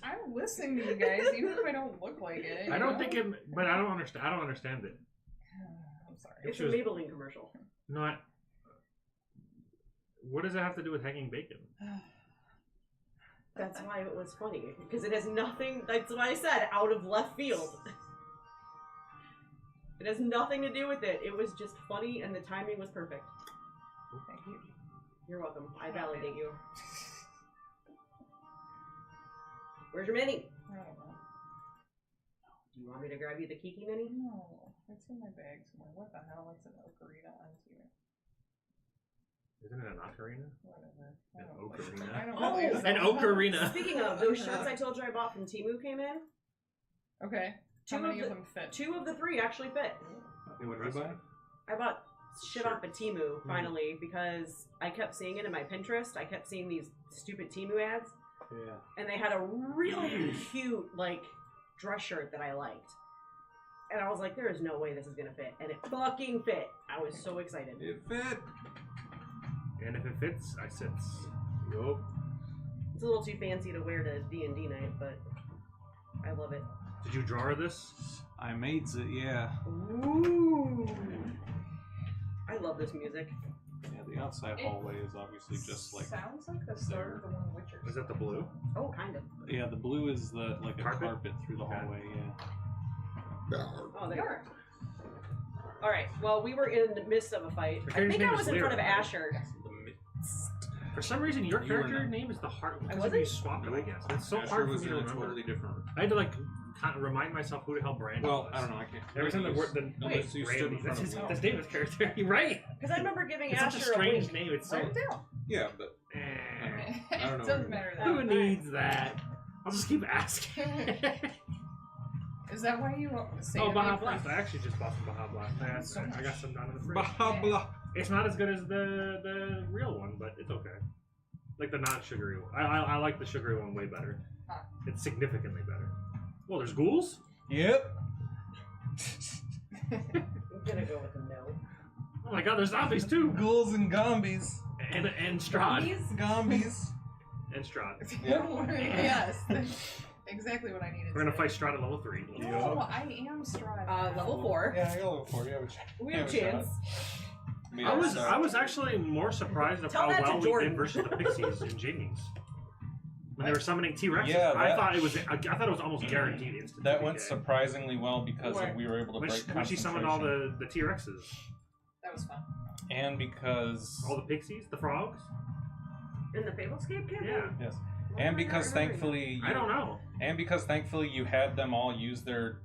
I'm listening to you guys, even if I don't look like it. I don't think it, but I don't understand. I don't understand it. I'm sorry. It's a Maybelline commercial. Not. What does it have to do with hanging bacon? That's why it was funny, because it has nothing. That's why I said out of left field. It has nothing to do with it. It was just funny, and the timing was perfect. Thank you. You're welcome. I validate you. Where's your mini? I don't know. Do you want me to grab you the Kiki mini? No, it's in my bag somewhere. What the hell? It's an ocarina on here. Isn't it an ocarina? Whatever. An ocarina. I don't Oh, know. An ocarina. Speaking of, those shirts I told you I bought from Temu came in. Okay. How many of them fit? 2 of the 3 actually fit. What did you buy? I bought shit off of Temu, finally, because I kept seeing it in my Pinterest. I kept seeing these stupid Temu ads. Yeah. And they had a really cute, like, dress shirt that I liked. And I was like, there is no way this is gonna fit. And it fucking fit. I was so excited. It fit. And if it fits, I sits. Yup. It's a little too fancy to wear to D&D night, but I love it. Did you draw this? I made it, yeah. Ooh. I love this music. Yeah, the outside hallway is obviously just like... Sounds like the start of the one Witcher. Is that the blue? Oh, kind of. Yeah, the blue is the like a carpet through the hallway, yeah. Oh, they are. Alright, well, we were in the midst of a fight. I think I was in front of Asher. For some reason, your character name is the Heart. I Because wasn't? you swapped it, I guess. It's so Asher hard for was me to in a remember. totally different... I had to like kind of remind myself who the hell Brandon was. Well, I don't know, I can't... Every time the word... Unless you stood in front That's of me. that's David's character. You're right. Because I remember giving It's Asher such a strange wink. name. It's so... Write it down. Yeah, but... Eh. I don't know. It doesn't matter that. Who needs that? I'll just keep asking. Is that why you say Oh, it Baja like Blast. that? I actually just bought some Baja Blast. I got some down in the fridge. Blah, blah. It's not as good as the real one, but it's okay. Like the non-sugary one. I like the sugary one way better. Huh. It's significantly better. Well, there's ghouls? Yep. I'm gonna go with a no. Oh my god, there's zombies too! Ghouls and gombies. And Strahd. Gombies. And Strahd. Yes. Exactly what I needed. We're gonna fight Strahd at level 3. Oh, I am Strahd. Level 4. Yeah, you're level 4. You have a chance. We have a chance. I was actually more surprised of Tell how that to well we Jordan. did versus the Pixies in Jamie's. When they were summoning T-Rexes, Yeah, I that- thought it was almost guaranteed instant. That went TPK. surprisingly well because What? we were able to break When she summoned all concentration. the T-Rexes. That was fun. And because... All the pixies? The frogs? In the Fablescape campaign? Yeah. Yes. Why And am I not because remembering thankfully... I don't know. And because thankfully you had them all use their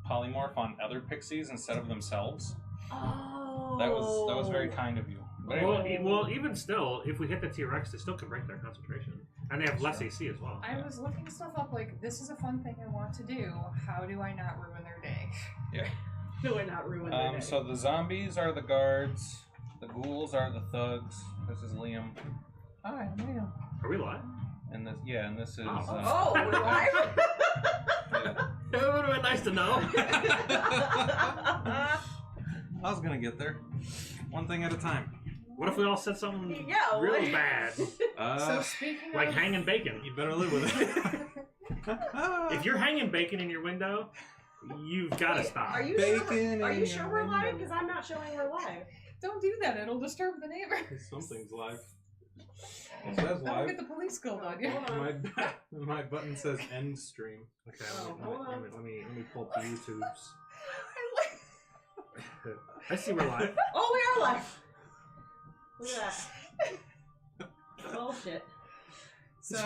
polymorph on other pixies instead of themselves. that? Oh. That was very kind of you. But anyway, Well, even still, if we hit the T-Rex, they still can break their concentration. And they have less AC as well. I was looking stuff up like, this is a fun thing I want to do. How do I not ruin their day? yeah. Do I not ruin their day? So the zombies are the guards. The ghouls are the thugs. This is Liam. Hi, Liam. Are we live? And this, yeah, and this is... Oh, we're live? yeah. It would have been nice to know. I was gonna get there. One thing at a time. What if we all said something Yeah, real what? bad? So speaking Like of... hanging bacon. You better live with it. If you're hanging bacon in your window, you've got to Wait, stop. Are you Bacon sure? Are in you your sure we're live? window. Because I'm not showing we're live. Don't do that, it'll disturb the neighbors. Something's live. It says Don't live. get the police called on you. Hold on. My button says end stream. Okay, Oh, hold on. let me pull up the YouTubes. I see we're live. Oh, we are live. Look at that. Oh shit. So,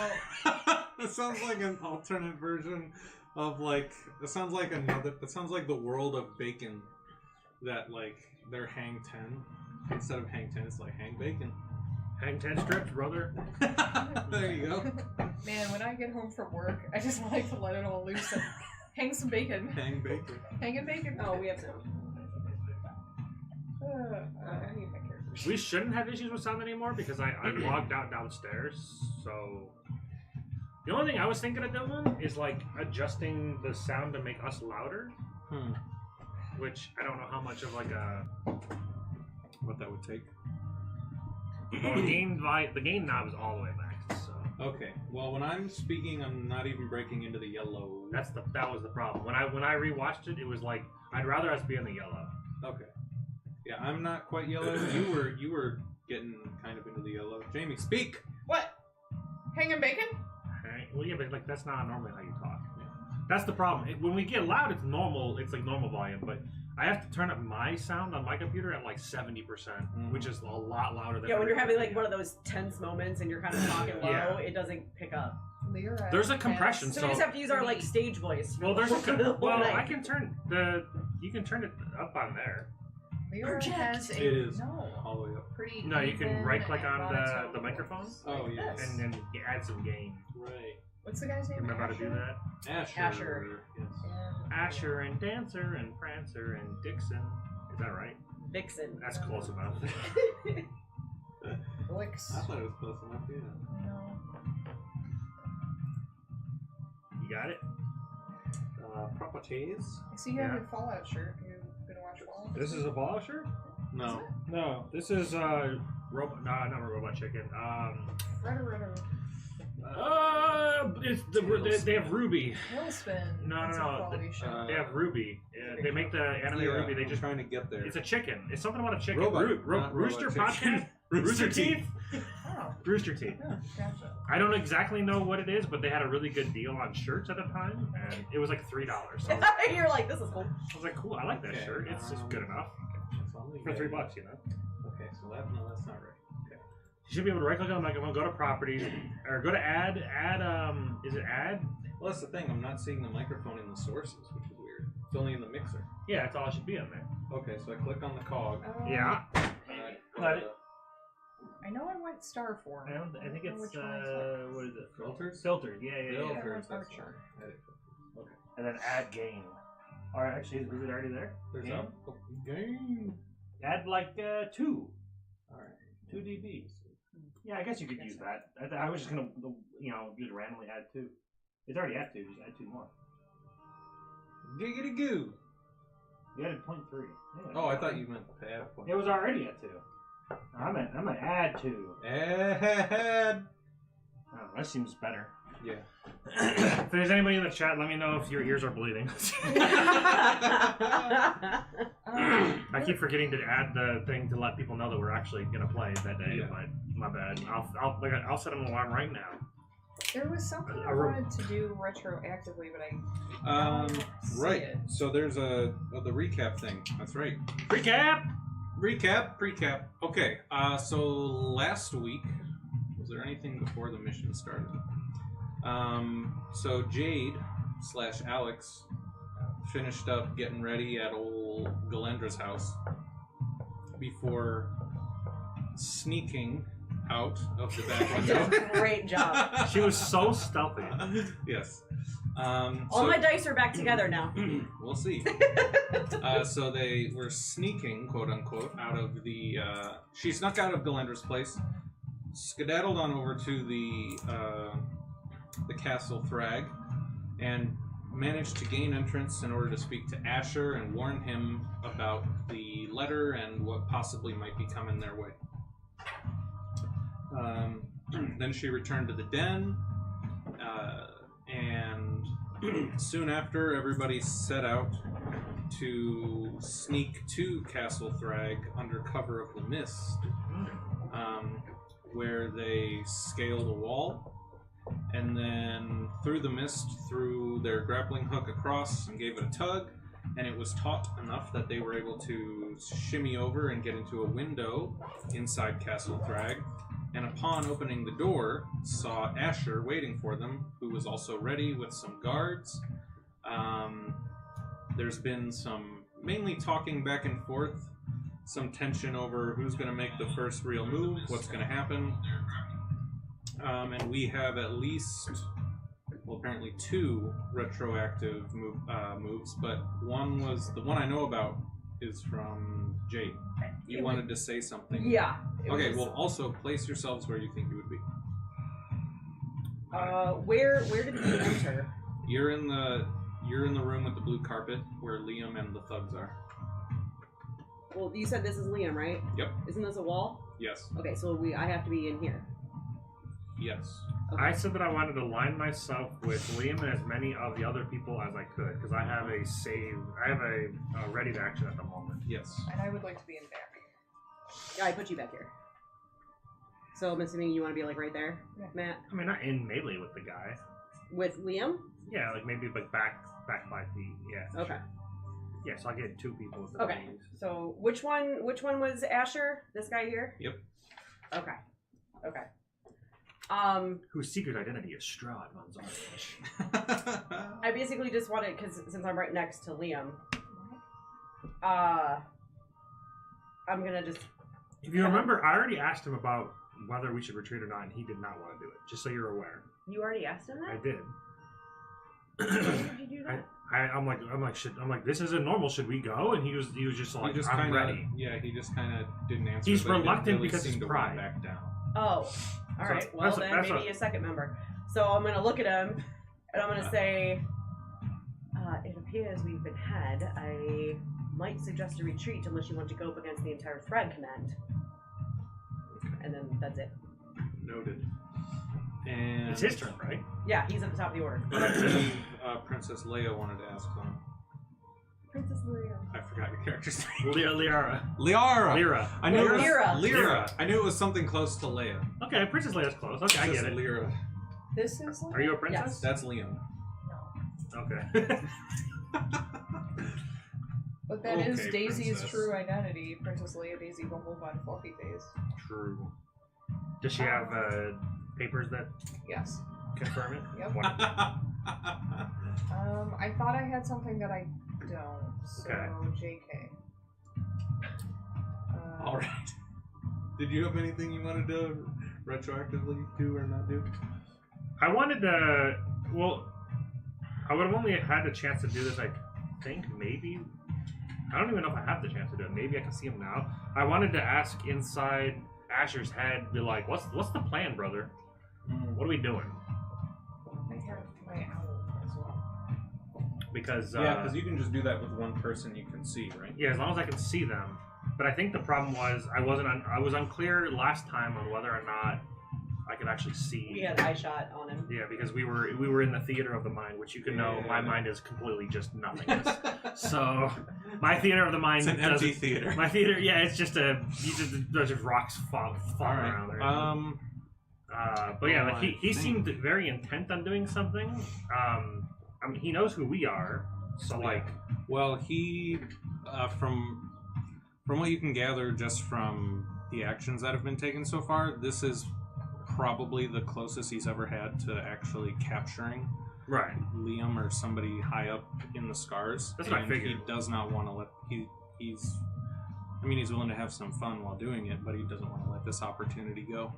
It sounds like an alternate version of like. It sounds like another. It sounds like the world of bacon. That like they're hang 10 instead of hang 10. It's like hang bacon. Hang 10 strips, brother. There you go. man, when I get home from work, I just like to let it all loose and hang some bacon. Hang bacon. Hanging bacon. Oh, we have sound. I need my characters. We shouldn't have issues with sound anymore because I logged out downstairs. So the only thing I was thinking of doing is like adjusting the sound to make us louder. Which I don't know how much of like a What that would take. well, the gain knob is all the way maxed. So Okay. Well, when I'm speaking, I'm not even breaking into the yellow. That was the problem. When I rewatched it, it was like I'd rather us be in the yellow. Okay. Yeah, I'm not quite yellow. You were getting kind of into the yellow. Jamie, speak. What? Hanging bacon? Right? Well, yeah, but like that's not normally how you talk. That's the problem. When we get loud, it's normal. It's like normal volume, but I have to turn up my sound on my computer at like 70%, which is a lot louder than. Yeah, when you're having like one of those tense moments and you're kind of talking low, Yeah. it doesn't pick up. There's a compression, So we just have to use our like stage voice. Well, there's a well, night. I can turn you can turn it up on there. Lyra has a It is no. all the way up. Pretty. No, you can even right click and on monotone the microphone, voice Oh, like yes. this. and then you add some gain. Right. What's the guy's name? Remember how to do Asher? that? Asher. Asher. Yes. And- Asher and Dancer and Prancer and Dixon. Is that right? Vixen. That's close enough. Licks. I thought it was close enough. Yeah. No. You got it? Properties. I see you have Yeah. your Fallout shirt. You gonna watch Fallout? This is a Fallout shirt? No. No, this is robot. No, not a robot chicken. Redder. It's they have Ruby. Tailspin. No, It's no, a no. quality show. They have Ruby. They make the anime Yeah, Ruby. They I'm just trying to get there. it's a chicken. It's something about a chicken. Robot, not Rooster robot chicken. podcast. Rooster teeth. Oh, Rooster teeth. yeah, gotcha. I don't exactly know what it is, but they had a really good deal on shirts at the time, and it was like $3. So You're like, this is cool. I was like, cool, I like that Okay, shirt. It's just good enough That's all we for got. $3, you know. Okay, so that's not right. Okay. You should be able to right click on the microphone, go to properties, or go to add. Is it add? Well, that's the thing. I'm not seeing the microphone in the sources, which is weird. It's only in the mixer. Yeah, that's all it should be on there. Okay, so I click on the cog. Yeah. Let it. I know I went star form. I think don't know it's which one is what is it? Filters? Filtered. Yeah. Filters. Yeah, That's Archer. right. Edit filters. Okay. And then add gain. Or actually, is it already there? There's Gain? a game. Add like 2 All right. 2 dB. Yeah, I guess you could use that. I was just gonna just randomly add 2. It's already at 2. Just add 2 more. Giggity goo. You added 0.3. Yeah. Oh, I thought you meant to add a point. It was already at 2. I'm gonna add 2. Add. Oh, that seems better. Yeah. If there's anybody in the chat, let me know if your ears are bleeding. I keep forgetting to add the thing to let people know that we're actually gonna play that day. Yeah. But my bad. I'll set an alarm right now. There was something I I wrote- wanted to do retroactively, but I don't see Right. it. So there's the recap thing. That's right. Recap. Recap. Okay. So last week, was there anything before the mission started? So Jade / Alex finished up getting ready at old Galendra's house before sneaking out of the back Did a window. great job. She was so stealthy. Yes. All my dice are back together now. We'll see. So they were sneaking, quote unquote, out of the. She snuck out of Galendra's place, skedaddled on over to the castle Thrag, and managed to gain entrance in order to speak to Asher and warn him about the letter and what possibly might be coming their way. Then she returned to the den, and soon after, everybody set out to sneak to Castle Thrag under cover of the mist, where they scaled a wall and then through the mist threw their grappling hook across and gave it a tug, and it was taut enough that they were able to shimmy over and get into a window inside Castle Thrag, and upon opening the door saw Asher waiting for them, who was also ready with some guards. There's been some mainly talking back and forth, some tension over who's going to make the first real move, what's going to happen. And we have at least, well, apparently 2 retroactive moves, but one was, the one I know about is from Jade. You wanted to say something? Yeah. Okay, well, also place yourselves where you think you would be. Where did we enter? You're in the room with the blue carpet where Liam and the thugs are. Well, you said this is Liam, right? Yep. Isn't this a wall? Yes. Okay, so I have to be in here. Yes. Okay. I said that I wanted to align myself with Liam and as many of the other people as I could, because I have a save. I have a ready to action at the moment. Yes. And I would like to be in back. Yeah, I put you back here. So I'm assuming you want to be like right there, Yeah. Matt, I mean, not in melee with the guy. with Liam. Yeah, like maybe like back 5 feet. Yeah. Okay. Yeah, so I get 2 people with the Okay. these. So which one was Asher? This guy here? Yep. Okay. Okay. Whose secret identity is Strahd von Zardoz. I basically just wanted, because since I'm right next to Liam, I'm gonna just. If you remember, I already asked him about whether we should retreat or not, and he did not want to do it. Just so you're aware. You already asked him I that? did. Why did you do that? I'm like, this isn't normal. Should we go? And he was just like, he just I'm kinda, ready. Yeah, he just kind of didn't answer. He's but he didn't reluctant really because seem his to pride. want back down. Oh, all right. So Well, that's then maybe a second member. So I'm gonna look at him, and I'm gonna say, "It appears we've been had. I might suggest a retreat unless you want to go up against the entire Thrag command." And then that's it. Noted. And It's his turn, right? Yeah, he's at the top of the order. I believe Princess Leia wanted to ask something. Princess Leia. I forgot your character's name. Liara. Liara. Lyra. I knew it was Lyra. Lyra. I knew it was something close to Leia. Okay, Princess Leia's close. Okay, I It's get just it. Lyra. This is. Are you a princess? Yes. That's Liam. No. Okay. But that is Okay, Daisy's princess. true identity. Princess Leia Daisy Bumblebun Fluffy Face. True. Does she have papers that Yes. confirm it? Yep. Wonderful. I thought I had something that I don't. So Okay. JK. All right. Did you have anything you wanted to retroactively do or not do? I wanted to. Well, I would have only had the chance to do this. I think maybe. I don't even know if I have the chance to do it. Maybe I can see him now. I wanted to ask inside Asher's head, be like, "What's the plan, brother? What are we doing?" I have my owl as well. Because Yeah, because you can just do that with one person you can see, right? yeah, as long as I can see them. But I think the problem was I was unclear last time on whether or not I could actually see. We had eye shot on him. Yeah, because we were in the theater of the mind, which you can know my mind is completely just nothingness. So my theater of the mind It's an empty doesn't- theater. My theater, yeah, it's just there's just rocks falling around there. But yeah, like he seemed very intent on doing something. I mean, he knows who we are, so like, Well, he, from what you can gather just from the actions that have been taken so far, this is probably the closest he's ever had to actually capturing right. Liam or somebody high up in the scars. That's what I And figured. He does not want to let he's willing to have some fun while doing it, but he doesn't want to let this opportunity go.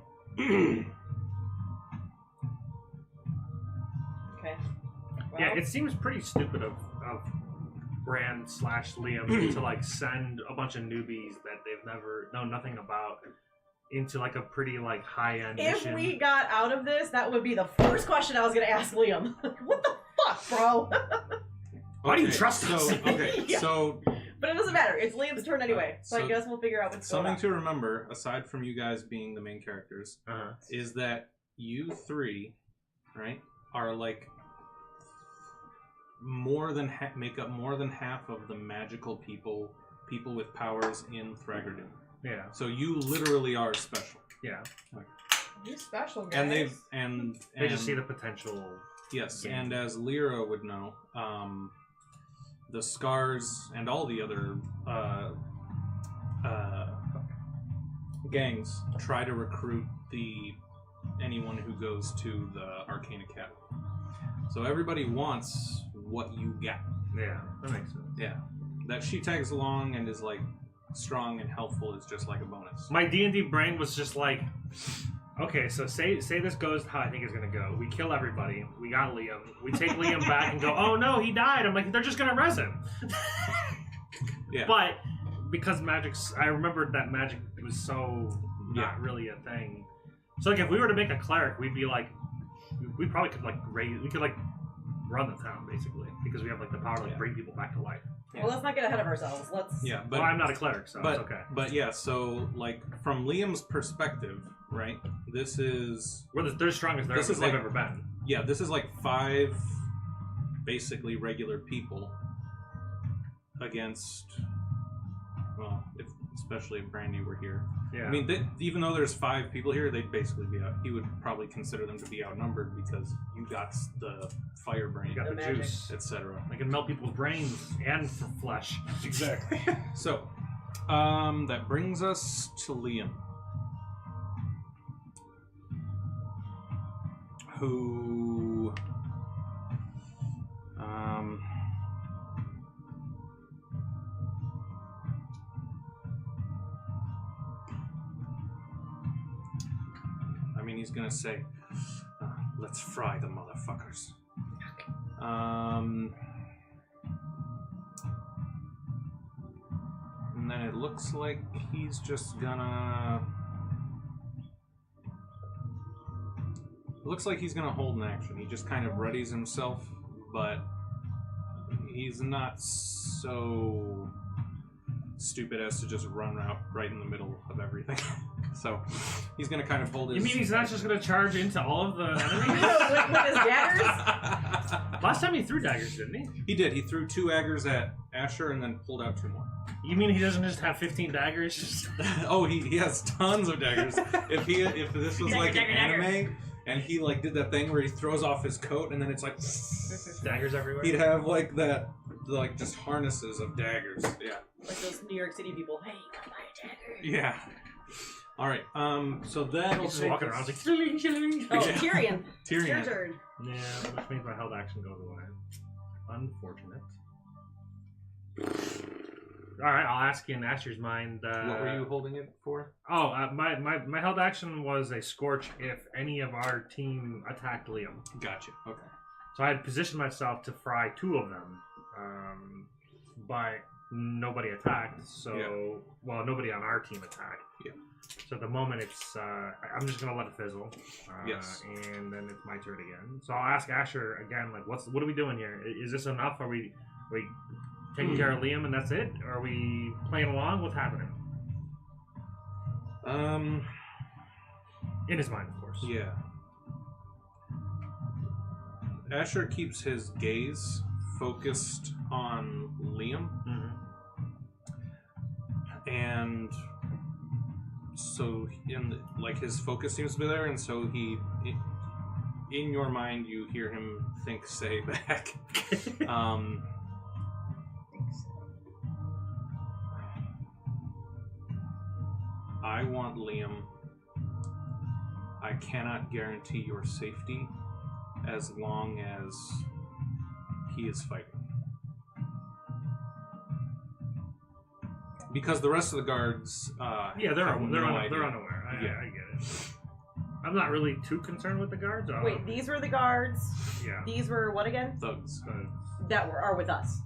Okay. Well, Yeah, it seems pretty stupid of Brand / Liam to like send a bunch of newbies that they've never known nothing about into like a pretty like high end if mission. we got out of this, that would be the first question I was gonna ask Liam. What the fuck, bro? Why do you trust so, us? Okay, Yeah. so But it doesn't matter. It's Liam's turn anyway, so I so guess we'll figure out what's going something on. to remember, aside from you guys being the main characters, is that you three, right, are like make up more than half of the magical people with powers in Thragordun. Yeah, So you literally are special. yeah. You're special, guys. And They just see the potential. yes, game. and as Lyra would know, the scars and all the other gangs try to recruit anyone who goes to the Arcane Academy. So everybody wants what you got. Yeah, that makes sense. Yeah, that she tags along and is like strong and helpful is just like a bonus. My D&D brain was just like, okay, so say this goes how I think it's gonna go. We kill everybody. We got Liam. We take Liam back and go, oh no, he died. I'm like, they're just gonna res him. Yeah. But because I remembered that magic was so not really a thing. So like if we were to make a cleric, we'd be like, we probably could like run the town basically because we have like the power to like bring people back to life. Well, let's not get ahead of ourselves. Let's. Yeah, but Well, I'm not a cleric, so but it's okay. but yeah, so like from Liam's perspective, right? This is They're the strongest they've ever been. Yeah, this is like 5 basically regular people against, well, especially if Brandy were here. Yeah. I mean, even though there's 5 people here, they'd basically be out. He would probably consider them to be outnumbered because you got the fire brain, You got the magic. juice. etc. They can melt people's brains and flesh. Exactly. So, that brings us to Liam, who, I mean, he's gonna say, let's fry the motherfuckers. And then it looks like he's just gonna... It looks like he's gonna hold an action. He just kind of readies himself, but he's not so stupid as to just run out right in the middle of everything. So he's gonna kind of hold his... You mean he's not just going to charge into all of the enemies? with his daggers? Last time he threw daggers, didn't he? He did. He threw 2 daggers at Asher and then pulled out 2 more. You mean he doesn't just have 15 daggers? Oh, he has tons of daggers. If this was like an anime and he like did that thing where he throws off his coat and then it's like Daggers everywhere? he'd have like that, like just harnesses of daggers. Yeah. Like those New York City people. Hey, come buy a dagger. Yeah. All right. So that'll He's just take walking us- around like, shilling, shilling. Oh, Yeah. Tyrion. Tyrion. Your turn. Yeah, which means my held action goes away. Unfortunate. Alright, I'll ask you in Asher's mind. What were you holding it for? Oh, my held action was a scorch if any of our team attacked Liam. Gotcha. Okay. So I had positioned myself to fry 2 of them, but nobody attacked. So, Yeah. well, nobody on our team attacked. Yeah. So at the moment, it's I'm just gonna let it fizzle. Yes. And then it's my turn again. So I'll ask Asher again. Like, what are we doing here? Is this enough? Are we taking care of Liam and that's it? Are we playing along? What's happening? In his mind, of course. Yeah. Asher keeps his gaze focused on Liam, Mm-hmm. and so like his focus seems to be there, and so in your mind you hear him think, say back, I want Liam. I cannot guarantee your safety as long as he is fighting. Because the rest of the guards, Yeah, they're have no idea. unaware. I get it. I'm not really too concerned with the guards. Wait, these were the guards. Yeah. These were what again? Thugs. That are with us.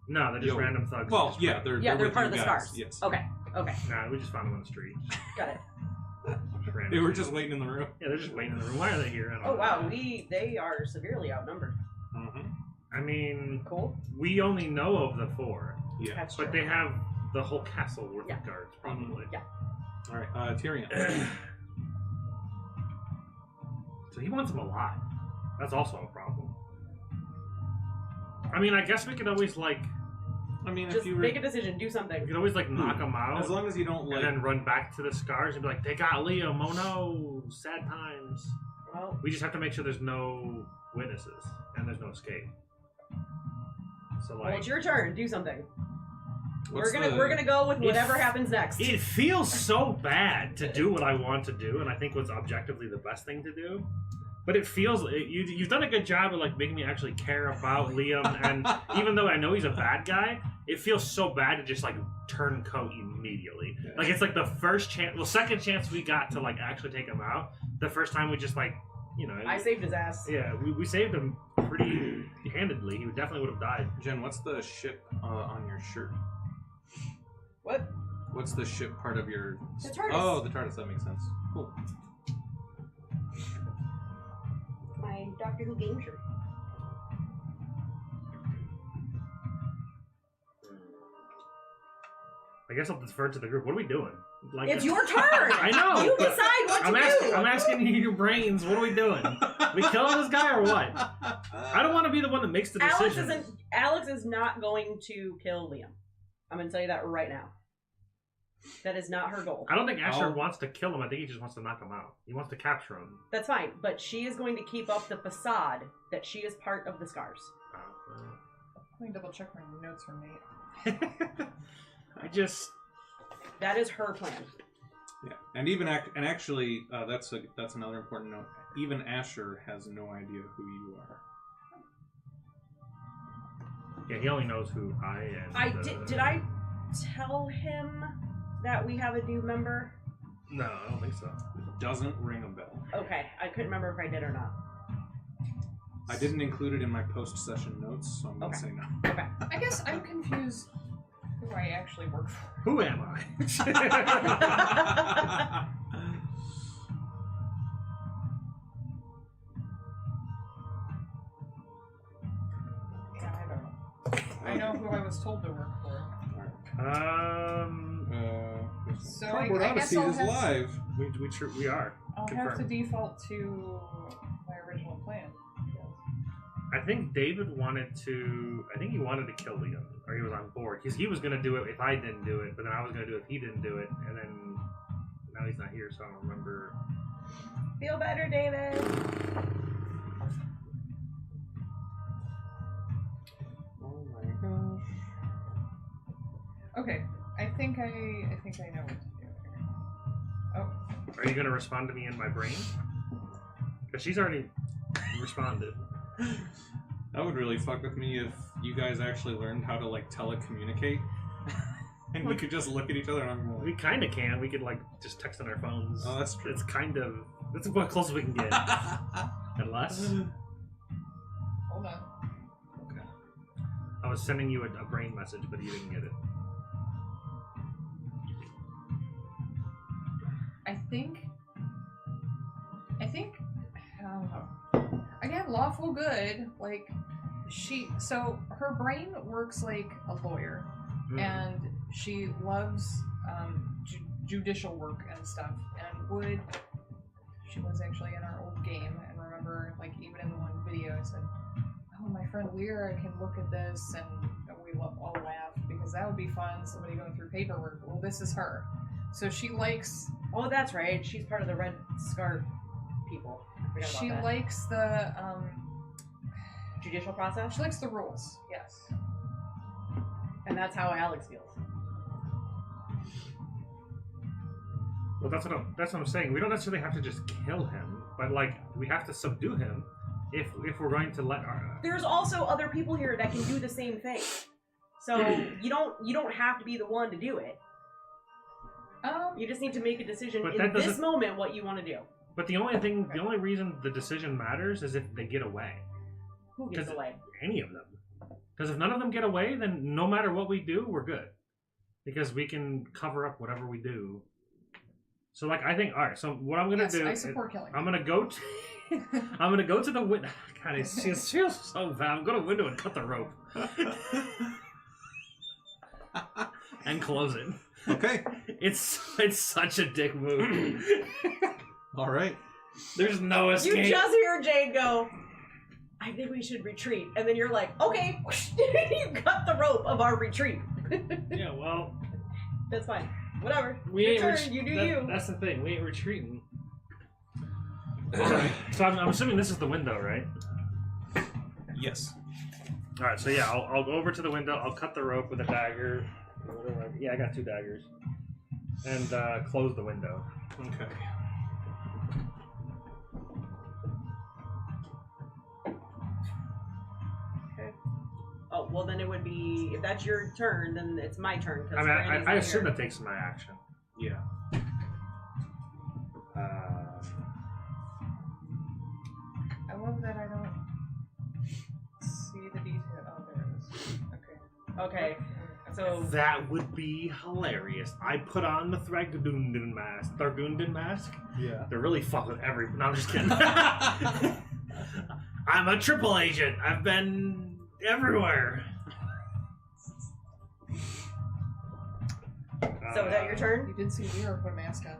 No, they're just Yo. random thugs. Well, Just yeah, random. Yeah, they're with part you of the guys. scars. Yes. Okay. Okay. Nah, we just found them on the street. Got it. Just random. They were just waiting in the room. Yeah, they're just waiting in the room. Why are they here? I don't Oh know. wow, they are severely outnumbered. Mm-hmm. I mean, Cool. we only know of the 4, Yeah. That's true. but they have the whole castle worth Yeah. of guards, probably. Yeah. All right, Tyrion. So he wants them a lot. That's also a problem. I mean, I guess we could always like I mean, Just if you were, make a decision. Do we something. could always like knock them out, as long as you don't and like, then run back to the scars and be like, "They got Liam. Oh no, sad times." Well, We just have to make sure there's no witnesses and there's no escape. So well, like, it's your turn. Do something. what's We're gonna go with whatever If- happens next. it feels so bad to do what I want to do, and I think what's objectively the best thing to do. But it feels you've done a good job of like making me actually care about Liam, and even though I know he's a bad guy, it feels so bad to just like turn coat immediately. Like it's like the first chance, well, second chance we got to like actually take him out. The first time we just like, you know, I saved his ass. yeah, we saved him pretty handedly. He definitely would have died. Jen, what's the ship on your shirt? What? What's the ship part of your? The TARDIS. Oh, the TARDIS. That makes sense. Cool. My Doctor Who game shirt. I guess I'll defer to the group. What are we doing? Like, It's your turn. I know. You but decide what I'm to asking, do. I'm asking you your brains. What are we doing? We killing this guy or what? I don't want to be the one that makes the decision. Alex is not going to kill Liam. I'm going to tell you that right now. That is not her goal. I don't think Asher wants to kill him. I think he just wants to knock him out. He wants to capture him. That's fine, but she is going to keep up the facade that she is part of the Scars. Let me double check my notes from Nate. That is her plan. Yeah, and actually, that's another important note. Even Asher has no idea who you are. Yeah, he only knows who I am. Did I tell him that we have a new member? No, I don't think so. It doesn't ring a bell. Okay, I couldn't remember if I did or not. I didn't include it in my post-session notes, so I'm going to say no. Okay. I guess I'm confused who I actually work for. Who am I? Yeah, I don't know. I know who I was told to work for. So I guess Odyssey I'll is have live. We are. I'll have to default to my original plan. I think David wanted to. I think he wanted to kill Liam, or he was on board because he was going to do it if I didn't do it, but then I was going to do it if he didn't do it, and then now he's not here, so I don't remember. Feel better, David. Oh my gosh. Okay, I think I know what to do here. Oh, Are you going to respond to me in my brain? Because she's already responded. That would really fuck with me if you guys actually learned how to like telecommunicate, and we could just look at each other and I'm We like, kind of can. We could like just text on our phones. oh, that's true. It's kind of. That's about close we can get. Unless. hold on. Okay. I was sending you a brain message, but you didn't get it. I think. I don't know. Again, lawful good. Like so her brain works like a lawyer, and she loves judicial work and stuff. And she was actually in our old game, and remember, like even in the one video, I said, "Oh, my friend Lyra can look at this," and we all laughed because that would be fun. Somebody going through paperwork. Well, this is her. So she likes. Oh, that's right. She's part of the Red Scar people. I forgot about She that. likes the Judicial process? She likes the rules. Yes. And that's how Alex feels. Well, that's what I'm saying. We don't necessarily have to just kill him, but like we have to subdue him if we're going to let our. There's also other people here that can do the same thing. So you don't have to be the one to do it. You just need to make a decision in this moment what you want to do. But the only reason the decision matters is if they get away. Who gets away? Any of them. Because if none of them get away, then no matter what we do, we're good. Because we can cover up whatever we do. So, like, I think, all right. So, what I'm gonna do? I support killing. I'm gonna go to. I'm gonna go to the window. God, it feels so bad. I'm gonna window and cut the rope. And close it. Okay. It's such a dick move. All right. There's no escape. You just hear Jade go, I think we should retreat. And then you're like, okay. You cut the rope of our retreat. Yeah, well. That's fine. Whatever. We Your ain't turn. You do you. That's the thing. We ain't retreating. Alright. So I'm assuming this is the window, right? Yes. Alright, so yeah, I'll go over to the window. I'll cut the rope with a dagger. Yeah, I got 2 daggers. And close the window. Okay. Oh, well then it would be, if that's your turn, then it's my turn. I mean, I assume that takes my action. Yeah. I love that I don't see the detail. Oh, there it is. Okay. Okay. So That would be hilarious. I put on the Thragordun mask. Thragordun mask? Yeah. They're really fuck with every. No, I'm just kidding. I'm a triple agent. I've been everywhere. So is that your turn? You did see Lear put a mask on.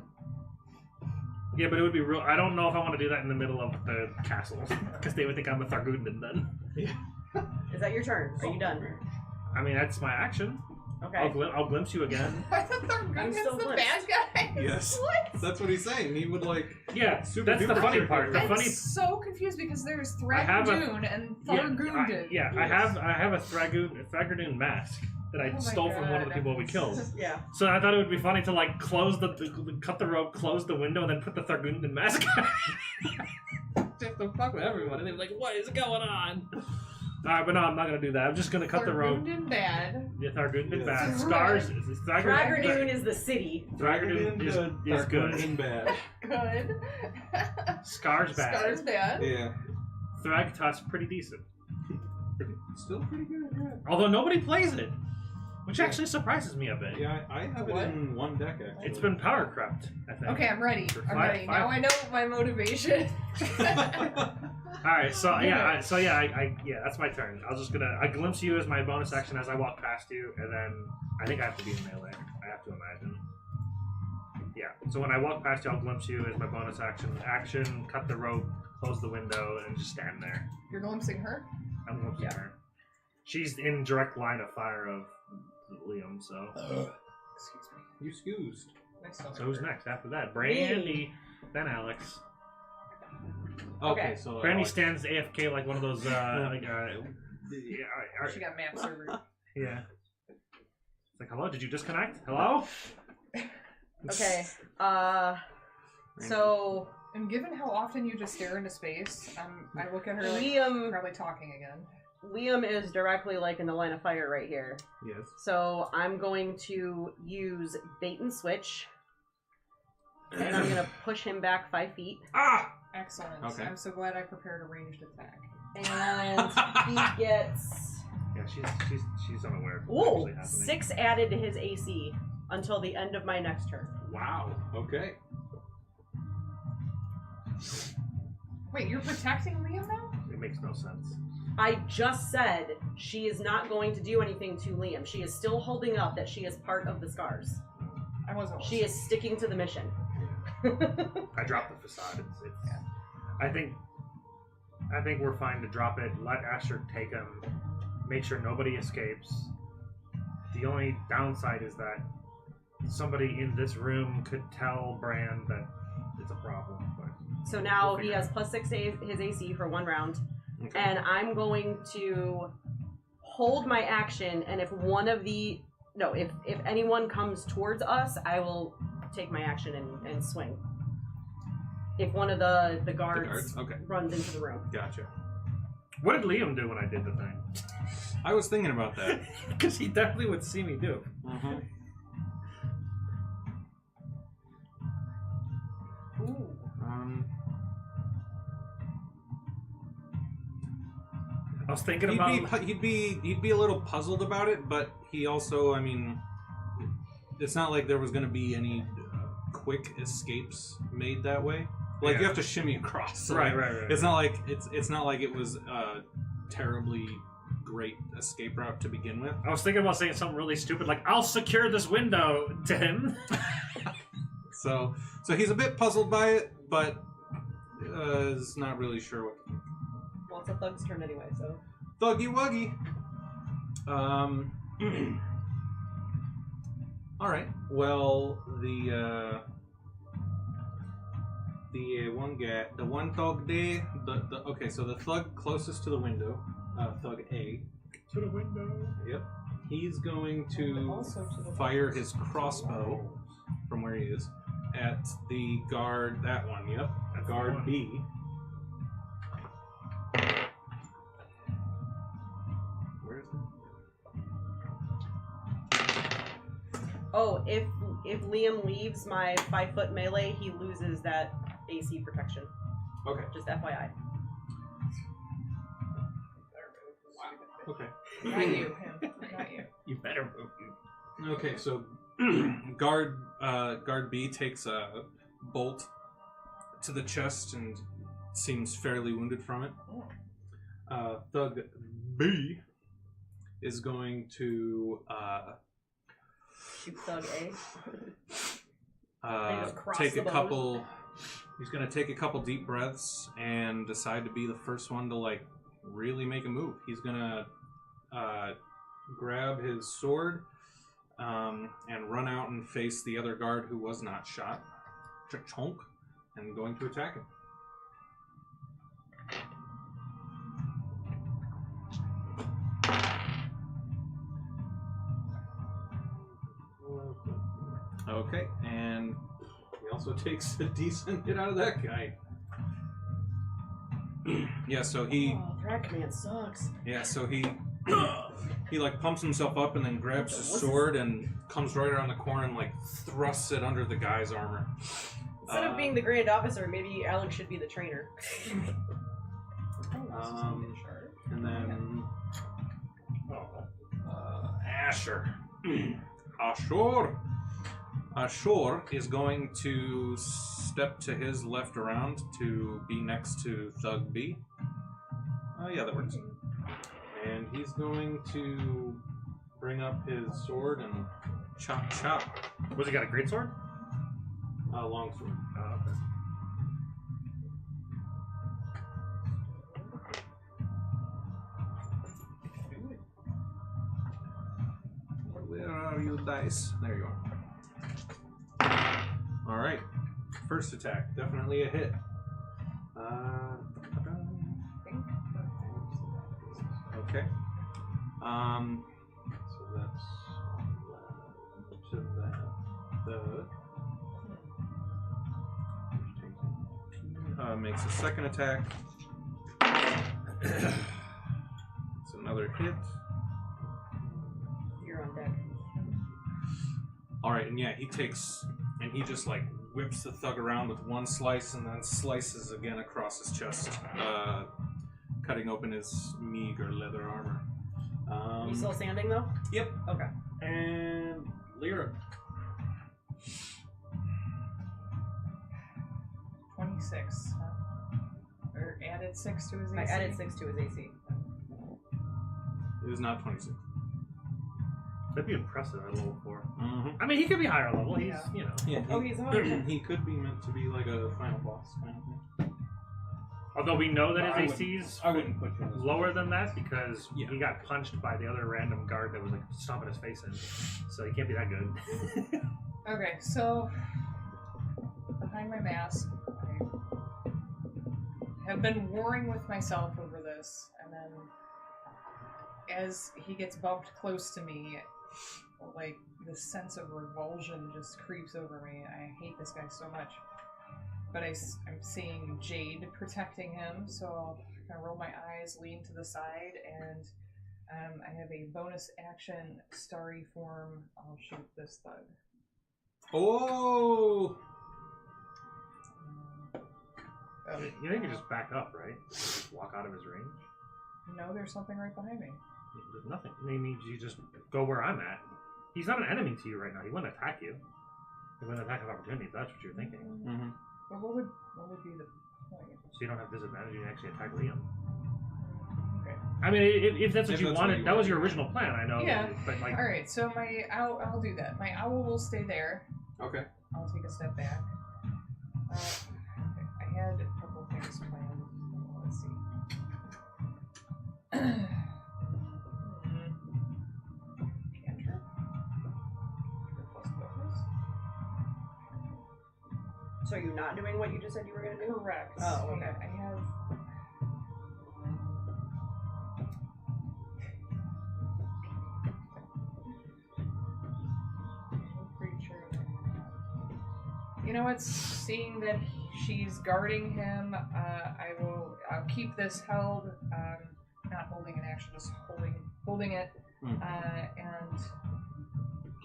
Yeah, but it would be real. I don't know if I want to do that in the middle of the castle because they would think I'm a Thragordun then. Is that your turn? Are you done? I mean, that's my action. Okay. I'll glimpse you again. I thought I'm Thragordun's still the blitzed. bad guy. Yes. What? That's what he's saying. He would like. Yeah, Super that's the duper funny tricky. part. The I'm funny. so confused because there's I have a- Thragordun and Thragordun. Yeah, I have a Thragordun mask that I Oh my stole from one of the God. people we killed. Yeah. So I thought it would be funny to like cut the rope, close the window, and then put the Thragordun mask on. Just to fuck with everyone, and they were like, "What is going on?" Alright, but no, I'm not gonna do that. I'm just gonna cut the rope. Thragordun bad. Yeah, Thragordun Yes. bad. Scars. Thragordun is the city. Thragordun is good. Thragordun bad. Good. Scars bad. Scars bad. Yeah. Thragtus pretty decent. Still pretty good. Yeah. Although nobody plays it, which Yeah. actually surprises me a bit. Yeah, I have What? it in one deck actually. It's been power crept, I think. Okay, I'm ready. For I'm five- ready. five- Now I know my motivation. All right, so yeah, that's my turn. I glimpse you as my bonus action as I walk past you, and then I think I have to be in melee. I have to imagine. Yeah. So when I walk past you, I'll glimpse you as my bonus action. Action, cut the rope, close the window, and just stand there. You're glimpsing her? I'm glimpsing her. She's in direct line of fire of Liam, so. Excuse me. You scoozed. So who's next after that? Brandy, then Alex. Okay. So Brandy Alex. stands AFK like one of those. She got map server. Yeah. It's like, hello, did you disconnect? Hello? Okay. So And given how often you just stare into space, I look at her like Liam probably talking again. Liam is directly like in the line of fire right here. Yes. So I'm going to use bait and switch. And I'm gonna push him back 5 feet. Ah! Excellent. Okay. I'm so glad I prepared a ranged attack. And he gets Yeah, she's unaware of ooh, what's actually happening. 6 added to his AC until the end of my next turn. Wow. Okay. Wait, you're protecting Liam now? It makes no sense. I just said she is not going to do anything to Liam. She is still holding up that she is part of the scars. I wasn't. She is sticking to the mission. I dropped the facade. It's I think we're fine to drop it. Let Asher take him. Make sure nobody escapes. The only downside is that somebody in this room could tell Bran that it's a problem. But So now We'll he figure has it plus 6 to his AC for 1 round. Okay. And I'm going to hold my action, and if one of the if anyone comes towards us, I will take my action and swing. If one of the guards Okay. runs into the room. Gotcha. what did Liam do when I did the thing? I was thinking about that. Because he definitely would see me do it. Mm-hmm. Ooh. I was thinking about. He'd be a little puzzled about it, but he also, I mean, it's not like there was going to be any quick escapes made that way. Like Yeah. you have to shimmy across. So Right. It's not like it's not like it was a terribly great escape route to begin with. I was thinking about saying something really stupid, like "I'll secure this window" to him. So he's a bit puzzled by it, but is not really sure what. Well, it's a thug's turn anyway, so. Thuggy wuggy. All right. Well, the one thug there. Okay, so the thug closest to the window, thug A. To the window. Yep. He's going to Also to the fire his crossbow from where he is at the guard. That one. Yep. That's the Guard one. B. Where is it? Oh, if Liam leaves my 5-foot melee, he loses that AC protection. Okay. Just FYI. Okay. Not you, him. Not you. You better move. Okay, so guard B takes a bolt to the chest and seems fairly wounded from it. Thug B is going to Shoot Thug A. just cross Take the a bones. couple. He's gonna take a couple deep breaths and decide to be the first one to like really make a move. He's gonna grab his sword and run out and face the other guard who was not shot. Chonk, and going to attack him. Okay, and he also takes a decent hit out of that guy. Yeah, so he. Oh, Thrag Command sucks. Yeah, so he like pumps himself up and then grabs his sword and comes right around the corner and like thrusts it under the guy's armor. Instead of being the Grand Officer, maybe Alex should be the trainer. And then Asher. Ashur is going to step to his left around to be next to Thug B. Yeah, that works. And he's going to bring up his sword and chop chop. Was he got a great sword? Long sword. Oh, okay. Where are you, dice? There you are. Alright. First attack. Definitely a hit. Okay. So that's to that. Makes a second attack. It's another hit. You're on deck. Alright, and yeah, he takes, and he just like whips the thug around with one slice and then slices again across his chest, cutting open his meager leather armor. You still standing though? Yep. Okay. And Lyra. 26. Or added 6 to his AC. I added 6 to his AC. It is not 26. That'd be impressive at level 4. Mm-hmm. I mean, he could be higher level. He's, Yeah. you know. Yeah, Oh, he's on. he could be meant to be like a final boss kind of thing. Although we know that I his wouldn't- AC's I wouldn't put you in this lower than that because Yeah. he got punched by the other random guard that was like stomping his face in. So he can't be that good. Okay, so behind my mask, I have been warring with myself over this, and then as he gets bumped close to me, like this sense of revulsion just creeps over me. I hate this guy so much. But I'm seeing Jade protecting him, so I'll kind of roll my eyes, lean to the side, and I have a bonus action starry form. I'll shoot this thug. Oh! You think you just back up, right? Walk out of his range? No, there's something right behind me. There's nothing. I mean, you just go where I'm at. He's not an enemy to you right now. He wouldn't attack you. He wouldn't attack of opportunity if that's what you're thinking. Mm-hmm. But what would be the point? So you don't have disadvantage, you can actually attack Liam. Okay. I mean, if that's what If you that's what wanted, you that was wanted. your original plan, I know. Yeah. But like, All right, so my owl, I'll do that. My owl will stay there. Okay. I'll take a step back. Okay, I had a couple things planned. Let's see. Cantrip? Plus bonus? So you're not doing what you just said you were going to do? Correct. Oh, okay. I have. Creature. You know what? Seeing that she's guarding him, I'll keep this held. Not holding an action, just holding it. And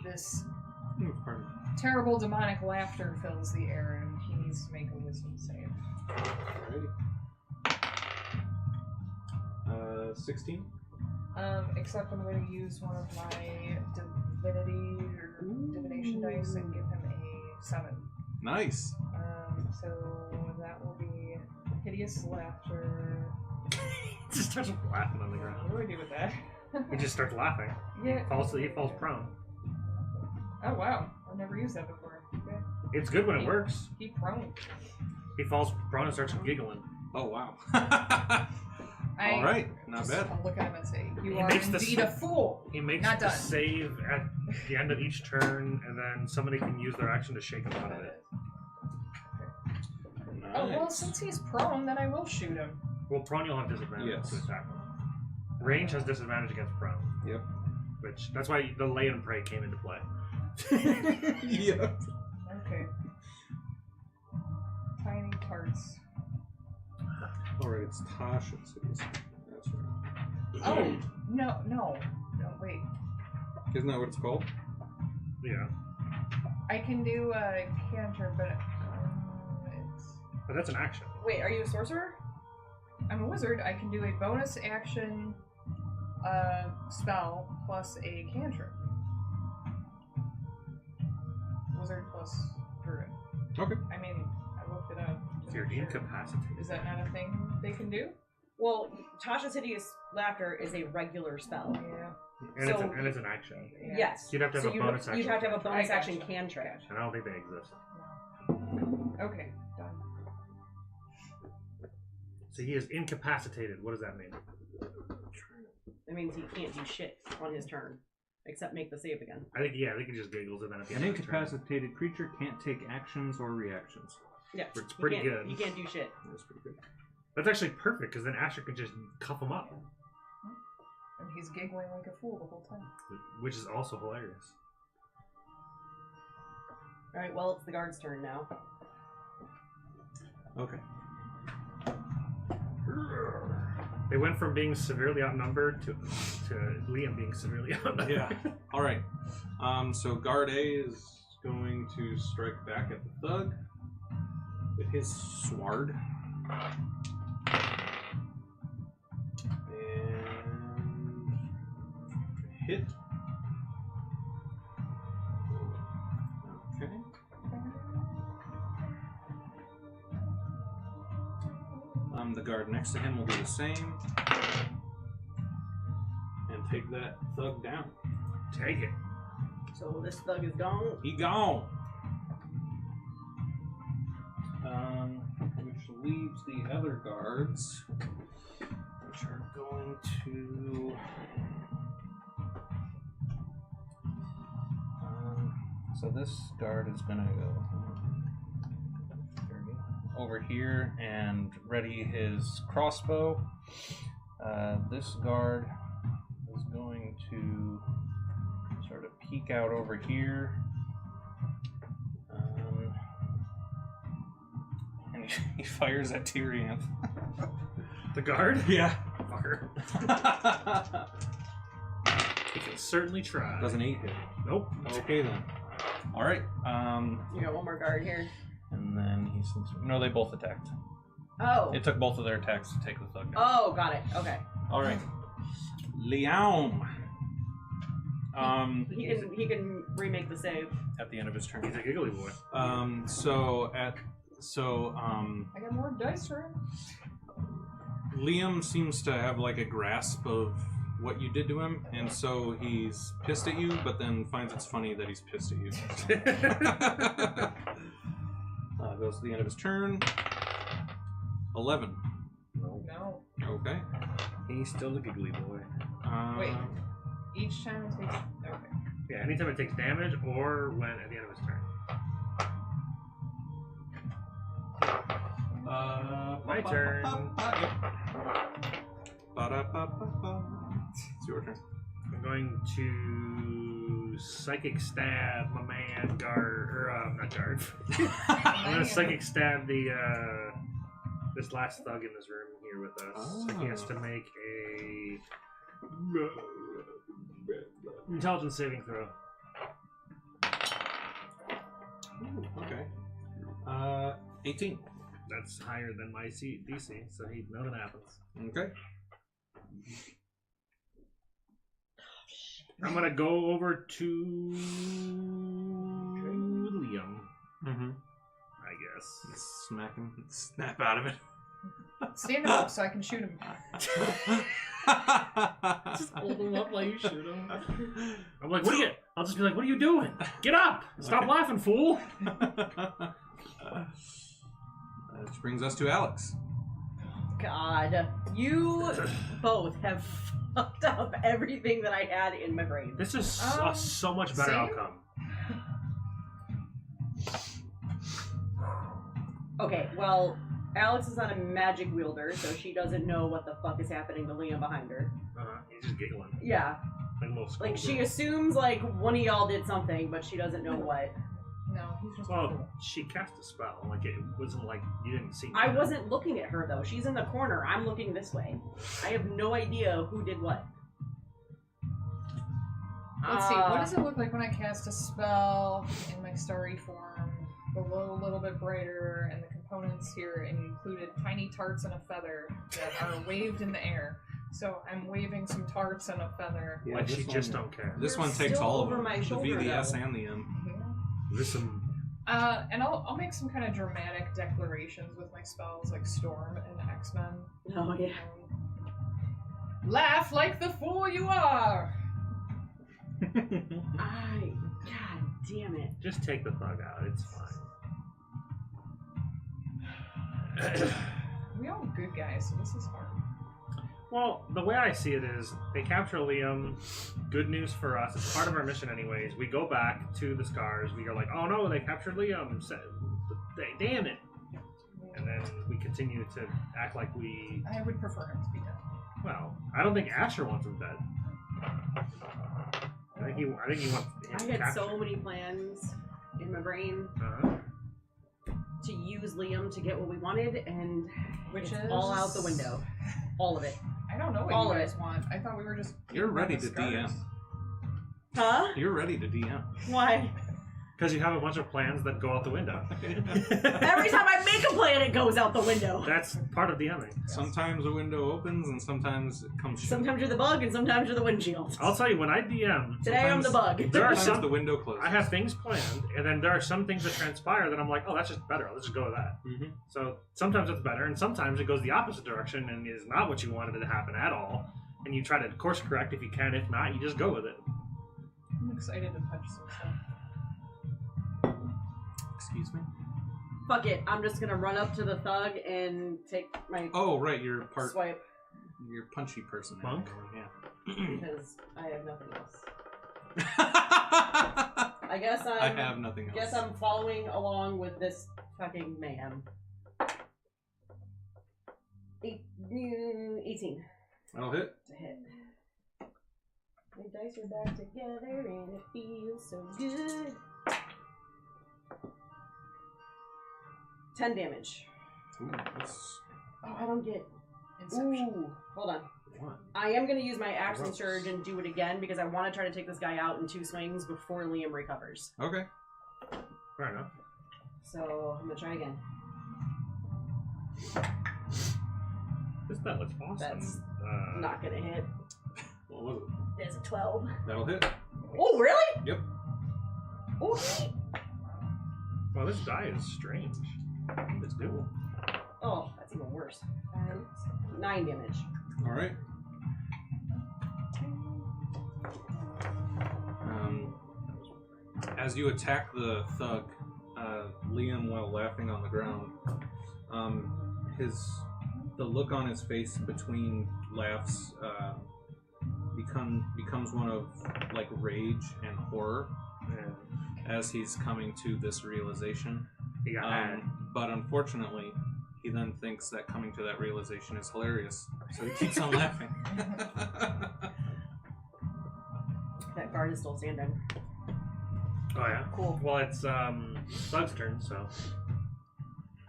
this Pardon. terrible demonic laughter fills the air, and he needs to make a wisdom save. Alrighty. 16. Except I'm going to use one of my divinity or divination dice and give him a 7. Nice. So that will be hideous laughter. just starts laughing on the ground. What do I do with that? He just starts laughing. Yeah. He falls prone. Oh wow, I've never used that before. Okay. It's good when it works. He prone. He falls prone and starts giggling. Oh wow. I All right, not just, bad. I'll look at him and say, "You He are makes the indeed a fool." He makes Not the done. save at the end of each turn, and then somebody can use their action to shake him out of it. Oh well, Nice. since he's prone, then I will shoot him. Well, prone you'll have disadvantage Yes. to attack him. Range has disadvantage against prone. Yep. Which that's why the lay and pray came into play. Yep. Okay. Tiny tarts. Alright, it's Tasha's cities. That's right. Oh no, wait. Isn't that what it's called? Yeah, I can do a canter, but it's. but that's an action. Wait, are you a sorcerer? I'm a wizard. I can do a bonus action spell plus a cantrip. Wizard plus druid. Okay. I mean, I looked it up. If you're incapacitated. Is that not a thing they can do? Well, Tasha's Hideous Laughter is a regular spell. Yeah. And, So- it's an action. Yeah. Yes. You'd have to have a bonus action. You'd have to have a bonus I action gotcha. cantrip. And I don't think they exist. Okay, done. So he is incapacitated. What does that mean? That means he can't do shit on his turn, except make the save again. I think he just giggles and then at the An end of the turn. incapacitated creature can't take actions or reactions. Yeah, It's pretty good. You can't do shit. That's pretty good. That's actually perfect because then Asher can just cuff him up, And he's giggling like a fool the whole time. which is also hilarious. All right. Well, it's the guard's turn now. Okay. They went from being severely outnumbered to Liam being severely outnumbered. Yeah. Alright. So guard A is going to strike back at the thug with his sword. And hit. Okay. The guard next to him will do the same. And take that thug down. Take it. So this thug is gone. He gone. Which leaves the other guards, which are going to. So this guard is going to go over here and ready his crossbow. This guard is going to sort of peek out over here. And he fires at Tyrion. The guard? Yeah. Fucker. He can certainly try. Does an 8 hit? Nope. Okay then. Alright, You got one more guard here. and then he's... No, they both attacked. Oh. It took both of their attacks to take the thug down. Oh, got it. Okay. Alright. Liam. He can remake the save. At the end of his turn. He's a giggly boy. I got more dice for him. Liam seems to have like a grasp of what you did to him, and so he's pissed at you, but then finds it's funny that he's pissed at you. Goes to the end of his turn. 11. No. Okay. He's still a giggly boy. Wait. Each time it takes. Okay. Yeah, anytime it takes damage or when at the end of his turn. My turn. It's your turn. I'm going to psychic stab my man guard, or not guard. I'm gonna psychic stab the this last thug in this room here with us. So he has to make a intelligence saving throw. Ooh, okay. 18. That's higher than my DC, so nothing happens. Okay. I'm gonna go over to Liam, Mm-hmm. I guess. Smack him. Snap out of it. Stand him up so I can shoot him. Just hold him up while you shoot him. I'm like, what are you? I'll just be like, what are you doing? Get up! Stop laughing, fool! Which brings us to Alex. God, you both have fucked up everything that I had in my brain. This is a so much better same? outcome. Okay, well, Alex is not a magic wielder, so she doesn't know what the fuck is happening to Liam behind her. He's just giggling. Yeah, Like a little like she schoolgirl. assumes like one of y'all did something, but she doesn't know what. No, he's just Well, she cast a spell. Like, it wasn't like you didn't see me. I wasn't looking at her though. She's in the corner. I'm looking this way. I have no idea who did what. Let's see, what does it look like when I cast a spell in my starry form? Below a little bit brighter, and the components here included tiny tarts and a feather that are waved in the air. So I'm waving some tarts and a feather. Yeah, Like, this she one- just don't care. This You're one takes still all of over them. my The shoulder, V, the S, though. and the M. Listen. And I'll make some kind of dramatic declarations with my spells, like Storm and X-Men. Oh yeah. Laugh like the fool you are! God damn it. Just take the thug out. It's fine. We all good guys, so this is hard. Well, the way I see it is, they capture Liam. Good news for us. It's part of our mission, anyways. We go back to the Scars. We are like, oh no, they captured Liam. Damn it! And then we continue to act like we. I would prefer him to be dead. Well, I don't think Asher wants him dead. I think he wants him I had captured. so many plans in my brain Uh-huh. to use Liam to get what we wanted, and Which it's is all out the window. All of it. I don't know what All you of guys want. I thought we were just. You're keeping ready the to DM. scars. Huh? You're ready to DM. Why? Because you have a bunch of plans that go out the window. Every time I make a plan, it goes out the window. That's part of DMing. Sometimes a window opens and sometimes it comes shut. Sometimes you're the bug, and sometimes you're the windshield. I'll tell you, when I DM, Today I'm the bug. There are Sometimes some- the window closes. I have things planned, and then there are some things that transpire that I'm like, oh, that's just better. Let's just go with that. Mhm. So sometimes it's better, and sometimes it goes the opposite direction and is not what you wanted to happen at all. And you try to course correct if you can. If not, you just go with it. I'm excited to touch some stuff. Excuse me? Fuck it. I'm just gonna run up to the thug and take my Oh, right, you're part. swipe You're punchy person. Monk? Yeah. because I have nothing else. I guess I have nothing else. Guess I'm following along with this fucking man. 18 That'll hit. to hit. My dice are back together and it feels so good. 10 damage. Ooh, that's... Oh, I don't get. Inception. Ooh, hold on. What? I am going to use my action Gross. surge and do it again because I want to try to take this guy out in 2 swings before Liam recovers. Okay. Fair enough. So I'm going to try again. That looks awesome. That's Not going to hit. What was it? There's a 12. That'll hit. Oh, really? Yep. Okay. Well, this die is strange. It's cool. Oh, that's even worse. 9 damage. Alright. As you attack the thug, Liam, while laughing on the ground, the look on his face between laughs becomes one of like rage and horror as he's coming to this realization. He got mad. But unfortunately, he then thinks that coming to that realization is hilarious, so he keeps on laughing. That guard is still standing. Oh yeah. Cool. Well, it's Thug's turn, so.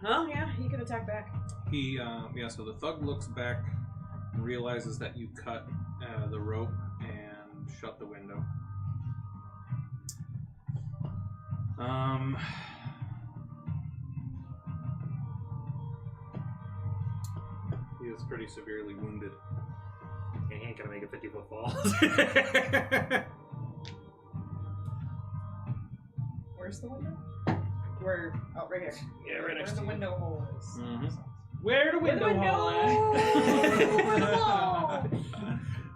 Huh? Yeah, he can attack back. So the thug looks back and realizes that you cut the rope and shut the window. He is pretty severely wounded. Yeah, he ain't gonna make a 50-foot fall. Where's the window? We're right here. Yeah, right Where next the to you. window hole is. Mhm. Where the window hole at?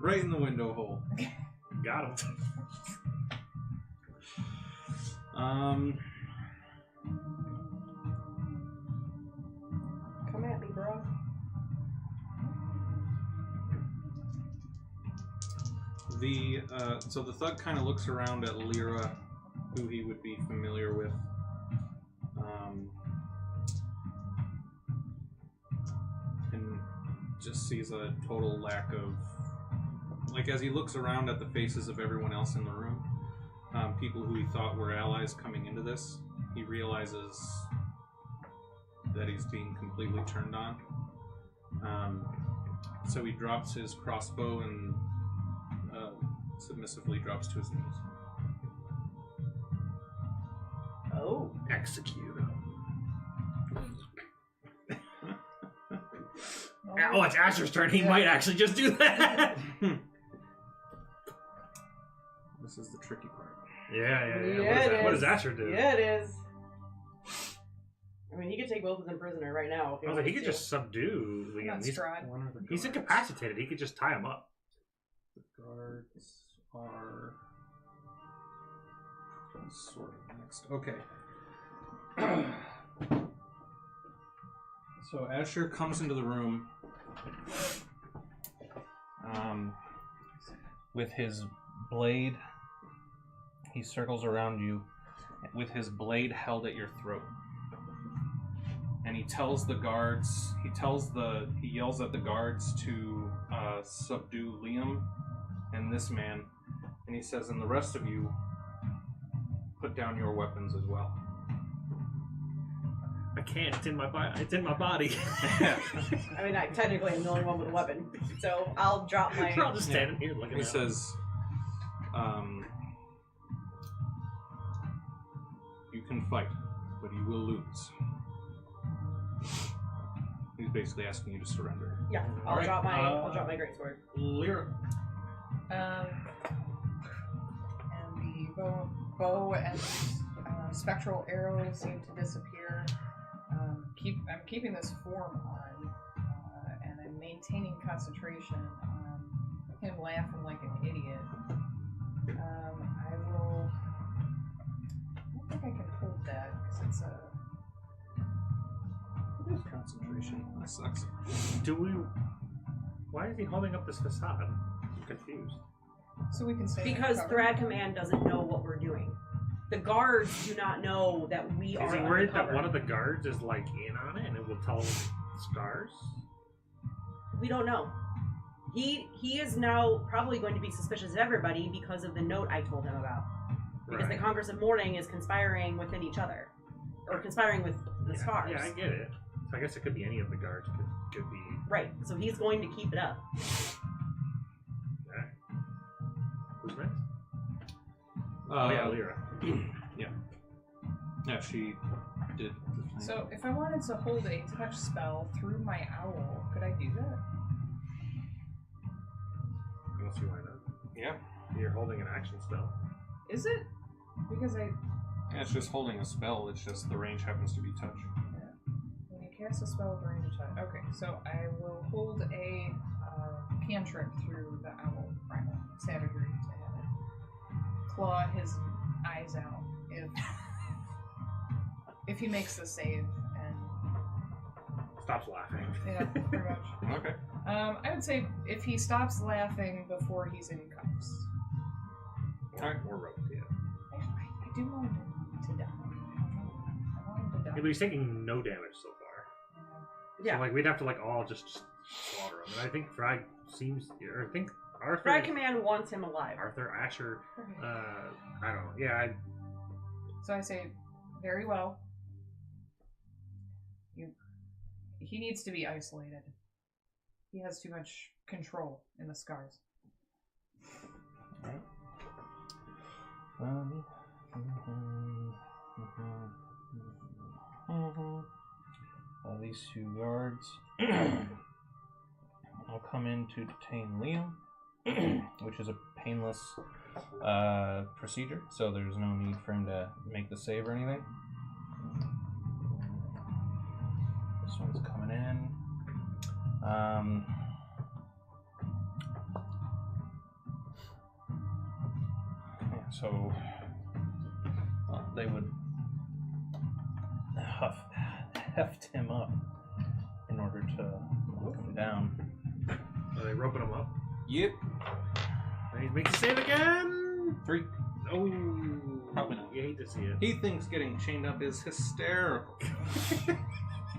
Right in the window hole. Got him. Come at me, bro. So the thug kind of looks around at Lyra, who he would be familiar with. And just sees a total lack of, like, as he looks around at the faces of everyone else in the room, people who he thought were allies coming into this, he realizes that he's being completely turned on. So he drops his crossbow and submissively drops to his knees. Oh. Execute. Oh, it's Asher's turn. He might actually just do that. This is the tricky part. Yeah. What does Asher do? Yeah, it is. I mean, he could take both of them prisoner right now. If I was like, he could just subdue Liam. Not Strahd. He's incapacitated. He could just tie him up. The guards are sort of next. Okay. So Asher comes into the room. With his blade, he circles around you with his blade held at your throat. And he tells the guards, he yells at the guards to subdue Liam and this man. And he says, and the rest of you, put down your weapons as well. I can't. It's in my body. I mean, technically I'm the only one with a weapon, so I'll drop my... We're all just standing here looking He at says, you can fight, but you will lose. He's basically asking you to surrender. Yeah, I'll Alright, drop my greatsword. Lyra. And the bow and spectral arrow seem to disappear. I'm keeping this form on, and I'm maintaining concentration on him laughing like an idiot. I don't think I can hold that because it's a. It is concentration. That sucks. Why is he holding up this facade? I'm confused. So we can stay. Because undercover. Thrag Command doesn't know what we're doing. The guards do not know that we are Is he worried undercover. that one of the guards is like in on it and it will tell Scars? We don't know. He is now probably going to be suspicious of everybody because of the note I told him about. Because the Congress of Mourning is conspiring within each other. Or conspiring with the Scars. Yeah, I get it. So I guess it could be any of the guards. Could be. Right, so he's going to keep it up. Okay. Who's next? Lyra. Yeah, she did the thing. So if I wanted to hold a touch spell through my owl, could I do that? I don't see why not. Yeah. You're holding an action spell. Is it? Because Yeah, it's just holding a spell, it's just the range happens to be touch. when you cast a spell with range attack. Okay, so I will hold a cantrip through the owl primal savagery to have it claw his eyes out if he makes the save and Stops laughing. yeah, pretty much. Okay. I would say if he stops laughing before he's in cuffs. Alright. Or roped, yeah. Actually, I do want him to die. I want him to die. Yeah, but he's taking no damage so far. Yeah. So, like, we'd have to, like, all just slaughter him. And I think Thrag seems... Or I think Arthur... Thrag Command wants him alive. Arthur, Asher... Okay. I don't know. Yeah, So I say, very well. He needs to be isolated. He has too much control in the scars. These two guards will come in to detain Liam, which is a painless procedure, so there's no need for him to make the save or anything. This one's coming in. So they would heft him up in order to move him down. Are they roping him up? Yep. And he's making save again. 3. Oh, Probably not. You hate to see it. He thinks getting chained up is hysterical.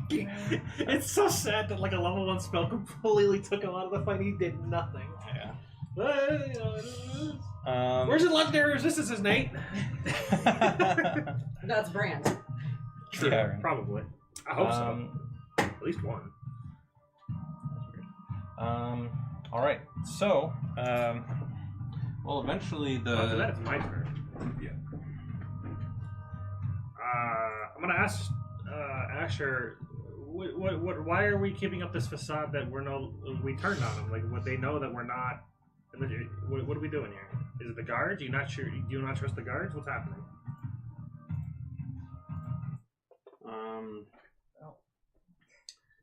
It's so sad that like a level 1 spell completely took him out of the fight. He did nothing. Yeah. Where's the legendary resistances, Nate? That's Brand. True, Yeah, right. probably. I hope so. At least one. All right. So, well, eventually After that, it's my turn. Yeah. I'm gonna ask Asher, why are we keeping up this facade that we turned on them? Like, would they know that we're not? What are we doing here? Is it the guards? Do you not trust the guards? What's happening?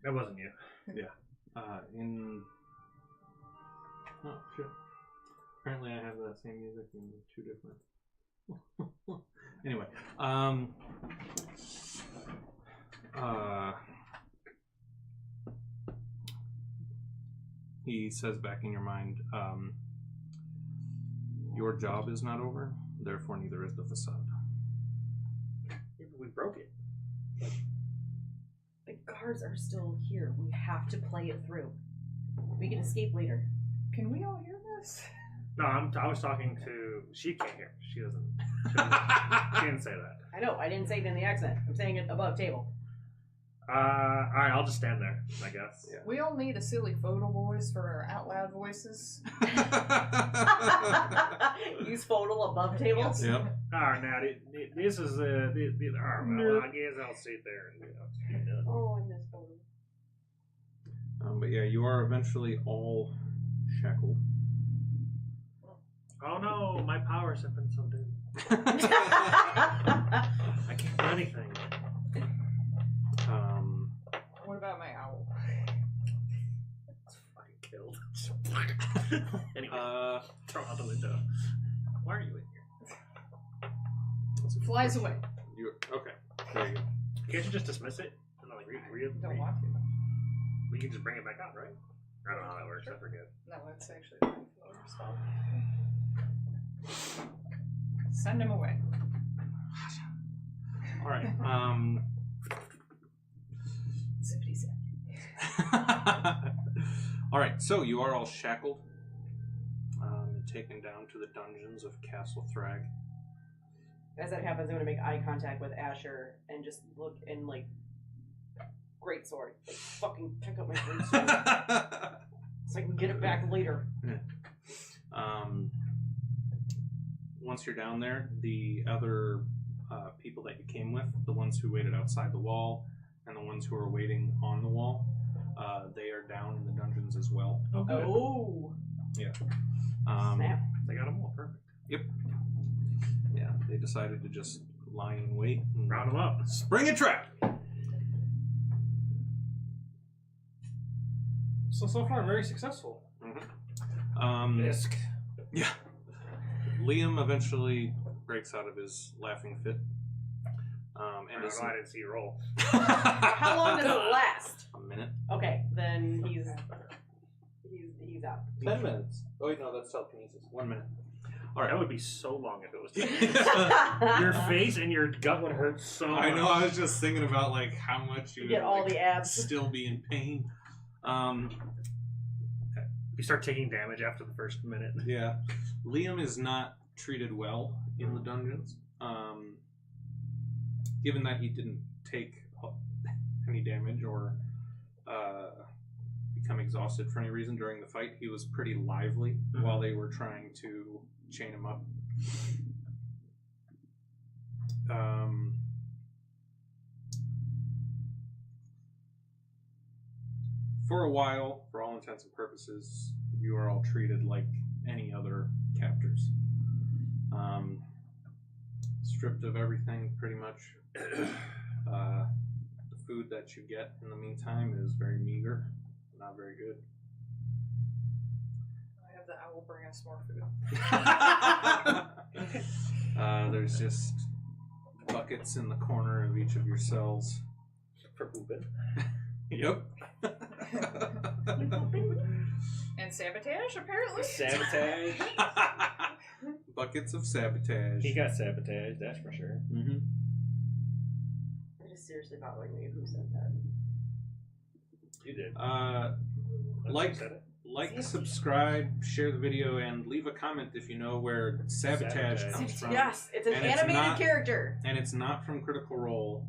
That wasn't you. Oh shit. Apparently I have that same music in 2 different. Anyway, he says back in your mind, your job is not over, therefore neither is the facade. We broke it. The guards are still here. We have to play it through. We can escape later. Can we all hear this? No, I was talking to. She can't hear. She doesn't. She didn't say that. I know, I didn't say it in the accent. I'm saying it above table. Alright, I'll just stand there, I guess. Yeah. We all need a silly photo voice for our out loud voices. Use photo above table? Yes. Yep. Alright, now, this is well, I guess I'll sit there and Oh, I missed photo. But yeah, you are eventually all shackled. Oh no, my powers have been so dim. I can't do anything. What about my owl? It's fucking killed. Anyway, throw it out the window. Why are you in here? Flies away. Okay, there you go. Can't you just dismiss it? And like, Don't want to. we can just bring it back up, right? I don't know how that works. I forget. No, it's actually my floater spell. Send him away. All right. Zippity zap. All right. So you are all shackled and taken down to the dungeons of Castle Thrag. As that happens, I'm going to make eye contact with Asher and just look in, like, great sword. Like, fucking pick up my great sword. So I can get it back later. Once you're down there, the other people that you came with, the ones who waited outside the wall, and the ones who are waiting on the wall, they are down in the dungeons as well. Oh! Yeah. Snap. They got them all perfect. Yep. Yeah, they decided to just lie in wait and Round them up. spring a trap. So far, very successful. Disc. Yeah. Liam eventually breaks out of his laughing fit. And is I didn't see you roll. How long does it last? a minute. Okay, then he's out. 10 minutes. Oh wait, no, that's telekinesis. 1 minute. All right. That would be so long if it was 10 minutes. Your face and your gut would hurt so much. I know. I was just thinking about like how much you You get would, all like, the abs. still be in pain. You start taking damage after the first minute. Yeah. Liam is not treated well in the dungeons. Given that he didn't take any damage or become exhausted for any reason during the fight, he was pretty lively while they were trying to chain him up. For a while, for all intents and purposes, you are all treated like any other captors. Stripped of everything, pretty much. The food that you get in the meantime is very meager. not very good. I have the owl bring us more food. There's just buckets in the corner of each of your cells. For pooping. Yep. And sabotage, apparently. Sabotage. Buckets of sabotage. He got sabotaged, that's for sure. Mm-hmm. It is seriously bothering me who said that. You did. Like, subscribe, share the video, and leave a comment if you know where sabotage comes from. Yes, it's an And it's animated not- character. And it's not from Critical Role,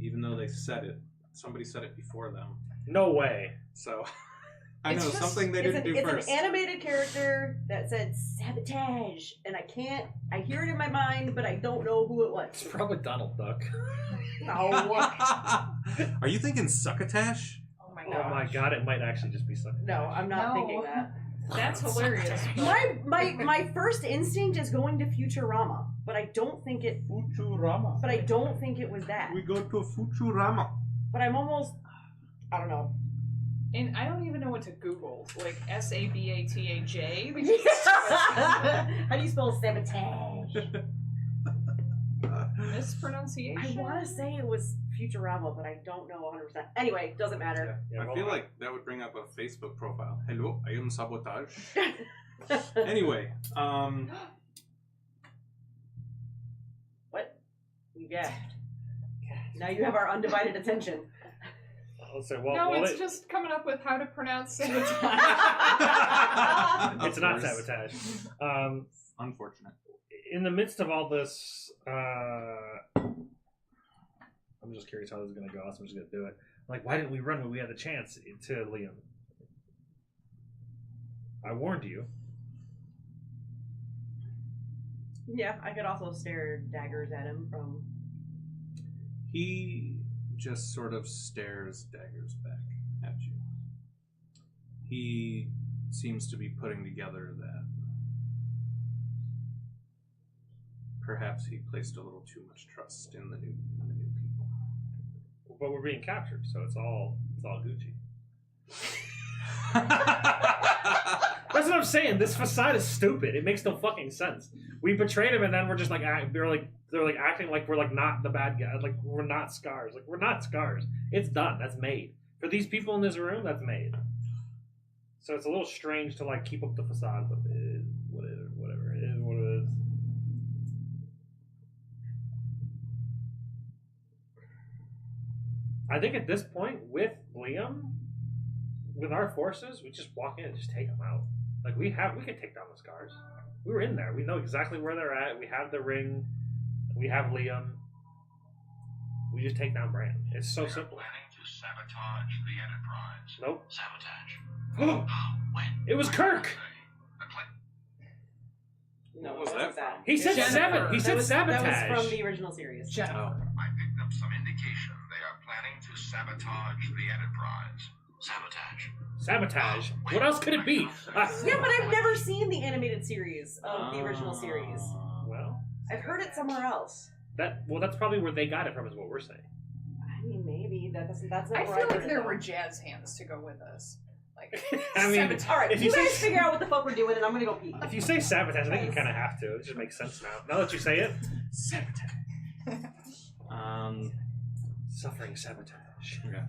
even though they said it. Somebody said it before them. No way. So, I It's know, just- something they didn't do It's first. an animated character that said sabotage, and I hear it in my mind, but I don't know who it It's was. probably Donald Duck. No. Are you thinking succotash? Oh my Oh gosh. my god, it might actually just be something. No, I'm not No. thinking that. That's hilarious. My first instinct is going to Futurama, but I don't think it. Futurama. But I don't think it was that. We go to Futurama. But I'm almost. I don't know. And I don't even know what to Google. Like sabataj. How do you spell sabotage? Mispronunciation. I want to say it was Futurama, but I don't know 100%. Anyway, doesn't matter. Yeah, I feel like that would bring up a Facebook profile. Hello, I am Sabotage. Anyway, What? You gasped. Now you have our undivided attention. I'll say, well, No, well, it's just coming up with how to pronounce sabotage. it's not Of course. sabotage. Unfortunate. In the midst of all this, I'm just curious how this is going to go, so I'm just going to do it. Like, why didn't we run when we had the chance to Liam? I warned you. Yeah, I could also stare daggers at him from. He just sort of stares daggers back at you. He seems to be putting together that perhaps he placed a little too much trust in the new people. But we're being captured, so it's all Gucci. That's what I'm saying. This facade is stupid. It makes no fucking sense. We betrayed him, and then we're just like they're acting like we're like not the bad guy. Like we're not Scars. Like we're not Scars. It's done. That's made for these people in this room. That's made. So it's a little strange to like keep up the facade, but it is whatever. It is what it is. I think at this point with Liam, with our forces, we just walk in and just take them out. Like we can take down the Scars. We were in there. We know exactly where they're at. We have the ring. We have Liam. We just take down Bran. It's so simple. Planning to sabotage the Enterprise. Nope. Sabotage. When? It was Kirk. The plan- No, What was it that wasn't from? that. He said Jennifer. He said sabotage. That was from the original series. Jennifer. I picked up some indication they are planning to sabotage the Enterprise. Sabotage. Sabotage. What else could it be? Yeah, but I've never seen the animated series of the original series. Well, I've heard it somewhere else. that's probably where they got it from, is what we're saying. I mean, maybe that's not. I where feel heard like it, there though. were jazz hands to go with us. Like, I mean, sabotage. All right, If you you guys say- figure out what the fuck we're doing, and I'm gonna go pee. If you say sabotage, I think you kind of have to. It just makes sense now. Now that you say it, Sabotage. suffering sabotage. Okay.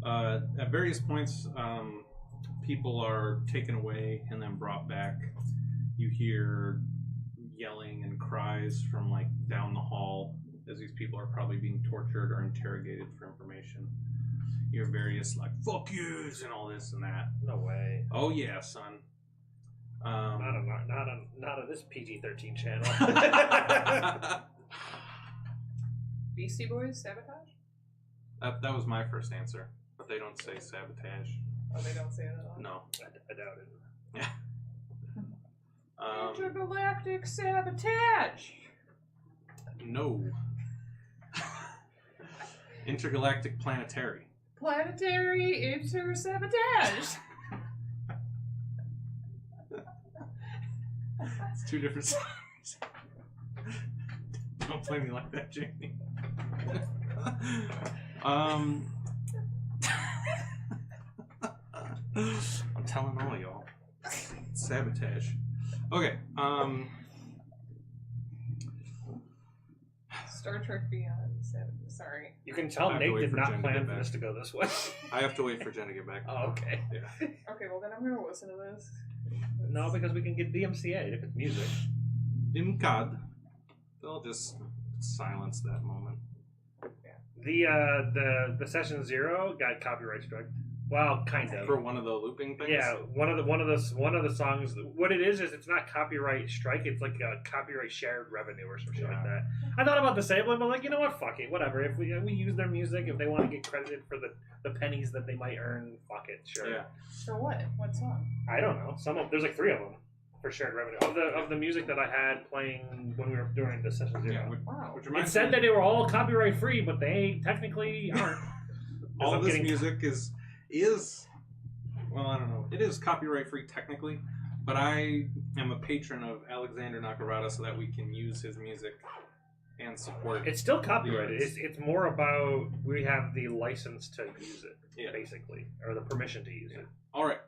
At various points, people are taken away and then brought back. You hear yelling and cries from like down the hall as these people are probably being tortured or interrogated for information. You hear various like "fuck yous" and all this and that. No way. Oh yeah, son. Not on this PG-13 channel. Beastie Boys sabotage? That was my first answer, but they don't say sabotage. Oh, they don't say it at all. No. I doubt it. Intergalactic sabotage. No. Intergalactic planetary. Planetary inter-sabotage. It's two different songs. Don't play me like that, Jamie. I'm telling all y'all. Sabotage. Okay. Star Trek Beyond 7. Sorry. You can tell I have to Nate wait did for not Jen to plan get for back. this to go this way. I have to wait for Jen to get back. Oh, okay. Yeah. Okay, well then I'm gonna listen to this. No, because we can get DMCA if it's music. Imcad. They'll just silence that moment. The session 0 got copyright struck. Well, kind of. For one of the looping things? Yeah, one of the songs. What it is it's not copyright strike. It's like a copyright shared revenue or some shit like that. I thought about disabling, but like, you know what? Fuck it, whatever. If we use their music, if they want to get credited for the pennies that they might earn, fuck it, sure. Yeah. For what? What song? I don't know. There's like 3 of them for shared revenue of the music that I had playing when we were doing the session 0. Yeah, Wow. which It reminds said me, that they were all copyright free, but they technically aren't. all I'm of this getting- music is well, I don't know. It is copyright free technically, but I am a patron of Alexander Nakarada so that we can use his music and support. It's still copyrighted. Yes. It's more about we have the license to use it, Yeah. basically, or the permission to use it. All right.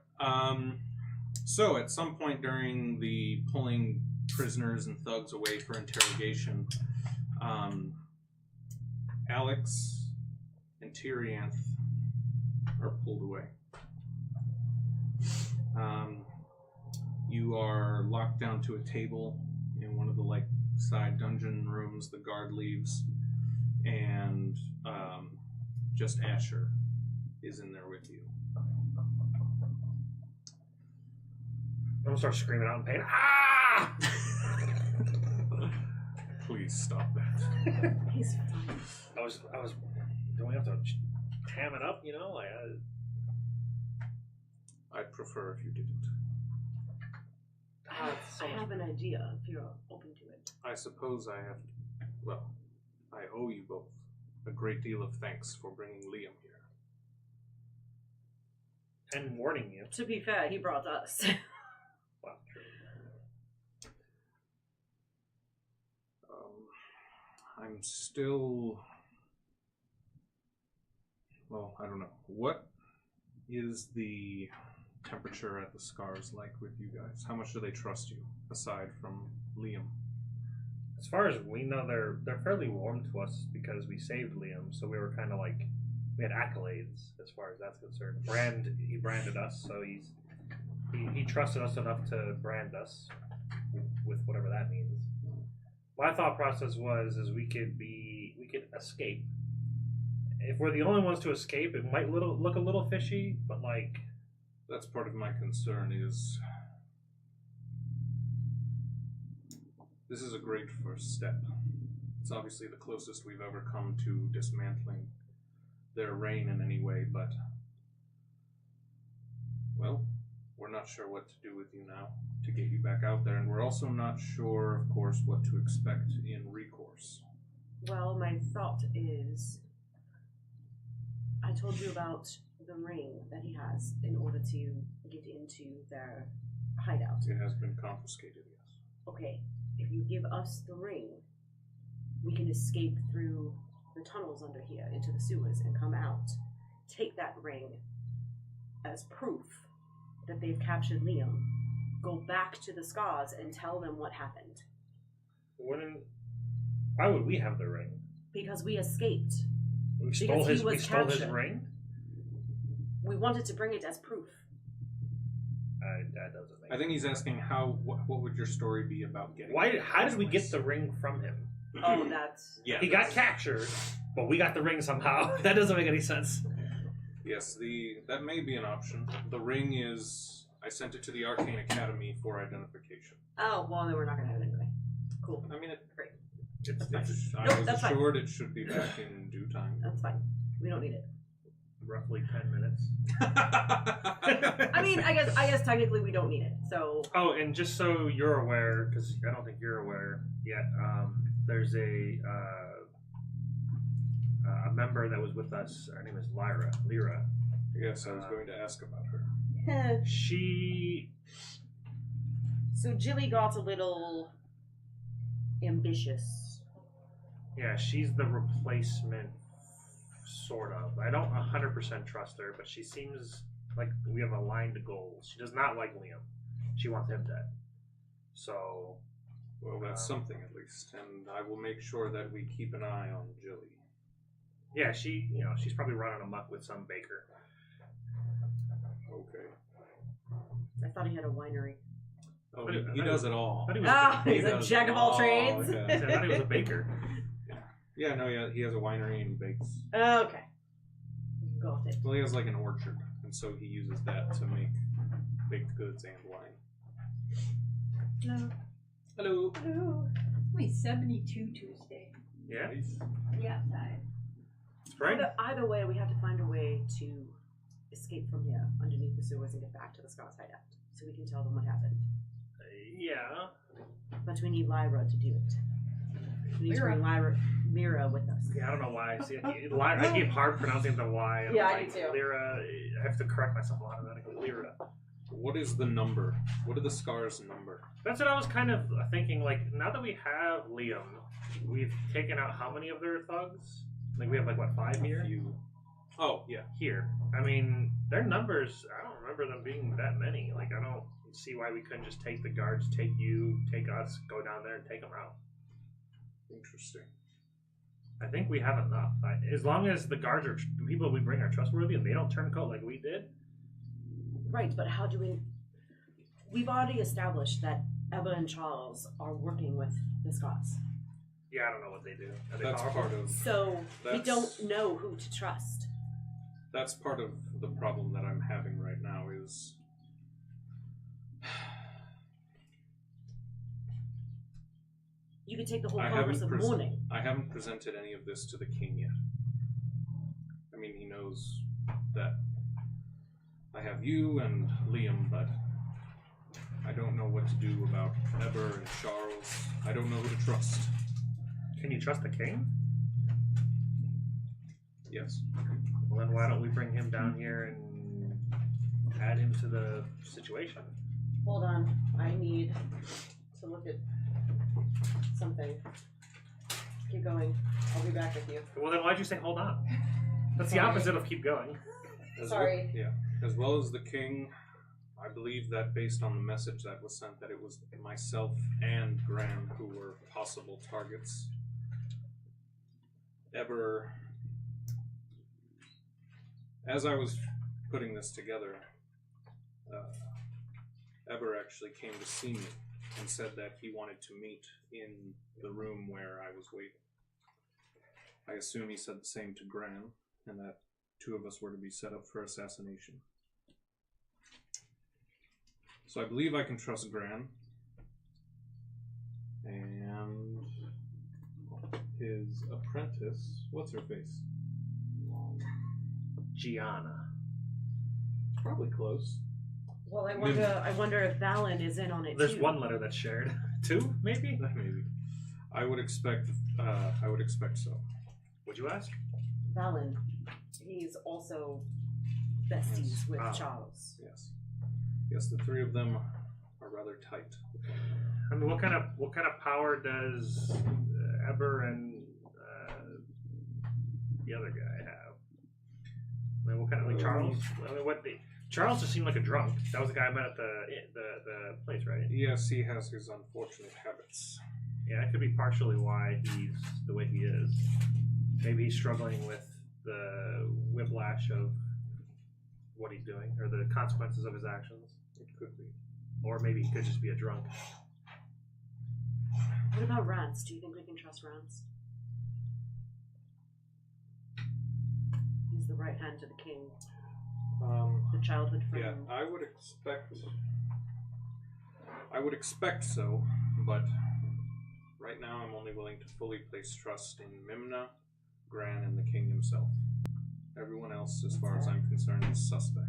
So at some point during the pulling prisoners and thugs away for interrogation, Alex and Tyrianth are pulled away. You are locked down to a table in one of the side dungeon rooms. The guard leaves, and just Asher is in there with you. I'm gonna start screaming out in pain. Ah! Please stop that. He's fine. I was. Don't we have to ham it up? You know, I'd prefer if you didn't. so I have an idea if you're open to it. I suppose I have to. Well, I owe you both a great deal of thanks for bringing Liam here. and warning you. To be fair, he brought us. Well, true. I'm still. Well, I don't know. What is the temperature at the Scars like with you guys? How much do they trust you, aside from Liam? As far as we know, they're fairly warm to us because we saved Liam, so we were kind of like we had accolades as far as that's concerned. He branded us, so he trusted us enough to brand us with whatever that means. My thought process was we could escape. If we're the only ones to escape, it might look a little fishy, but like That's part of my concern is this is a great first step. It's obviously the closest we've ever come to dismantling their reign in any way, but well, we're not sure what to do with you now to get you back out there, and we're also not sure, of course, what to expect in recourse. Well, my thought is, I told you about the ring that he has in order to get into their hideout. It has been confiscated, yes. Okay, if you give us the ring, we can escape through the tunnels under here into the sewers and come out. Take that ring as proof that they've captured Liam. Go back to the Scars and tell them what happened. why would we have the ring? Because we escaped. We stole Because he was his captured. ring? We wanted to bring it as proof. That doesn't make I think he's asking what would your story be about getting How did we get the ring from him? Oh, that's... Yeah, He got captured, but we got the ring somehow. That doesn't make any sense. Yes, that may be an option. The ring is... I sent it to the Arcane Academy for identification. Oh, well, then we're not going to have it anyway. Cool. I mean, Great. I Nope, was that's fine. assured it should be back in due time. That's fine. We don't need it. Roughly 10 minutes. I mean, I guess technically we don't need it. So Oh, and just so you're aware, because I don't think you're aware yet, there's a member that was with us. Her name is Lyra. Yes, I was going to ask about her. She so Jilly got a little ambitious. Yeah, she's the replacement, sort of. I don't 100% trust her, but she seems Like, we have aligned goals. She does not like Liam. She wants him dead. So... Well, that's something at least, and I will make sure that we keep an eye on Jilly. Yeah, she's probably running amok with some baker. Okay. I thought he had a winery. Oh, But he does it all. I thought he was He's a does jack of all trades. yeah. I thought he was a baker. Yeah, no, yeah, he has a winery and bakes. Okay. Got it. Well, he has like an orchard, and so he uses that to make baked goods and wine. No. Hello. Hello. Only 72 Tuesday. Yeah? Yeah, outside. Spring? Either way, we have to find a way to escape from here underneath the sewers and get back to the Scots hideout, so we can tell them what happened. Yeah. But we need Lyra to do it. We need to bring Lyra with us. Yeah, I don't know why. See, I keep hard pronouncing the Y. And Yeah, I'm I like, do too. Lyra, I have to correct myself automatically. Lyra. What is the number? What are the scars' number? That's what I was kind of thinking. Like, now that we have Liam, we've taken out how many of their thugs? Like, we have, like, what, 5 here? Oh, yeah. Here. I mean, their numbers, I don't remember them being that many. Like, I don't see why we couldn't just take the guards, take you, take us, go down there and take them out. Interesting. I think we have enough. As long as the guards are, the people we bring are trustworthy and they don't turn coat like we did. Right, but how do we... We've already established that Eva and Charles are working with the Scots. Yeah, I don't know what they do. Are they That's powerful? part of... So we That's- don't know who to trust. That's part of the problem that I'm having right now is... You could take the whole I Congress haven't of mourning. I haven't presented any of this to the king yet. I mean, he knows that I have you and Liam, but I don't know what to do about Eber and Charles. I don't know who to trust. Can you trust the king? Yes. Well, then why don't we bring him down here and add him to the situation? Hold on. I need to look at something. Keep going. I'll be back with you. Well, then why'd you say hold on? That's the Sorry. opposite of keep going. Sorry. Yeah. As well as the king, I believe that based on the message that was sent, that it was myself and Graham who were possible targets. Eber, as I was putting this together, Eber actually came to see me and said that he wanted to meet in the room where I was waiting. I assume he said the same to Graham, and that 2 of us were to be set up for assassination. So I believe I can trust Gran. And his apprentice, what's her face? Gianna. Probably close. Well, I wonder if Valen is in on it There's too. 1 letter that's shared. 2, maybe? Maybe. I would expect so. Would you ask? Valen. He's also besties Yes. with Ah. Charles. Yes. Yes, the 3 of them are rather tight. I mean, what kind of power does Eber and the other guy have? I mean, what kind of like Charles? I mean, Charles just seemed like a drunk. That was the guy I met at the place, right? Yes, he has his unfortunate habits. Yeah, that could be partially why he's the way he is. Maybe he's struggling with the whiplash of what he's doing, or the consequences of his actions. It could be. Or maybe he could just be a drunk. What about Rance? Do you think we can trust Rance? He's the right hand to the king. The childhood friend. Yeah, I would expect so, but right now I'm only willing to fully place trust in Mimna, Gran, and the king himself. Everyone else, as far as I'm concerned, is suspect.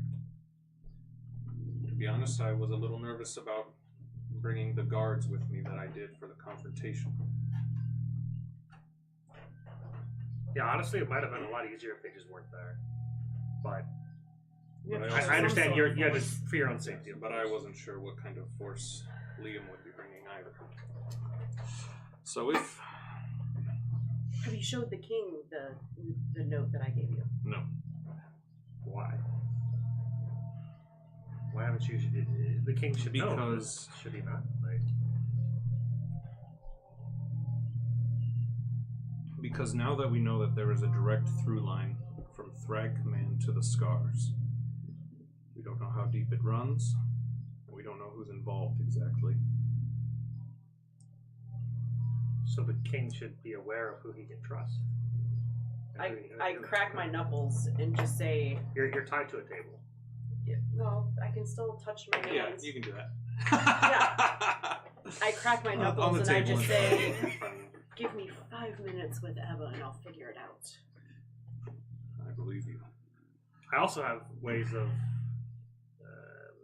To be honest, I was a little nervous about bringing the guards with me that I did for the confrontation. Yeah, honestly, it might have been a lot easier if they just weren't there. But But I understand you had to for your own safety. But I wasn't sure what kind of force Liam would be bringing either. So if... Have you showed the king the note that I gave you? No. Why? Why haven't you? The king should know. Because Should he not? Like, because now that we know that there is a direct through line from Thrag Command to the Scars, we don't know how deep it runs. We don't know who's involved exactly. so the king should be aware of who he can trust. I crack my knuckles and just say, You're tied to a table. well, I can still touch my Yeah, hands. you can do that. I crack my On knuckles the and I table just in front of say, you. give me 5 minutes with Eva and I'll figure it out. I believe you. I also have ways of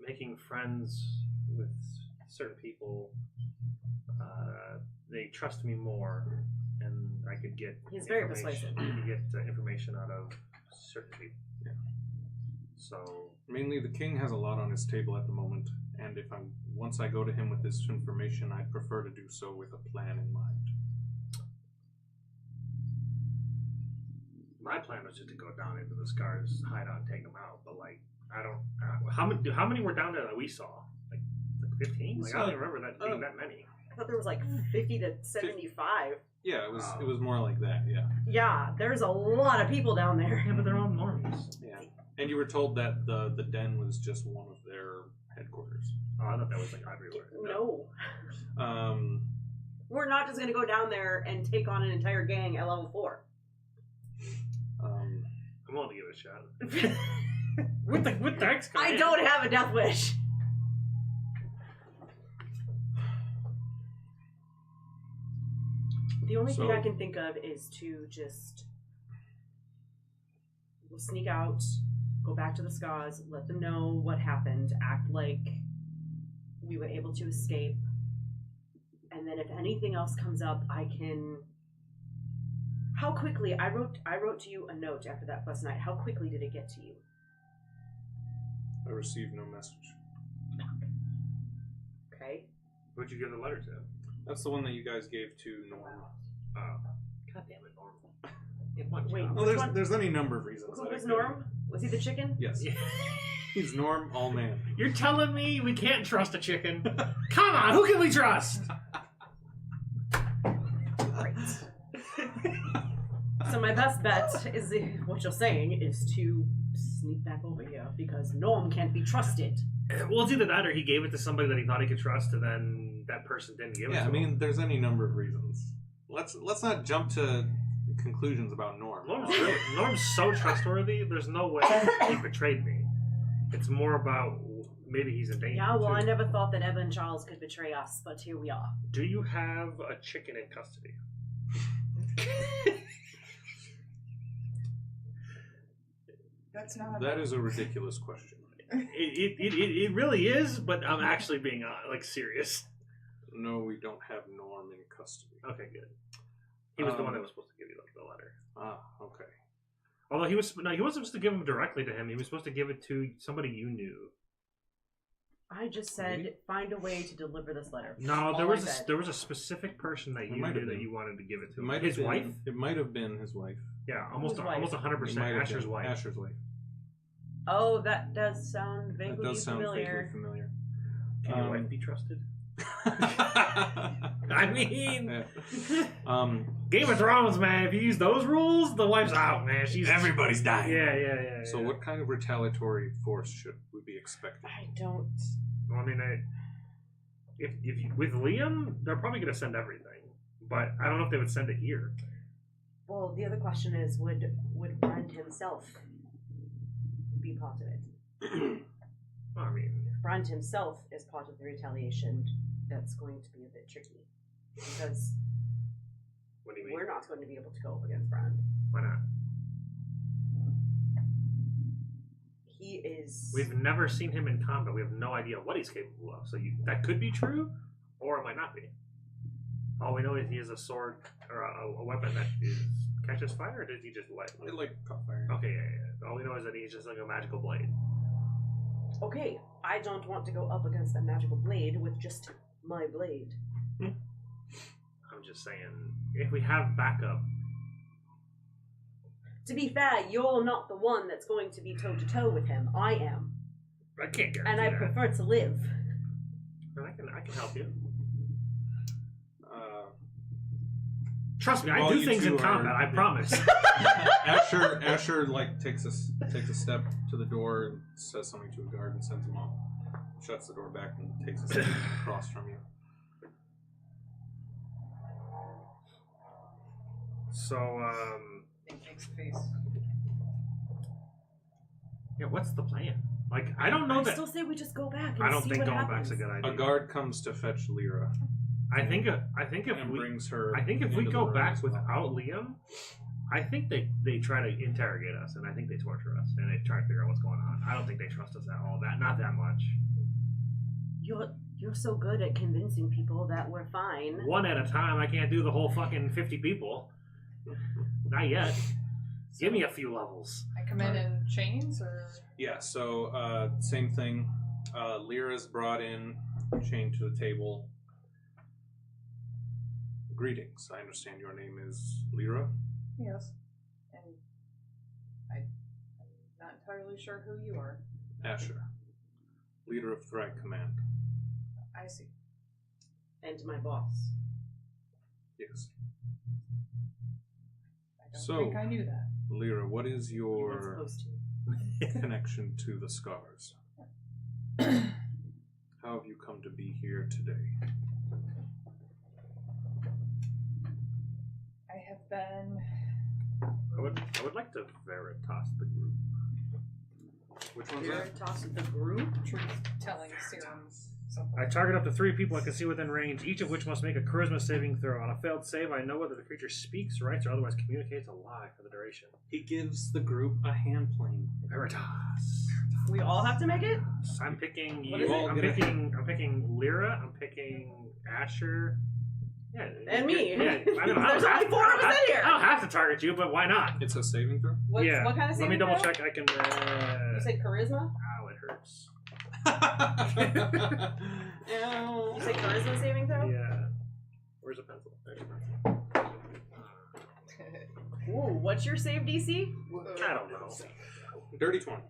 making friends with certain people. They trust me more, and I could get. He's very information- persuasive. I could get information out of certain people. Yeah. So Mainly, the king has a lot on his table at the moment, and once I go to him with this information, I'd prefer to do so with a plan in mind. my plan was just to go down into the Scars hideout and take them out. But like, I don't. How many were down there that we saw? Like 15? Like I don't even remember that being that many. I thought there was like 50 to 75. Yeah, it was more like that. Yeah. Yeah, there's a lot of people down there. Yeah, but they're all normies. Yeah. And you were told that the den was just one of their headquarters. Oh, I thought that was like everywhere. No. Um, We're not just going to go down there and take on an entire gang at level 4. I'm willing to give it a shot. with the X I don't have a death wish. The only thing I can think of is to just sneak out, go back to the Scars, let them know what happened, act like we were able to escape, and then if anything else comes up, I can. How quickly I wrote to you a note after that first night. How quickly did it get to you? I received no message. Okay. Who'd you give the letter to? That's the one that you guys gave to Norm. God damn it, Norm. Wait, Well, which one? there's any number of reasons. Who that was it Norm? Was he the chicken? Yes. Yeah. He's Norm, all man. You're telling me we can't trust a chicken? Come on, who can we trust? Right. So my best bet is what you're saying is to sneak back over here because Norm can't be trusted. Well, it's either that or he gave it to somebody that he thought he could trust, and then that person didn't give it Yeah, to I mean, him. there's any number of reasons. Let's not jump to conclusions about Norm. Norm's so trustworthy, there's no way he betrayed me. It's more about maybe he's in danger. Yeah, well, too. I never thought that Evan and Charles could betray us, but here we are. Do you have a chicken in custody? That's not. That is a ridiculous question. It really is, but I'm actually being serious. No, we don't have Norm in custody. Okay, good. He was the one that was supposed to give you the letter. Ah, okay. Although he wasn't supposed to give him directly to him. He was supposed to give it to somebody you knew. I just said find a way to deliver this letter. No, All I said. there was a specific person that It you might have knew that been. you wanted to give it to. It might His have been, wife? It might have been his wife. Yeah, almost Whose wife? 100% It might have Asher's been wife. Asher's wife. Oh, that does sound vaguely That does sound familiar. vaguely familiar. Can your wife be trusted? I mean, Yeah. Game of Thrones, man. If you use those rules, the wife's out, man. Everybody's dying. Yeah. So what kind of retaliatory force should we be expecting? I don't. Well, I mean, if you, with Liam, they're probably going to send everything, but I don't know if they would send it here. Well, the other question is, would Brand himself be part of it? Well, I mean, If Brand himself is part of the retaliation, that's going to be a bit tricky because what do you mean? we're not going to be able to go up against Brand. Why not? He is. We've never seen him in combat. We have no idea what he's capable of. So that could be true, or it might not be. All we know is he has a sword or a weapon that catches fire, or does he just light? It like caught fire. Okay, yeah. All we know is that he's just like a magical blade. Okay, I don't want to go up against a magical blade with just my blade. I'm just saying, if we have backup, To be fair, you're not the one that's going to be toe-to-toe with him. I am. I can't guarantee And I that. prefer to live. But I can help you. Trust me, I While do you things two in combat. are- I promise. Asher like takes a step to the door and says something to a guard and sends him off. Shuts the door back and takes a step across from you. So, It makes a face. yeah, what's the plan? Like, I don't know I that. still say we just go back and I don't see think what going happens. back's a good idea. A guard comes to fetch Lyra I think if and we brings her. I think if we into go the room back as well. without Liam, I think they try to interrogate us, and I think they torture us, and they try to figure out what's going on. I don't think they trust us at all. Not that much. You're so good at convincing people that we're fine. One at a time. I can't do the whole fucking 50 people. Not yet. Give me a few levels. I come in chains, or Yeah, so same thing. Lyra's brought in, chained to the table. Greetings. I understand your name is Lyra. yes, and I'm not entirely sure who you are. Asher, leader of Thrag Command. I see. And my boss. Yes. I don't So- think I knew that. Lyra, what is You weren't your supposed to. connection to the scars? How have you come to be here today? I have been. I would like to Veritas the group. Which one's You're that? tossed with the group. Truth-telling serum. Something. I target up to 3 people I can see within range, each of which must make a charisma saving throw. On a failed save, I know whether the creature speaks, writes, or otherwise communicates a lie for the duration. He gives the group a hand plane. Veritas. We all have to make it? I'm picking What you. is it? I'm picking Lyra. I'm picking Asher. Yeah, And me. Yeah, I don't know. There's only 4 of us in here. I don't have to target you, but why not? It's a saving throw? What, yeah. what kind of Let saving me double throw? check. I can. You said charisma? Ow, it hurts. You said charisma saving throw? Yeah. Where's a pencil? There's a pencil. Ooh, what's your save DC? I don't know. Dirty 20.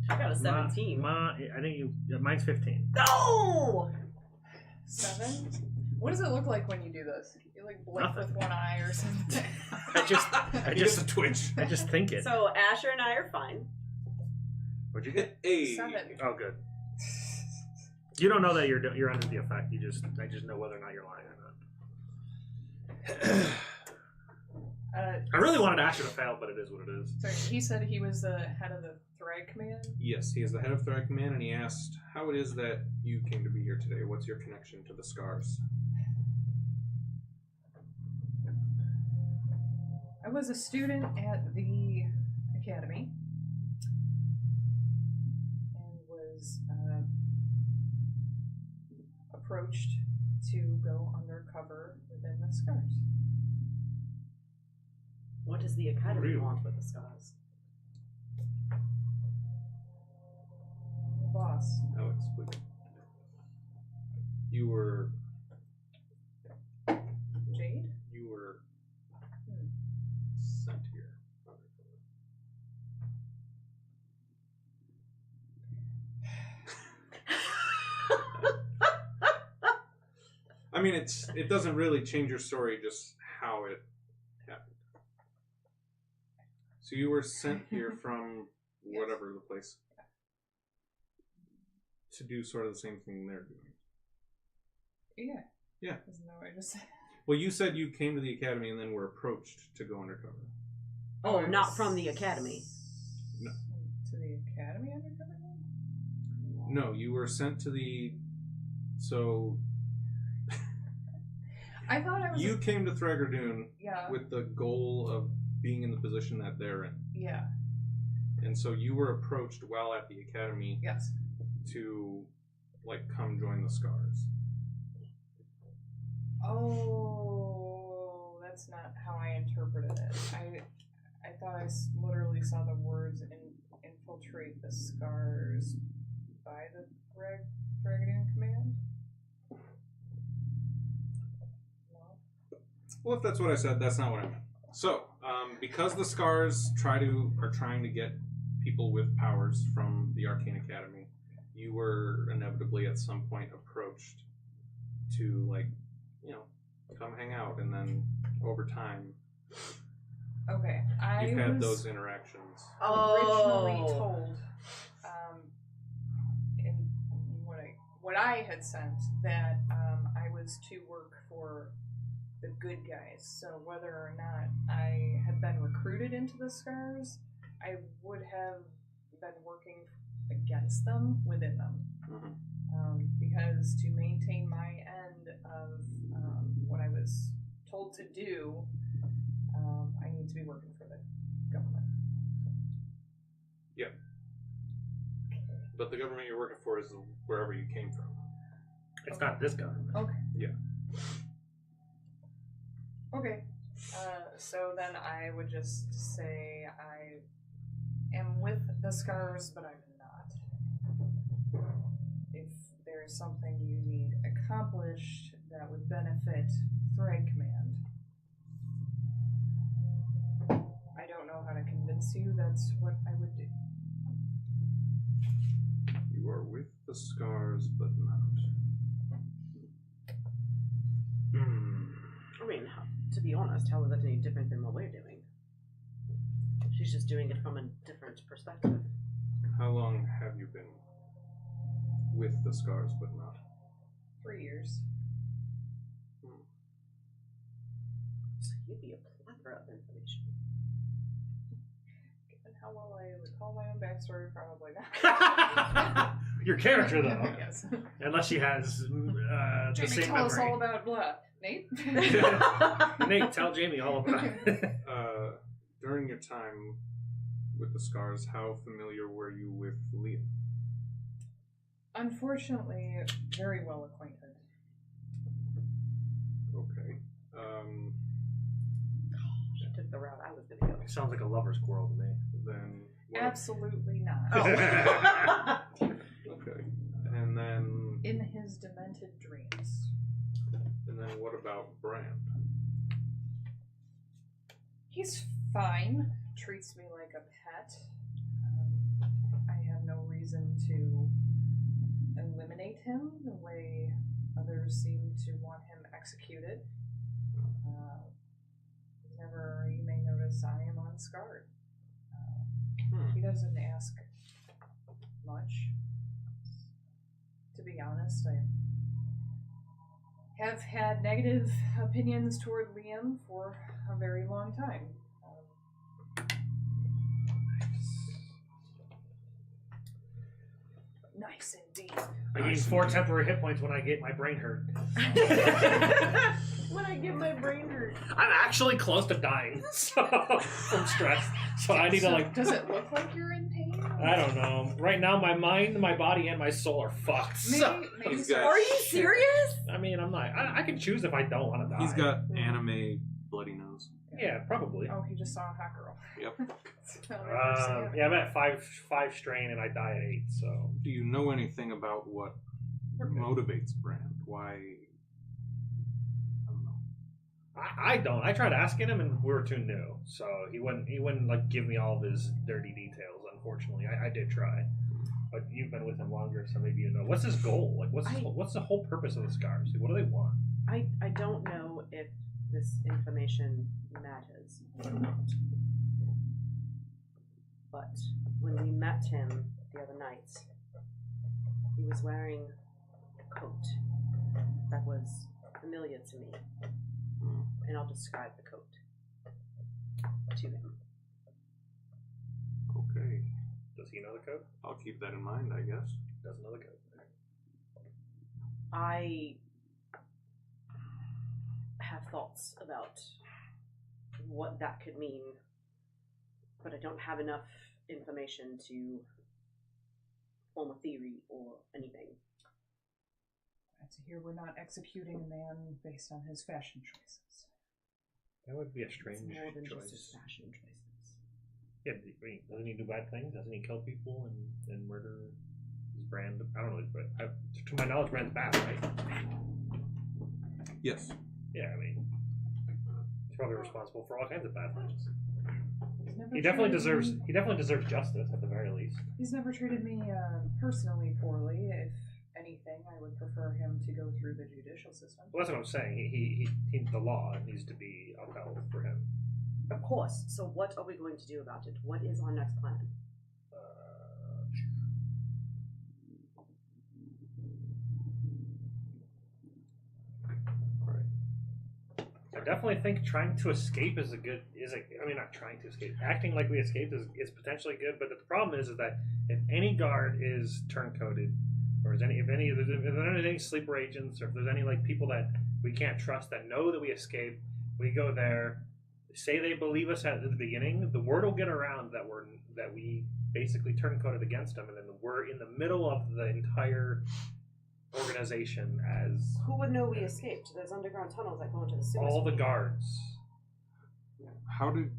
I got a 17. I think you. Mine's 15. No! 7? What does it look like when you do this? You like blink Nothing. with one eye or something? I just a twitch. I just think it. So Asher and I are fine. What'd you get? Hey. 7. Oh, good. You don't know that you're under the effect. I just know whether or not you're lying or not. I really wanted Asher to fail, but it is what it is. Sorry, he said he was the head of the Thrag Command. Yes, he is the head of Thrag Command, and he asked how it is that you came to be here today. What's your connection to the scars? I was a student at the academy and was approached to go undercover within the Scars. What does the Academy Really? want with the scars? The boss. Alex, please. You were Jade? sent here. I mean, it doesn't really change your story, just how it happened. So you were sent here from whatever the place to do sort of the same thing they're doing. Yeah. Yeah. Isn't that what I just said? Well, you said you came to the academy and then were approached to go undercover. Oh, I not was from the Academy. No. To the academy undercover? No, you were sent to the. So I thought I was. you came to Thragordun Yeah. with the goal of being in the position that they're in, Yeah. and so you were approached while at the academy Yes. to, like, come join the Scars. Oh, that's not how I interpreted it. I thought I literally saw the words infiltrate the Scars by the Thragordun Command. No. Well, if that's what I said, that's not what I meant. So, because the Scars are trying to get people with powers from the Arcane Academy, you were inevitably at some point approached to, like, you know, come hang out, and then over time, Okay, you've had was those interactions. originally told in what I had sent that I was to work for the good guys. So whether or not I had been recruited into the Scars, I would have been working against them within them. Mm-hmm. Because to maintain my end of what I was told to do, I need to be working for the government. Yep. But the government you're working for is wherever you came from. It's not this government. Okay. Yeah. Okay. So then I would just say I am with the Scars, but I'm not. If there's something you need accomplished that would benefit Thrag Command, I don't know how to convince you that's what I would do. You are with the Scars, but not. I mean, to be honest, how is that any different than what we're doing? She's just doing it from a different perspective. How long have you been with the Scars, but not? 3 years. So you'd be a plethora of information. Given how well I recall my own backstory, probably not. Your character, though. Yes. Unless she has the Jamie, same tell us all memory. about blah. Nate? Nate, tell Jamie all about it. During your time with the Scars, how familiar were you with Liam? Unfortunately, very well acquainted. Okay. She took the route I was going to go. Sounds like a lover's quarrel to me. Then what? Absolutely not. Okay. And then In his demented dreams. And then what about Brand? He's fine. Treats me like a pet. I have no reason to eliminate him the way others seem to want him executed. Whenever you may notice, I am unscarred. He doesn't ask much. To be honest, I have had negative opinions toward Liam for a very long time. Nice indeed. I gain 4 temporary hit points when I get my brain hurt. When I get my brain hurt. I'm actually close to dying from stress. So I need to, like... Does it look like you're in pain? I don't know. Right now, my mind, my body, and my soul are fucked. Maybe He's got- Are you serious? I mean, I'm not... I can choose if I don't want to die. He's got anime bloody nose. Yeah, probably. Oh, he just saw a hot girl. Yep. Yeah, I'm at 5 strain, and I die at 8, so... Do you know anything about what motivates Brand? Why? I don't know. I don't. I tried asking him, and we were too new, so he wouldn't like give me all of his dirty details. Unfortunately, I did try, but you've been with him longer, so maybe you know. What's his goal? Like, what's the whole purpose of the Scars? What do they want? I don't know if this information matters or not. But when we met him the other night, he was wearing a coat that was familiar to me. And I'll describe the coat to him. Okay. Does he know the code? I'll keep that in mind, I guess. Doesn't know the code. I have thoughts about what that could mean, but I don't have enough information to form a theory or anything. Glad to hear we're not executing a man based on his fashion choices. That would be a strange It's more than choice. just his fashion choices. Yeah, doesn't he do bad things? Doesn't he kill people and murder his Brand? I don't know, but to my knowledge, Brand's bad, right? Yes. Yeah, I mean, he's probably responsible for all kinds of bad things. He's never He definitely treated deserves justice at the very least. He's never treated me personally poorly. If anything, I would prefer him to go through the judicial system. Well, that's what I'm saying. He the law needs to be upheld for him. Of course. So what are we going to do about it? What is our next plan? I definitely think trying to escape is not trying to escape. Acting like we escaped is potentially good, but the problem is that if any guard is turncoated, or if there's any sleeper agents, or if there's any like people that we can't trust that know that we escaped, we go there, say they believe us at the beginning, the word will get around that we basically turncoated against them, and then we're in the middle of the entire organization as Who would know we escaped? There's underground tunnels that go into the sewers. all the guards. How did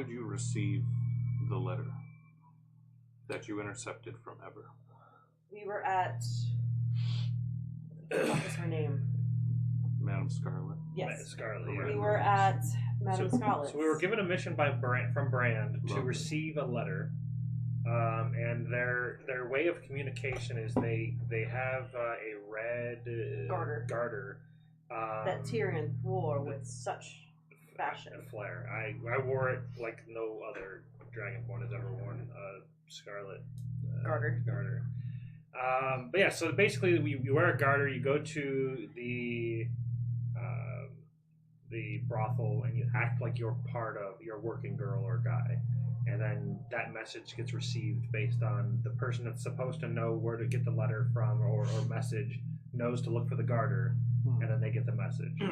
you receive the letter that you intercepted from Ever? We were at. What was her name? Madame Scarlet. Yes. Scarlet. We Yeah. were at Madame Scarlet. So we were given a mission from Brand to receive a letter, and their way of communication is they have a red garter that Tyrion wore with such fashion. Flair. I wore it like no other Dragonborn has ever worn a scarlet Garter. But yeah, so basically you wear a garter, you go to the brothel, and you act like you're working girl or guy, and then that message gets received based on the person that's supposed to know where to get the letter from or message knows to look for the garter, and then they get the message.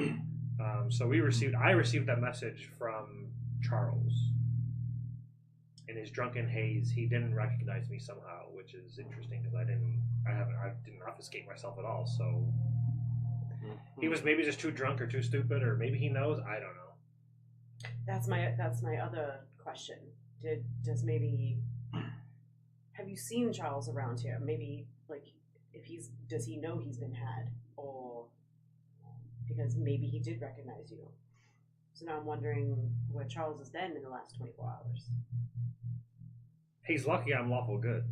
So I received that message from Charles. In his drunken haze, he didn't recognize me somehow, which is interesting because I didn't obfuscate myself at all. So he was maybe just too drunk or too stupid, or maybe he knows. I don't know. That's my other question. Have you seen Charles around here? Maybe like does he know he's been had, or because maybe he did recognize you. So now I'm wondering where Charles has been in the last 24 hours. He's lucky I'm lawful good.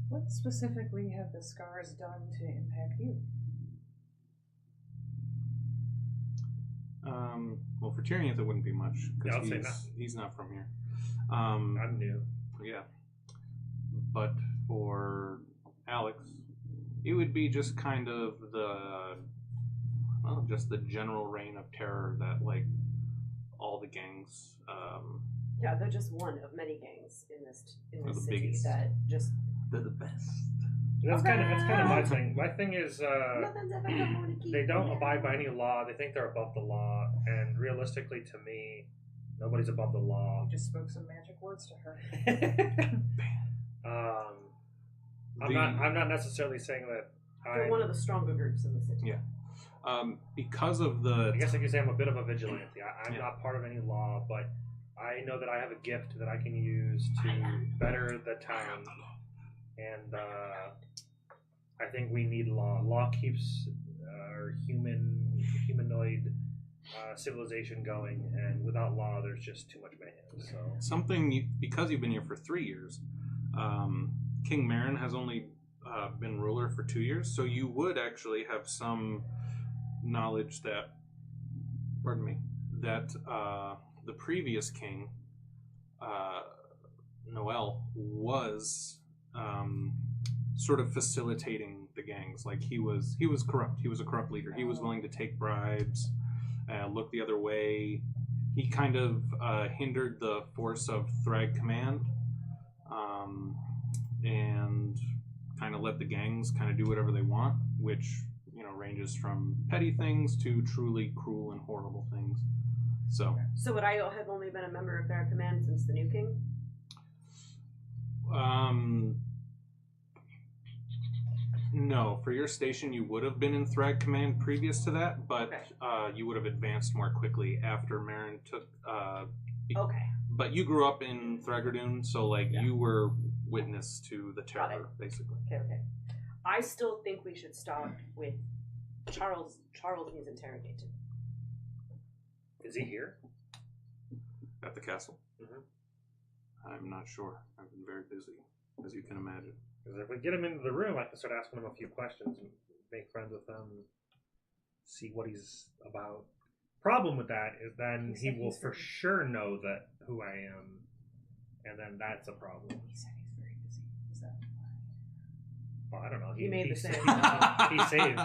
What specifically have the scars done to impact you? Well, for Tyrion, it wouldn't be much Yeah, I'll say because he's not from here. I'm new. Yeah, but for Alex, it would be just kind of just the general reign of terror that like all the gangs. Yeah, they're just one of many gangs in this city biggest. that just. They're the best. That's kind of my thing. My thing is Nothing's ever gonna keep they don't me abide by down. any law. They think they're above the law, and realistically, to me, nobody's above the law. You just spoke some magic words to her. I'm not necessarily saying that. They're one of the stronger groups in the city. Yeah. Because of the. I guess I could say I'm a bit of a vigilante. I'm not part of any law, but I know that I have a gift that I can use to better the town, and I think we need law. Law keeps our humanoid civilization going, and without law, there's just too much mayhem. So Because you've been here for 3 years, King Marin has only been ruler for 2 years, so you would actually have some knowledge that, the previous king, Noel, was sort of facilitating the gangs. Like he was corrupt. He was a corrupt leader. He was willing to take bribes, look the other way. He kind of hindered the force of Thrag Command, and kind of let the gangs kind of do whatever they want, which ranges from petty things to truly cruel and horrible things. So would I have only been a member of their command since the new king? No, for your station you would have been in Thrag Command previous to that, but you would have advanced more quickly after Marin took. Okay. But you grew up in Thragordun, so you were witness to the terror, basically. Okay. I still think we should start with Charles. Charles needs interrogated. is he here? At the castle? Mm-hmm. I'm not sure. I've been very busy, as you can imagine. Because if we get him into the room, I can start asking him a few questions, and make friends with him, see what he's about. Problem with that is then he will for sure know that who I am, and then that's a problem. He said he's very busy. Is that Well, I don't know. He made the same. He saved.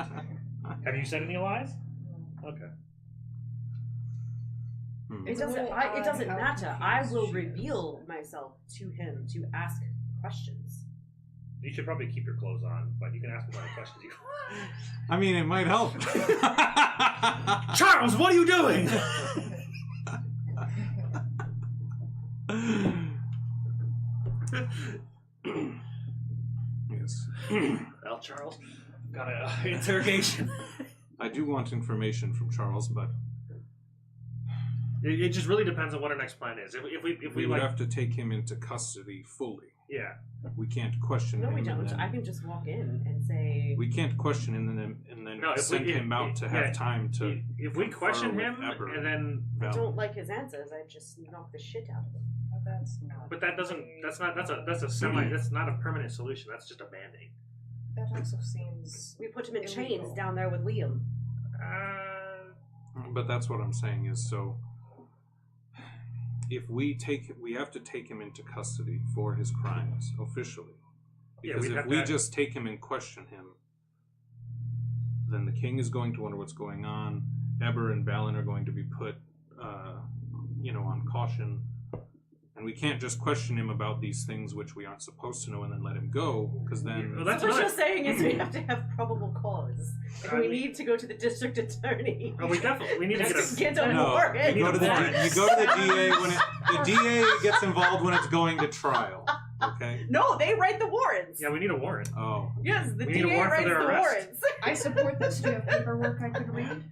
Have you said any lies? Okay. It doesn't matter. I will reveal myself to him to ask questions. You should probably keep your clothes on, but you can ask him whatever questions you want. I mean, it might help. Charles, what are you doing? Yes. Well, Charles, got an interrogation. I do want information from Charles, but It just really depends on what our next plan is. If we would have to take him into custody fully. Yeah. We can't question him. No, we don't. and then- I can just walk in and say. We can't question him and then No, if send we- him out to have time to. If we question confer him with Eber. and then, I Val. don't like his answers. I just knock the shit out of him. Oh, that's not. but that doesn't. That's a semi. That's not a permanent solution. That's just a band-aid. That also seems. We put him in Illegal. chains down there with Liam. But that's what I'm saying is so. If we have to take him into custody for his crimes officially. Yeah, Because we'd if have we to- just take him and question him, then the king is going to wonder what's going on. Eber and Balin are going to be put, on caution. And we can't just question him about these things which we aren't supposed to know and then let him go, because then... Well, that's So what another- you're saying is we have to have probable cause. And I we mean- need to go to the district attorney. Oh, we need to Just get get a No, warrant. you go to the warrant. DA when the DA gets involved when it's going to trial. Okay? No, they write the warrants. Yeah, we need a warrant. Oh. Yes, the We need a DA warrant for writes their the arrest. warrants. I support this. Do you have paperwork I could read?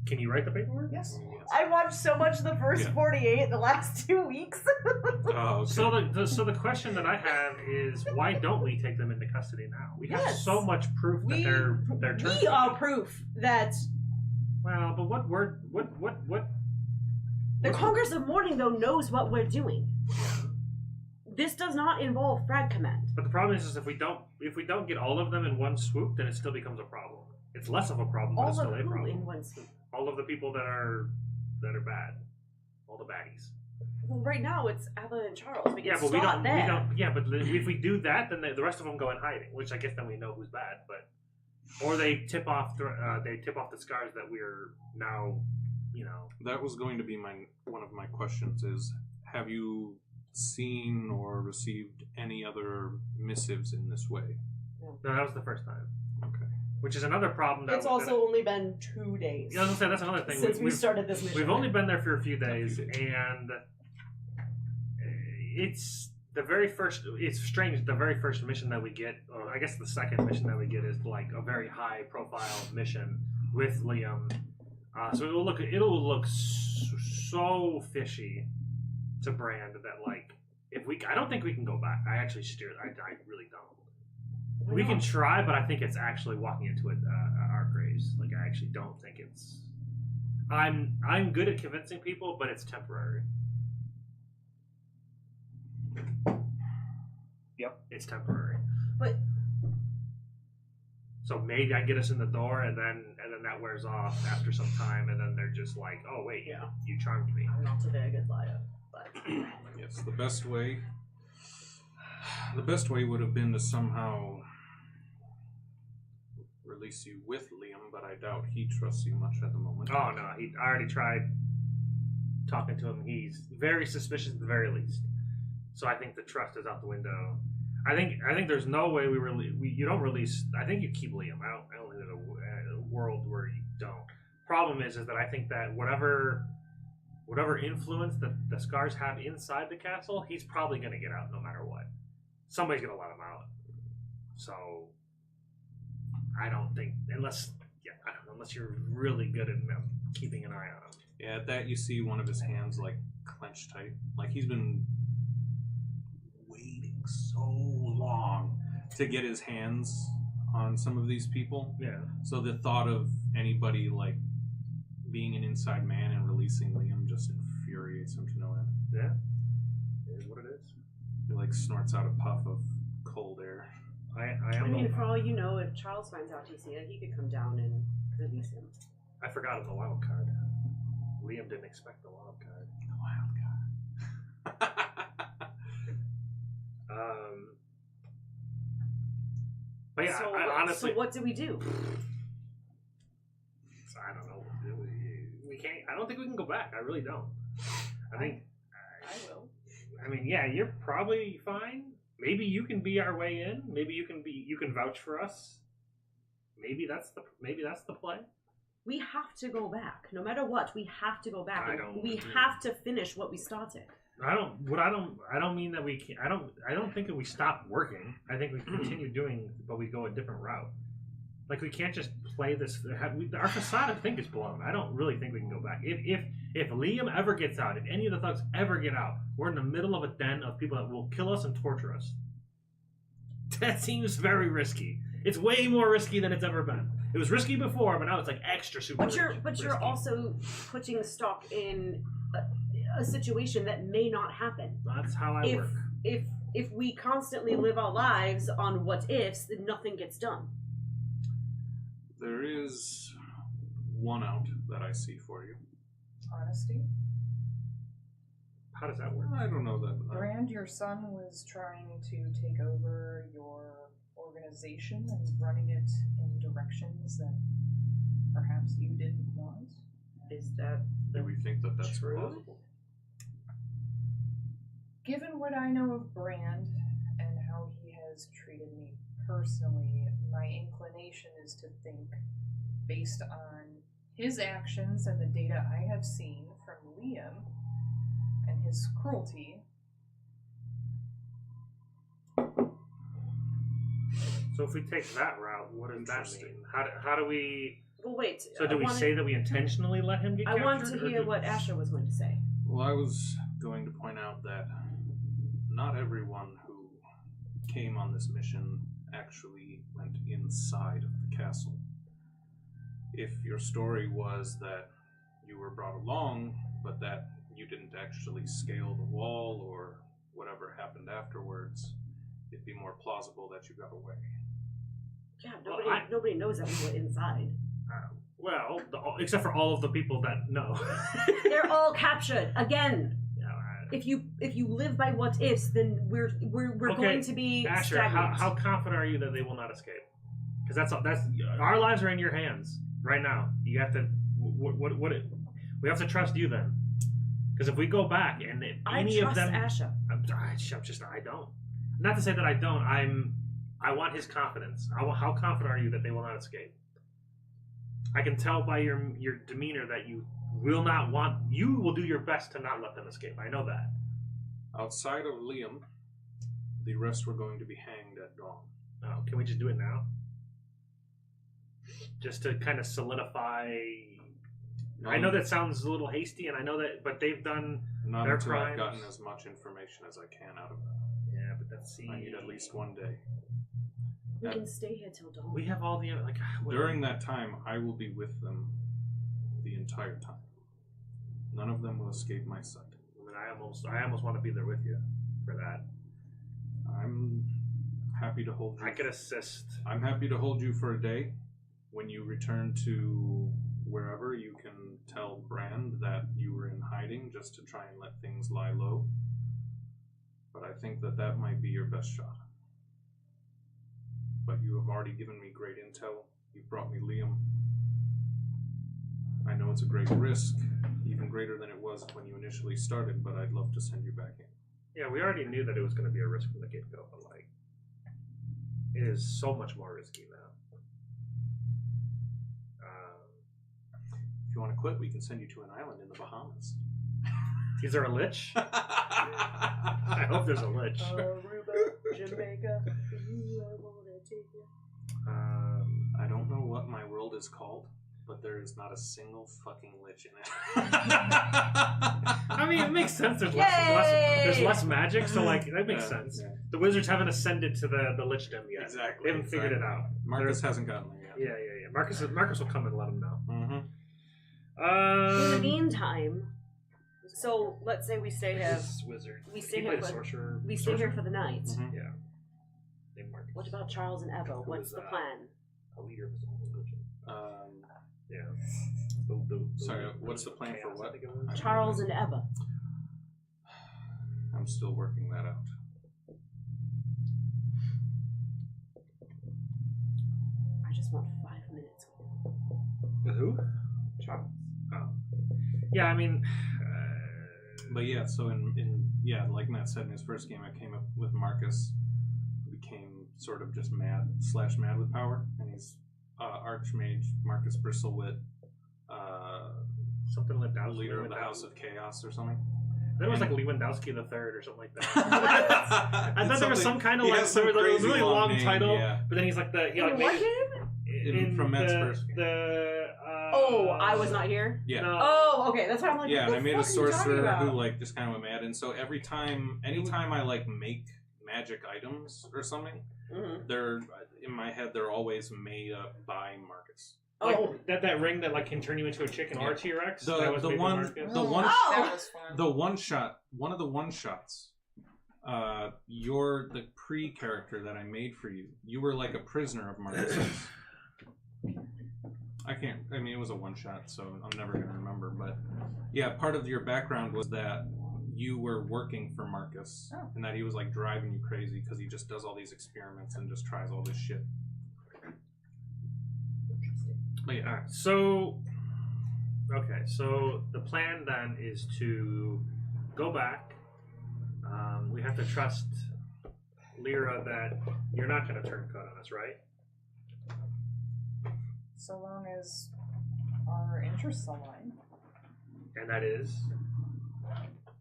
Can you write the paperwork? Yes. I watched so much of the first Yeah. 48 the last 2 weeks. Oh, okay. So the question that I have is, why don't we take them into custody now? We have Yes. so much proof that they're turned. We are proof that Well, but what the Congress of Mourning, though, knows what we're doing. This does not involve Frag Command. But the problem is if we don't get all of them in one swoop, then it still becomes a problem. It's less of a problem, but All it's of still a who problem. in one swoop? All of the people that are bad, all the baddies. Well, right now it's Ava and Charles. We can Yeah, but we start don't. there. We don't. Yeah, but if we do that, then the rest of them go in hiding, which I guess then we know who's bad. But or they tip off the scars that we're now, That was going to be one of my questions is, have you seen or received any other missives in this way? No, that was the first time. Okay. Which is another problem. That It's also only been 2 days Yeah, I was gonna say that's another thing. since we started this mission. We've only been there for a few days, and it's the very first. It's strange. The very first mission that we get, or I guess the second mission that we get, is like a very high-profile mission with Liam. So it will look so fishy to Brand that like I don't think we can go back. I actually I really don't. Why We can not? try, but I think it's actually walking into our graves. Like I actually don't think it's. I'm good at convincing people, but it's temporary. Yep, it's temporary. But So maybe I get us in the door, and then that wears off after some time, and then they're just like, "Oh wait, Yeah. you charmed me." I'm not a very good liar. But Yes, the best way would have been to somehow release you with Liam, but I doubt he trusts you much at the moment. Oh no, I already tried talking to him. He's very suspicious at the very least. So I think the trust is out the window. I think there's no way you don't release. I think you keep Liam. I don't think there's a world where you don't. Problem is that I think that whatever influence that the Scars have inside the castle, he's probably going to get out no matter what. Somebody's going to let him out. So I don't think unless you're really good at keeping an eye on him. Yeah, at that you see one of his hands like clenched tight. Like he's been waiting so long to get his hands on some of these people. Yeah. So the thought of anybody like being an inside man and releasing Liam just infuriates him to no end. Yeah, it is what it is. He like snorts out a puff of cold air. I I am. mean, for all you know, if Charles finds out he's here, he could come down and release him. I forgot of the wild card. Liam didn't expect the wild card. The wild card. But yeah, so, I honestly, so what do we do? I don't know. We can't. I don't think we can go back. I really don't. I think. I will. I mean, yeah, you're probably fine. Maybe you can be our way in. Maybe you can vouch for us. Maybe that's the play. We have to go back. No matter what, we have to go back. We agree. have to finish what we started. I don't mean that we can. I don't think that we stop working. I think we continue doing, but we go a different route. Like we can't just play this. Our facade, I think, is blown. I don't really think we can go back. If Liam ever gets out, if any of the thugs ever get out, we're in the middle of a den of people that will kill us and torture us. That seems very risky. It's way more risky than it's ever been. It was risky before, but now it's like extra super. But you're risky. also putting stock in a situation that may not happen. That's how I work. If we constantly live our lives on what ifs, then nothing gets done. There is one out that I see for you. Honesty. How does that work? I don't know that. Brand, your son was trying to take over your organization and running it in directions that perhaps you didn't want. Is that Do we think that that's true? plausible? Given what I know of Brand and how he has treated me personally, my inclination is to think, based on his actions and the data I have seen from Liam and his cruelty. So if we take that route, what does that mean? How do we? Well, wait. So do we say that we intentionally let him get I captured? want to or hear do- what Asher was going to say. Well, I was going to point out that not everyone who came on this mission actually went inside of the castle. If your story was that you were brought along, but that you didn't actually scale the wall or whatever happened afterwards, it'd be more plausible that you got away. Yeah, Well, nobody knows that we were inside. Well, except for all of the people that know. They're all captured again. Yeah, If you live by what ifs, then we're Okay, going to be Asher, stagnant. how confident are you that they will not escape? Because that's our lives are in your hands right now. You have to we have to trust you then. Because if we go back and if any of them, Asher. I don't. Not to say that I don't. I want his confidence. How confident are you that they will not escape? I can tell by your demeanor that you will not want. You will do your best to not let them escape. I know that. Outside of Liam, the rest were going to be hanged at dawn. Oh, can we just do it now? Just to kind of solidify. I know that sounds a little hasty, and I know that, but they've done Not their until crimes. I've gotten as much information as I can out of them. Yeah, but that's I need at least one day. We can stay here till dawn. We have all the like During that time, I will be with them the entire time. None of them will escape my sight. I mean, I almost want to be there with you for that. I'm happy to hold you. I could assist. I'm happy to hold you for a day. When you return to wherever, you can tell Brand that you were in hiding just to try and let things lie low. But I think that might be your best shot. But you have already given me great intel. You've brought me Liam. I know it's a great risk, even greater than it was when you initially started, but I'd love to send you back in. Yeah, we already knew that it was going to be a risk from the get-go, but like, it is so much more risky now. If you want to quit, we can send you to an island in the Bahamas. Is there a lich? I hope there's a lich. Aruba, Jamaica, I wanna take you. I don't know what my world is called, but there is not a single fucking lich in it. I mean, it makes sense. There's Yay! less magic, so like that makes Yeah, sense. yeah. The wizards haven't ascended to the lichdom yet. Exactly. They haven't figured it out. Marcus hasn't gotten there yet. Yeah. Marcus will come and let him know. Mm-hmm. In the meantime, So let's say we stay here. This wizard. We stay He here played a for- sorcerer. We stay here for the night. Mhm. Yeah. Named Marcus. What about Charles and Eva? Who What's is, the plan? A leader of his own religion. Yeah. Sorry, what's the plan for chaos, what? I think it was. Charles and Eva. I'm still working that out. I just want 5 minutes. With who? Charles. Oh. Yeah, I mean. But yeah, so in like Matt said in his first game, I came up with Marcus, who became sort of just mad with power, and he's Archmage Marcus Bristlewit, Something like that. leader of the House of Chaos or something. That was like Lewandowski the Third or something like that. I thought there was some kind of he like has some there was a crazy really long name, title, yeah. but then he's like the he In like what made game? From Matt's the, first game. Oh, I was not here. Yeah. No. Oh, okay. That's why I'm like. Yeah, what and I the made a fuck are you talking sorcerer about? who like just kind of went mad, and so anytime I like make magic items or something, Mhm. they're in my head. They're always made up by Marcus. Like, Oh, that ring that like can turn you into a chicken or a T-Rex. The- that was the made by one- Marcus? the one- Oh! That was fun. The one of the one shots. You're the pre-character that I made for you. You were like a prisoner of Marcus. I mean, it was a one shot, so I'm never gonna remember. But yeah, part of your background was that you were working for Marcus, Oh. and that he was like driving you crazy because he just does all these experiments and just tries all this shit. But yeah, Alright, so the plan then is to go back. We have to trust Lyra that you're not going to turn cut on us, right? So long as our interests align. And that is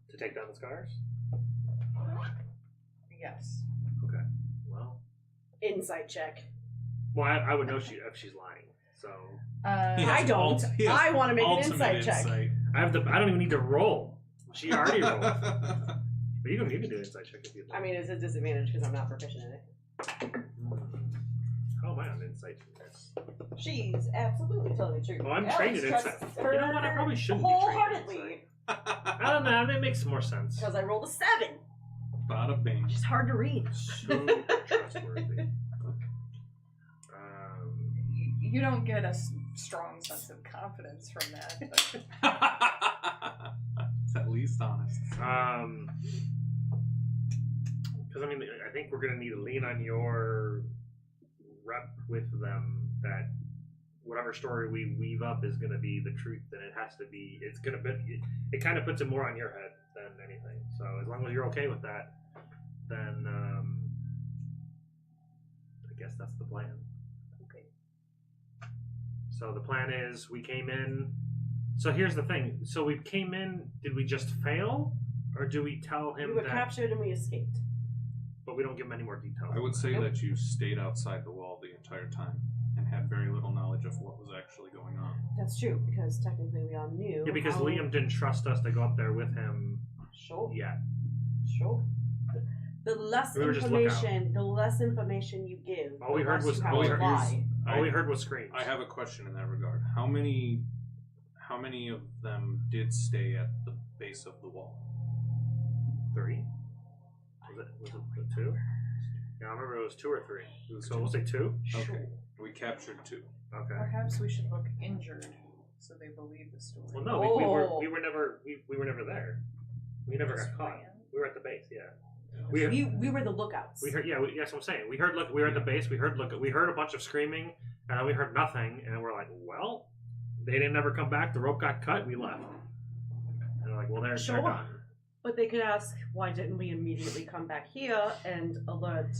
to take down the scars. Yes. Okay. Well, insight check. I would know if she's lying. So He has I don't. he has I want to make an ultimate insight check. I don't even need to roll. She already rolled. But you don't need to do an insight check if you like. I mean, it's a disadvantage because I'm not proficient in it. How am I on insight in this? She's absolutely telling the truth. Oh, I'm Alex trained in trusts insight. her You know what? I probably shouldn't be trained in wholeheartedly I don't know. That makes more sense. because I rolled a 7. Bada bing. She's hard to read. So trustworthy. You don't get a strong sense of confidence from that. But It's at least honest. Because I mean, I think we're gonna need to lean on your rep with them that whatever story we weave up is gonna be the truth, and it has to be. It's gonna be. It kind of puts it more on your head than anything. So as long as you're okay with that, then I guess that's the plan. Okay. So the plan is we came in. So here's the thing. So we came in. Did we just fail, or do we tell him We were that? captured and we escaped. But we don't give him any more details. I would say Nope. that you stayed outside the wall the entire time and had very little knowledge of what was actually going on. That's true because technically we all knew. Yeah, because how- Liam didn't trust us to go up there with him Sure. yet. Sure. The less We were just information you give, All we the heard less was- you have all we to heard- lie. All we heard was screams. I have a question in that regard. How many of them did stay at the base of the wall? 3. Was it the 2? Yeah, I remember it was 2 or 3. So we'll say 2. Okay. We captured 2. Okay. perhaps we should look injured so they believe the story. Well, no, we were never there. We never got caught. We were at the base. Yeah. We were the lookouts. We heard. Yeah. That's what I'm saying. We heard. Look. We were at the base. We heard a bunch of screaming, and then we heard nothing, and we're like, well, they didn't ever come back. The rope got cut. We left. And they're like, well, they're Sure. gone. But they could ask, why didn't we immediately come back here and alert?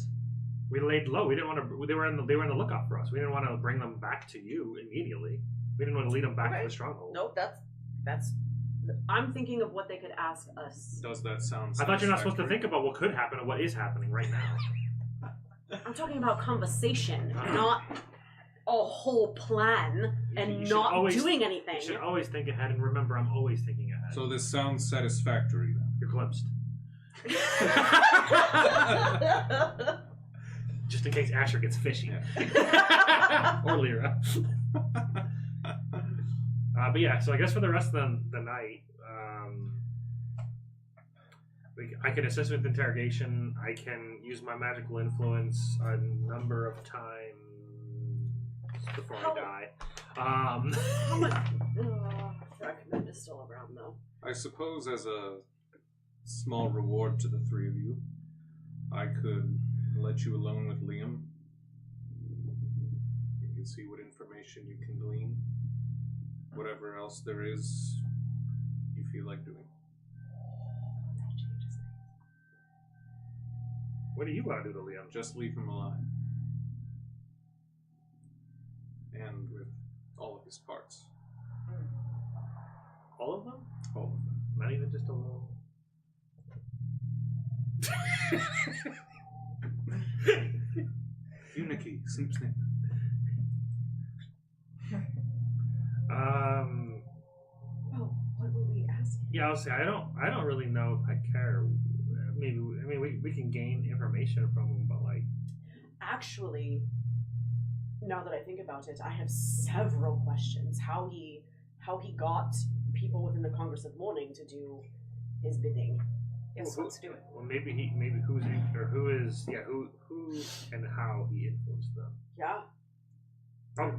We laid low. We didn't want to. They were in the lookout for us. We didn't want to bring them back to you immediately. We didn't want to lead them back Okay. to the stronghold. Nope, that's. I'm thinking of what they could ask us. Does that sound I thought you're not supposed to satisfactory? think about what could happen and what is happening right now. I'm talking about conversation, not a whole plan and You should not always- doing anything. You should always think ahead, and remember, I'm always thinking ahead. So this sounds satisfactory then. You're glimpsed. Just in case Asher gets fishy. Or Lyra. But yeah, so I guess for the rest of the night, I can assist with interrogation. I can use my magical influence a number of times before I die. How much? Recommend is still around though. I suppose as a small reward to the three of you, I could let you alone with Liam. You can see what information you can glean. Whatever else there is you feel like doing. That changes things. What do you want to do to Liam? Just leave him alive. And with all of his parts. All of them? All of them. Not even just a little. Uniki, snip snip. Oh, what would we ask? Yeah, I'll say I don't really know if I care. Maybe we can gain information from him, but like. Actually, now that I think about it, I have several questions. How he got people within the Congress of Mourning to do his bidding. Yes, let's do it. Well, maybe who and how he influenced them. Yeah,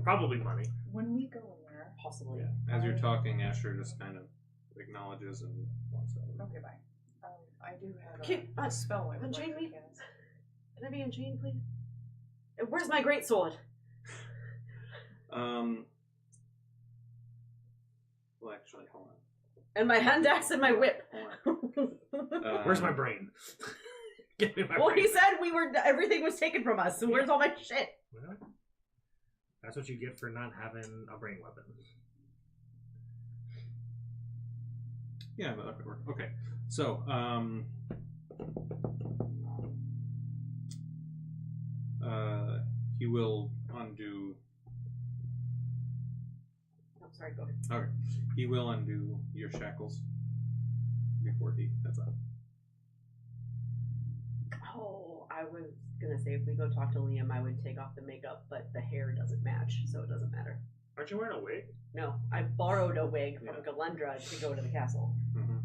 Probably money. When we go in there, possibly. Yeah. As you're talking, Asher just kind of acknowledges and walks out. okay, bye. I do have Okay, a spell I would Jane, like to we- cast. Can I be unchained, please? Where's my greatsword? Well, actually, hold on. And my hand axe and my whip. Where's my brain? Give me my Well, brain. he said everything was taken from us, so where's all my shit? Well, that's what you get for not having a brain weapon. Yeah, that could work. Okay, so he will undo. Oh, sorry, go ahead. Okay, he will undo your shackles before he heads out. Oh, I was gonna say if we go talk to Liam, I would take off the makeup, but the hair doesn't match, so it doesn't matter. Aren't you wearing a wig? No, I borrowed a wig from Yeah. Galendra to go to the castle. Mm-hmm.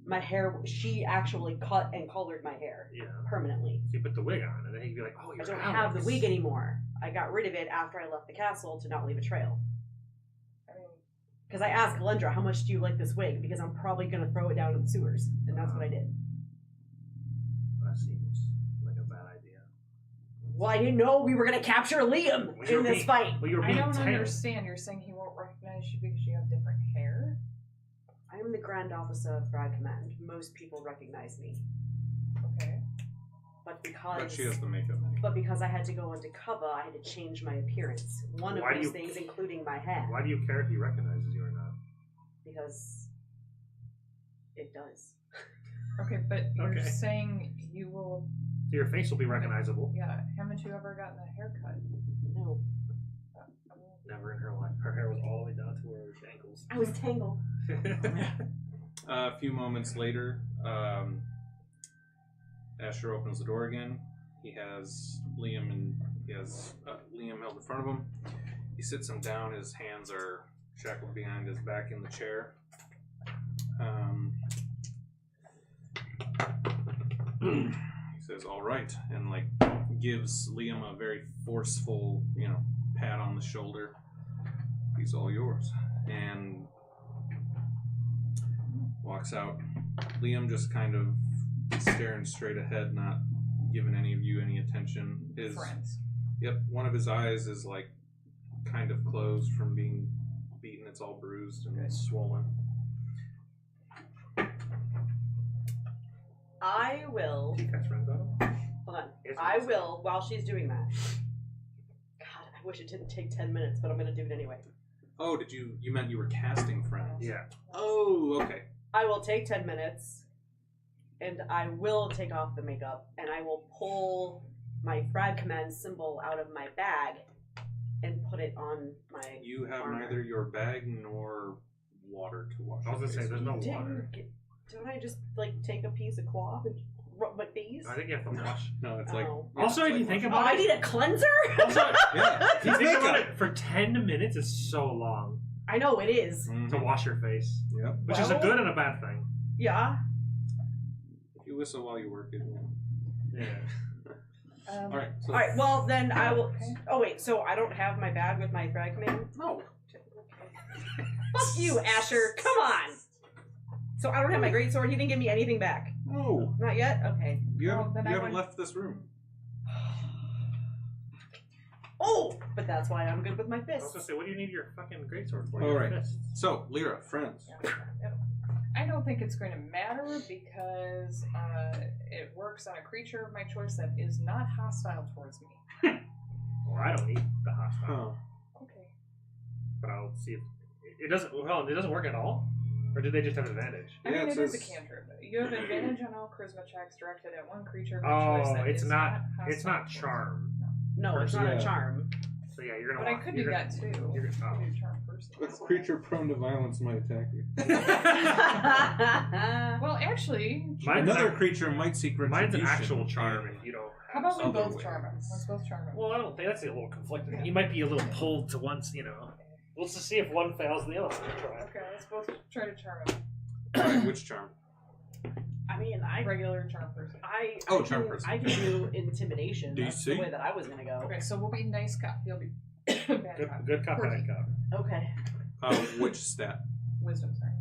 My hair, she actually cut and colored my hair Yeah. permanently. So you put the wig on, and then he'd be like, "Oh, I you're don't Alex." have the wig anymore. I got rid of it after I left the castle to not leave a trail. I mean, Because I asked Galendra, how much do you like this wig? Because I'm probably going to throw it down in the sewers. And that's what I did. That seems like a bad idea. Well, I didn't know we were going to capture Liam Well, you in were this being- fight. Well, you were I being don't tense. understand. You're saying he won't recognize you because you have different hair? I am the Grand Officer of Thrag Command. Most people recognize me. Okay. But But she has the makeup anyway. But because I had to go undercover, I had to change my appearance. One Why of do those you- things, including my hair. Why do you care if he recognizes you or not? Because it does. Okay, but you're Okay. saying you will. So your face will be recognizable. Yeah, haven't you ever gotten a haircut? No. Never in her life. Her hair was all the way down to her ankles. I was tangled. A few moments later, Asher opens the door again. He has Liam held in front of him. He sits him down. His hands are shackled behind his back in the chair. He says, "All right," and gives Liam a very forceful, pat on the shoulder. He's all yours, and walks out. Liam just kind of staring straight ahead, not giving any of you any attention. Friends. Yep, one of his eyes is kind of closed from being beaten. It's all bruised and swollen. I will. Do you cast friends on him? Hold on. Yes, I yes. will, while she's doing that. God, I wish it didn't take 10 minutes, but I'm going to do it anyway. Oh, you meant you were casting friends? Yeah. Oh, okay. I will take 10 minutes, and I will take off the makeup, and I will pull my Frag Command symbol out of my bag and put it on my You have armor. neither your bag nor water to wash I was your gonna say, face there's with. no water. Don't I just, take a piece of cloth and rub my face? I think you have to wash. No, it's Oh. Also, if you think Oh, about I it, need a cleanser? also, Yeah. if you think about it, for 10 minutes is so long I know, it is. Mhm. to wash your face, Yep. which is a Well- good and a bad thing. Yeah. Whistle while you work it. Yeah. All right. So, All right. Well, then I will. Okay. Oh wait. So I don't have my bag with my Thrag command. No. Fuck you, Asher. Come on. So I don't have my greatsword. He didn't give me anything back. No. Not yet. Okay. You Well, haven't, then you I haven't would- left this room. Oh, but that's why I'm good with my I was fists. gonna say, what do you need your fucking greatsword for? All Your right. fists? So, Lyra, friends. I don't think it's going to matter because it works on a creature of my choice that is not hostile towards me. Well, I don't need the hostile, Huh. Okay. but I'll see if it doesn't. Well, it doesn't work at all, or do they just have advantage? I Yeah, mean, it it is a says- cantrip. You have advantage on all charisma checks directed at one creature of my choice Oh, that it's is not. hostile It's not towards me. charm. No, it's not Yeah. a charm. So yeah, you're gonna. But I want, could you're do gonna, that too. You're gonna, I could do charm first. A creature prone to violence might attack you. Well, actually, Mine's Another not- creature might seek retribution. Mine's an actual charm, and you don't. how Have about we other both charm him? ways. Let's both charm him. Well, I don't think that's a little conflicting. He might be a little pulled to once, you know. Let's just see if one fails, the other one will try. Okay, let's both try to charm him. Alright, which charm? I mean, Regular charm person. Oh, charm person. I can do intimidation. Do you That's see? the way that I was gonna go. Okay, so we'll be nice cop. He'll be bad Good, cop. good cop, bad Quirky. cop. Okay. Which stat? Wisdom, sorry.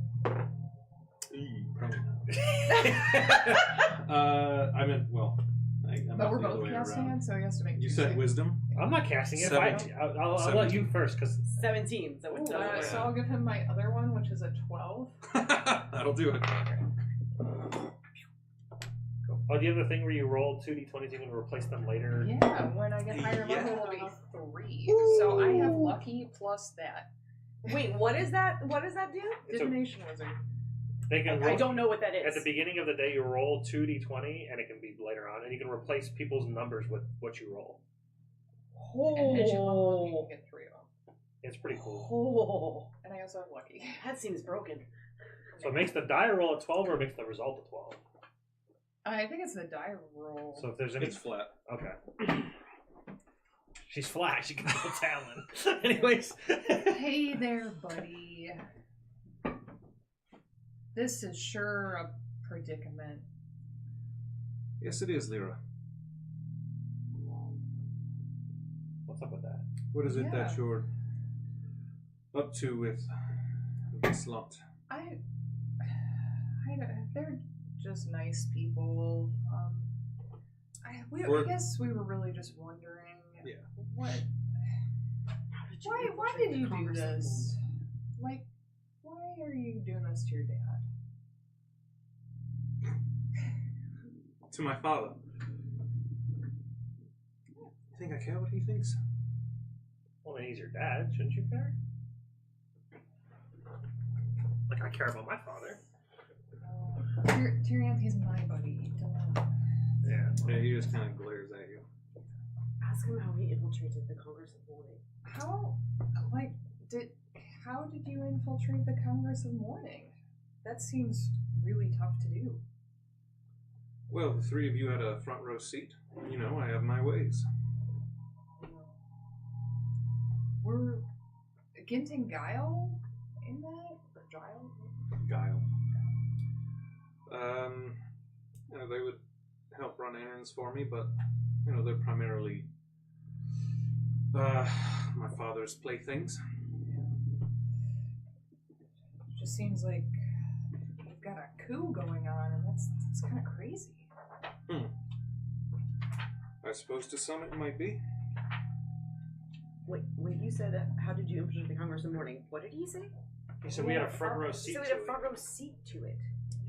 Probably not. I meant, well, I'm But not we're the other both way casting around. it, so he has to make You two said saves. wisdom? I'm not casting it. I'll let 17. you first, because 17. So it Ooh, doesn't so I'll give him my other one, which is a 12. That'll do it. oh, do you have the thing where you roll 2d20s, you can replace them later? Yeah, when I get higher level, it'll be 3. So I have lucky plus that. Wait, what is that? What does that do? It's a- Divination wizard. They can I roll, don't know what that is. at the beginning of the day, you roll 2d20, and it can be later on, and you can replace people's numbers with what you roll. And as you level up, you can get 3 of them. It's pretty cool. Oh, And I also have lucky. that seems broken. So it makes the die roll a 12, or it makes the result a 12. I think it's the die roll. So if there's any... It's flat. Okay. She's flat. She can roll talent. Anyways. Hey there, buddy. This is sure a predicament. Yes, it is, Lyra. What's up with that? What is it that Yeah. you're up to with this lot? They're just nice people. I Or- guess we were really just wondering. Yeah. What? Why did you do this? Like, why are you doing this to your dad? To my father. You think I care what he thinks? Well, then he's your dad. Shouldn't you care? Like, I care about my father. Tyrion, he's my buddy. Don't. Yeah. Yeah, he just kind of glares at you. Ask him how he infiltrated the Congress of Mourning. How did you infiltrate the Congress of Mourning? That seems really tough to do. Well, the three of you had a front row seat. You know, I have my ways. Were Gint and Guile in that? Or Gile? Guile. You know, they would help run errands for me, but, you know, they're primarily my father's playthings. Just seems like you've got a coup going on, and that's kind of crazy. I suppose to some it might be. Wait, when you said, how did you infiltrate the Congress of Mourning? What did he say? He said we had a front row seat So we to had a it. front row seat to it.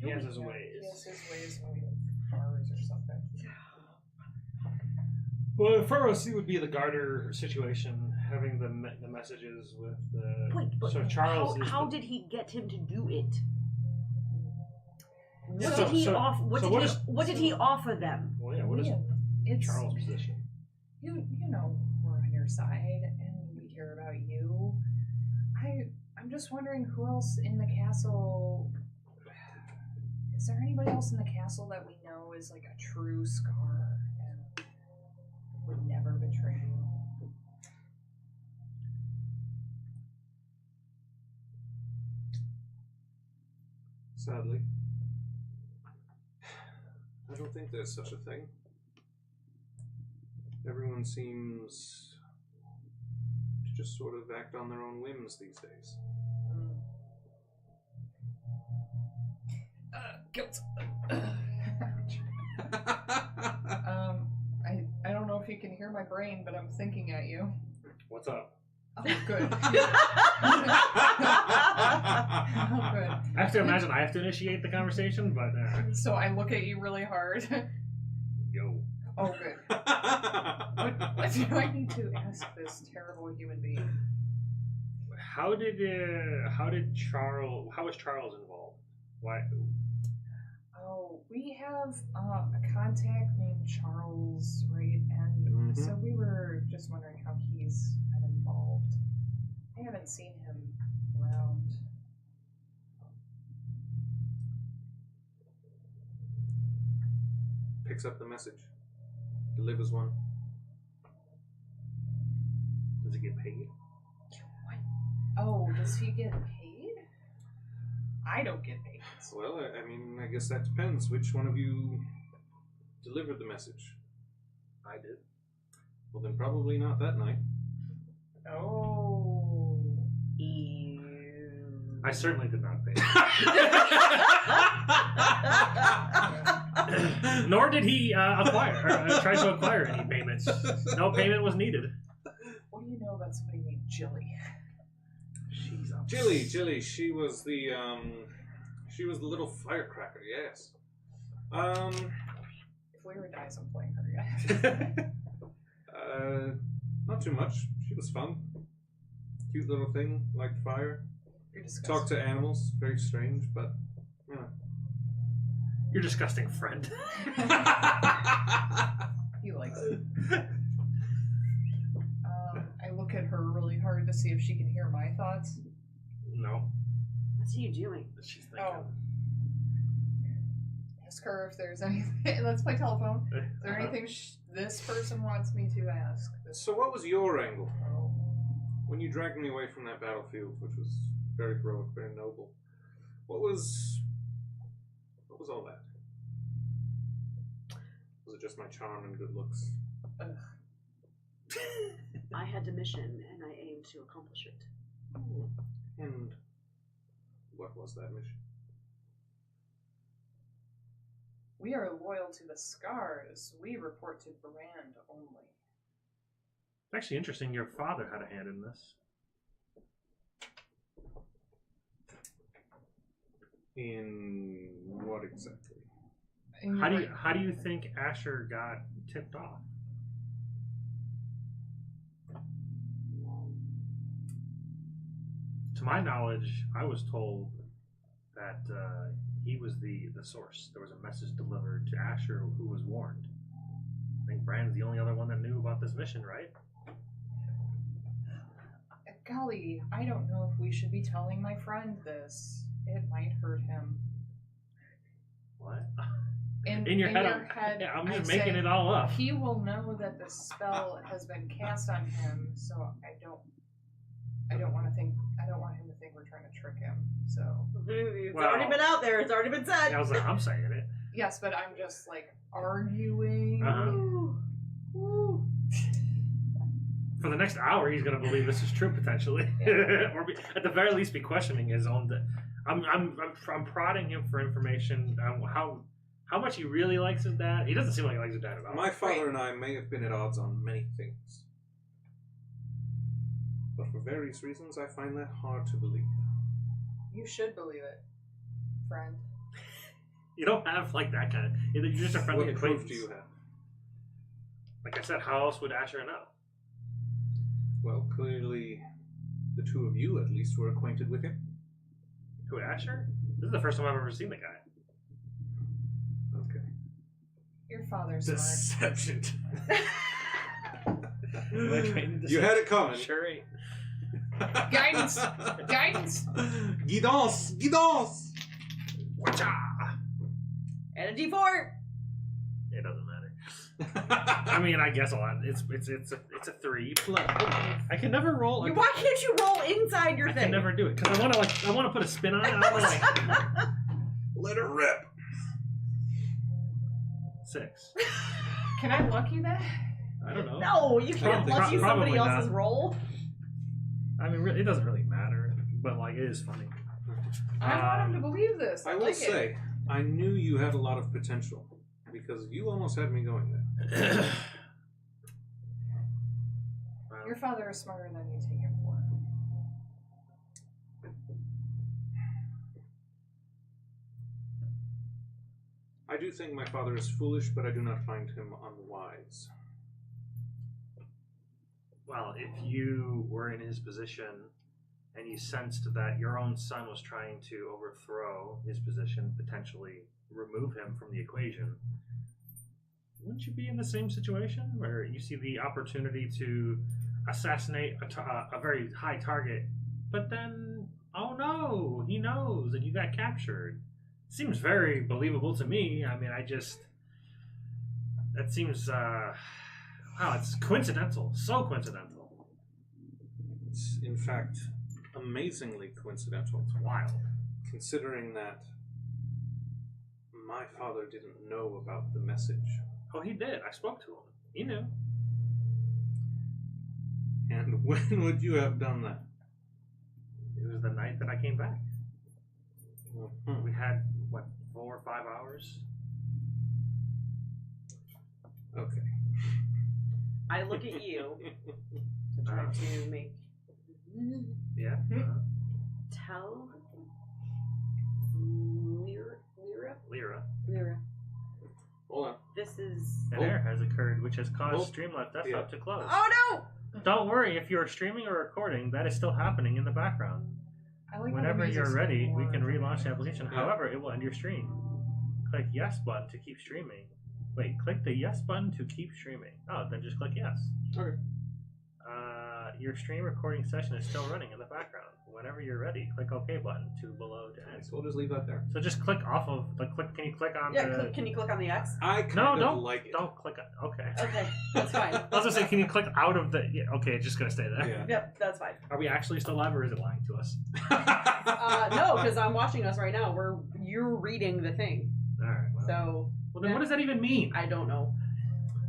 He has his Yeah, ways. He has his ways when we have cars or something. Well, the front row seat would be the garter situation, having the messages with the... Wait, but so Charles is how the- did he get him to do it? Yeah, What so- did he so- offer? What so did what he? is- What did he offer them? Well, yeah, what is Liam, it's Charles' position? You know we're on your side and we care about you. I'm just wondering who else in the castle. Is there anybody else in the castle that we know is like a true Scar and would never betray you? Sadly. I don't think there's such a thing. Everyone seems to just sort of act on their own whims these days. Guilt. I don't know if you can hear my brain, but I'm thinking at you. What's up? Oh, good. Oh, good. I have to imagine I have to initiate the conversation, but So I look at you really hard. yo. Oh, good. What do I need to ask this terrible human being? How was Charles involved? Why? Oh, we have a contact named Charles, right? And so we were just wondering how he's been involved. I haven't seen him around. Picks up the message. Delivers one. Does he get paid? Oh, does he get paid? I don't get paid. Well, I mean, I guess that depends. Which one of you delivered the message? I did. Well, then probably not that night. Oh. I certainly did not pay. Nor did he try to acquire any payments. No payment was needed. What do you know about somebody named Jilly? She's up. Jilly, she was the little firecracker, yes. If Lyra dies, I'm playing her, yeah. Not too much. She was fun. Cute little thing, liked fire. You're disgusting. Talked to animals, very strange, but, you know. Your disgusting friend. He likes it. I look at her really hard to see if she can hear my thoughts. No. What's he doing? She's thinking. Oh. Ask her if there's anything. Let's play telephone. Is there anything this person wants me to ask? So what was your angle? Oh. When you dragged me away from that battlefield, which was very heroic, very noble, what was all that? Was it just my charm and good looks? I had a mission, and I aimed to accomplish it. And what was that mission? We are loyal to the Scars. We report to Brand only. It's actually interesting. Your father had a hand in this. In what exactly? How do you think Asher got tipped off? To my knowledge, I was told that he was the source. There was a message delivered to Asher who was warned. I think Brand's the only other one that knew about this mission, right? Golly, I don't know if we should be telling my friend this. It might hurt him. What? In your head, I'm just making it all up. He will know that the spell has been cast on him, so I don't want him to think we're trying to trick him. So It's already been out there. It's already been said. I was like, I'm saying it. yes, but I'm just like arguing. Woo. For the next hour, he's going to believe this is true potentially, or at the very least, be questioning his own. I'm prodding him for information on how much he really likes his dad. He doesn't seem like he likes his dad at all. My father and I may have been at odds on many things, but for various reasons, I find that hard to believe. You should believe it, friend. You don't have like that kind of. You're just a friendly What acquaintance. proof do you have? Like I said, how else would Asher know? Well, clearly, the two of you at least were acquainted with him. Who, Asher? This is the first time I've ever seen the guy. Okay. Your father's smart. Deception. You had it coming. Sure ain't. Guidance! Guidance! Guidance! Guidance! Wacha! And a D4. It doesn't matter. I mean, I guess a lot. It's a 3. I can never roll. Why can't you roll inside your I thing? can never do it because I want to put a spin on it. I don't like. Let her rip. 6. Can I lucky that? I don't know. No, you can't lucky somebody probably else's not. roll. I mean, it doesn't really matter, but like, it is funny. I want him to believe this. I will like say, I knew you had a lot of potential because you almost had me going there. it. Your father is smarter than you take him for. I do think my father is foolish, but I do not find him unwise. Well, if you were in his position and you sensed that your own son was trying to overthrow his position, potentially remove him from the equation, wouldn't you be in the same situation where you see the opportunity to assassinate a very high target, but then, oh no, he knows and you got captured? Seems very believable to me. I mean, that seems, wow, it's coincidental. So coincidental. It's, in fact, amazingly coincidental. It's wild. Considering that my father didn't know about the message. Oh, he did. I spoke to him. He knew. And when would you have done that? It was the night that I came back. Hmm. We had, what, 4 or 5 hours? Okay. I look at you to try to make. Yeah. Tell Lyra. Hold on. This is. An error has occurred, which has caused Oh. Streamlabs desktop Yeah. to close. Oh no! Don't worry, if you're streaming or recording, that is still happening in the background. I like how the Whenever music's you're ready, we more- can relaunch the application. Yeah. However, it will end your stream. Click yes button to keep streaming. Wait, click the yes button to keep streaming. Oh, then just click yes. Okay. Your stream recording session is still running in the background. Whenever you're ready, click OK button to below to end. So we'll just leave that there. So just click off of the click. Can you click on Yeah, the? can you click on the X? I kind No, of don't like it. don't click on. Okay. Okay, that's fine. I was gonna say, can you click out of the? Yeah, okay, it's just gonna stay there. Yeah. Yep, that's fine. Are we actually still live, or is it lying to us? No, because I'm watching us right now. You're reading the thing, All right. so Well, then what does that even mean? I don't know.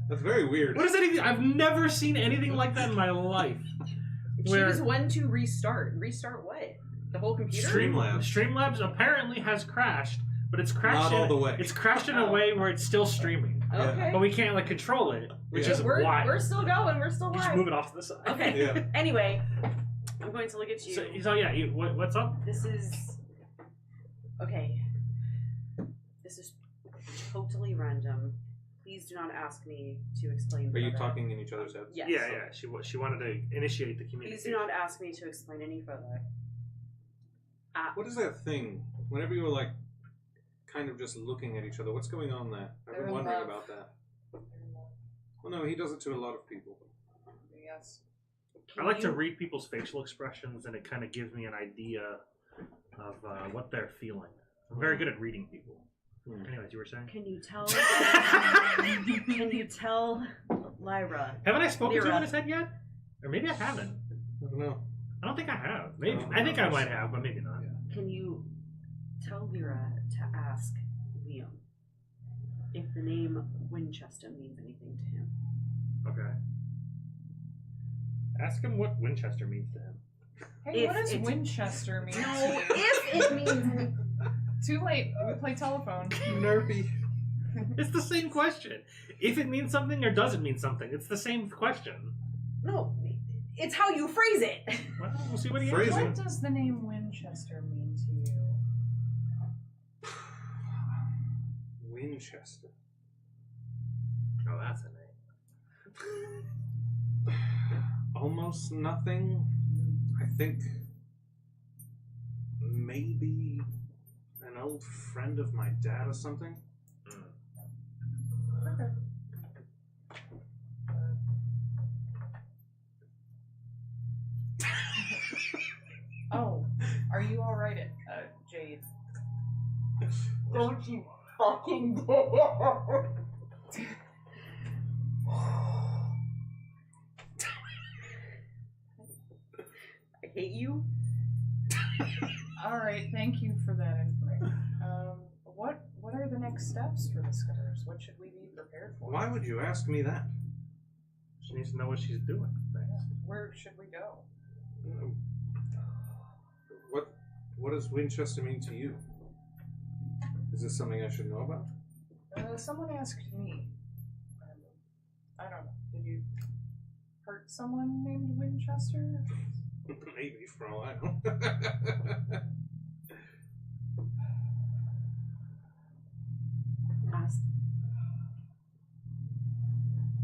That's very weird. What does that even? I've never seen anything like that in my life. Choose when to restart. Restart what? The whole computer? Streamlabs. Streamlabs apparently has crashed, but it's crashed. Not all the way. It's crashed in a way where it's still streaming, Okay. but we can't like control it, which Yeah. is we're why. still going. We're still Just live. move it off to the side. Okay. Yeah. Anyway, I'm going to look at you. So yeah, what's up? This is okay. This is totally random. Please do not ask me to explain. Are you further. talking in each other's heads? Yes. Yeah. She wanted to initiate the communication. Please do not ask me to explain any further. What is that thing? Whenever you were like, kind of just looking at each other, what's going on there? I've They're been in wondering love. about that. Well, no, he does it to a lot of people. Yes. I like to read people's facial expressions, and it kind of gives me an idea of what they're feeling. I'm very good at reading people. Anyways, you were saying? Can you tell? Can you tell Lyra? Haven't I spoken to him Lyra. in his head yet? Or maybe I haven't. I don't know. I don't think I have. Maybe No, I think I no, might no. have, but maybe not. Can you tell Lyra to ask Liam if the name Winchester means anything to him? Okay. Ask him what Winchester means to him. Hey, If what does it's- Winchester mean? No, to you? if it means. Too late. We play telephone. Nerpy. It's the same question. If it means something or doesn't mean something, it's the same question. No, it's how you phrase it. Well, we'll see what he Phrase answers. What does the name Winchester mean to you? Winchester. Oh, that's a name. Almost nothing. I think maybe an old friend of my dad or something. Okay. Oh, are you alright, Jade? Don't you fucking dare. I hate you. Alright, thank you for that information. What are the next steps for the Scars? What should we be prepared for. Why would you ask me that? She needs to know what she's doing. Where should we go? What does Winchester mean to you? Is this something I should know about? Someone asked me. I don't know. Did you hurt someone named Winchester? Maybe, for all I know.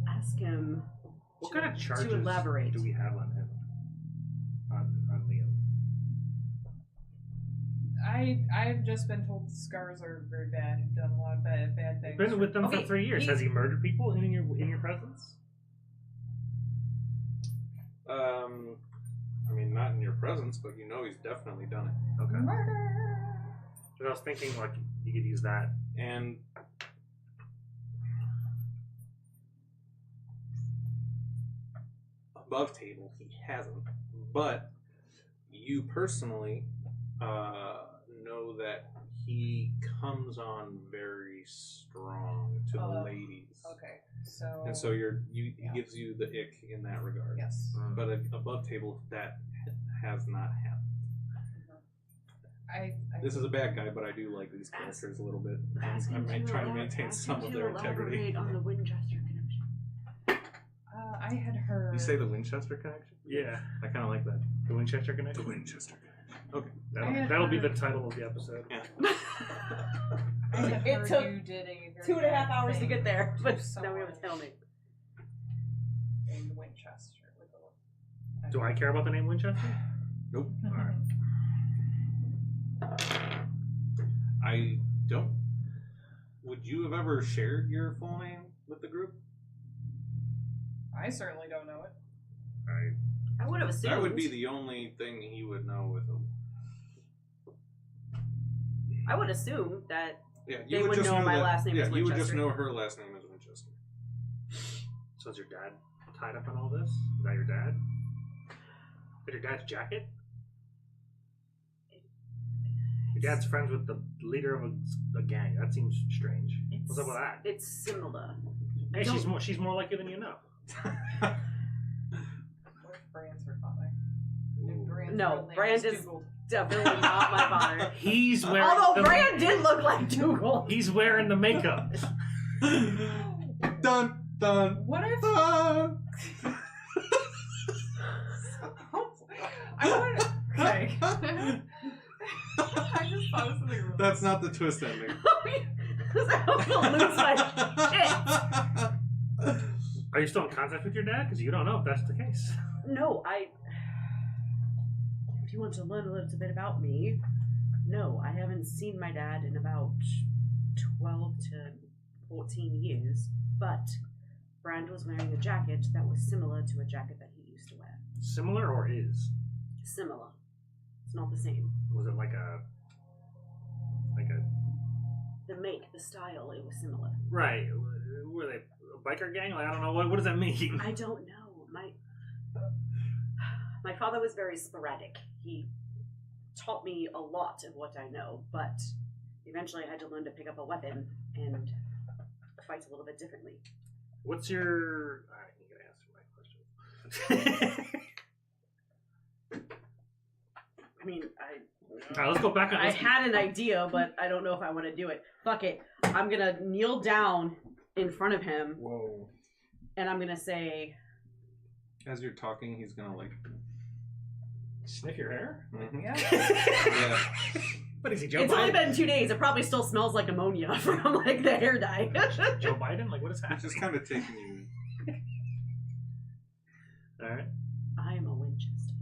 Ask him. What kind of charges elaborate. do we have on him? On Liam? I've just been told the scars are very bad. He's done a lot of bad things. Been with them Okay, for 3 years. Has he murdered people in your presence? I mean, not in your presence, but you know he's definitely done it. Okay. Murder. But I was thinking like you could use that. And above table, he hasn't. But you personally know that he comes on very strong to the ladies. Okay, so. And so he gives you the ick in that regard. Yes. But above table, that has not happened. This is a bad guy, but I do like these characters a little bit. I'm trying to maintain some of their integrity. On the Winchester connection. I had heard. You say the Winchester connection? Yeah. I kind of like that. The Winchester connection. The Winchester connection. Okay. That'll be the title of the episode. Yeah. I had It heard took you did a very 2.5 hours to thing get there, but to now we have to tell someone me. named Winchester. With Do I care about the name Winchester? Nope. a... Alright. I don't. Would you have ever shared your full name with the group? I certainly don't know it. I would have assumed. That would be the only thing he would know with him. I would assume that. Yeah, They would know my last name is you would just Winchester. know her last name is Winchester. So is your dad tied up in all this? Is that your dad? Is your dad's jacket? Your dad's friends with the leader of a gang. That seems strange. What's up with that? It's similar. Hey, she's more like you than you know. What if Brand's her father? If Brand's No, real name Brand is Dougal. definitely not my father. He's wearing. Although the, Brand did look like Dougal. He's wearing the makeup. Dun dun What if dun. I want? Okay. I just thought of something really. That's not the twist ending. Because I was gonna lose my shit. Are you still in contact with your dad? Because you don't know if that's the case. No, if you want to learn a little bit about me, no, I haven't seen my dad in about 12 to 14 years, but Brand was wearing a jacket that was similar to a jacket that he used to wear. Similar or is? Similar. It's not the same. Was it like a The make, the style, it was similar. right? Were they a biker gang? Like I don't know. What does that mean? I don't know. My father was very sporadic. He taught me a lot of what I know, but eventually I had to learn to pick up a weapon and fight a little bit differently. What's your? I ain't gonna answer my question. I mean, All right, let's go back on. I had an idea, but I don't know if I want to do it. Fuck it. I'm gonna kneel down in front of him. Whoa. And I'm gonna say... As you're talking, he's gonna like... Sniff your hair? Mhm. Yeah. Yeah. What is he, Joe It's only Biden? been 2 days. It probably still smells like ammonia from like the hair dye. Joe Biden? Like what is He's happening? just kind of taking you. All right. I am a Winchester.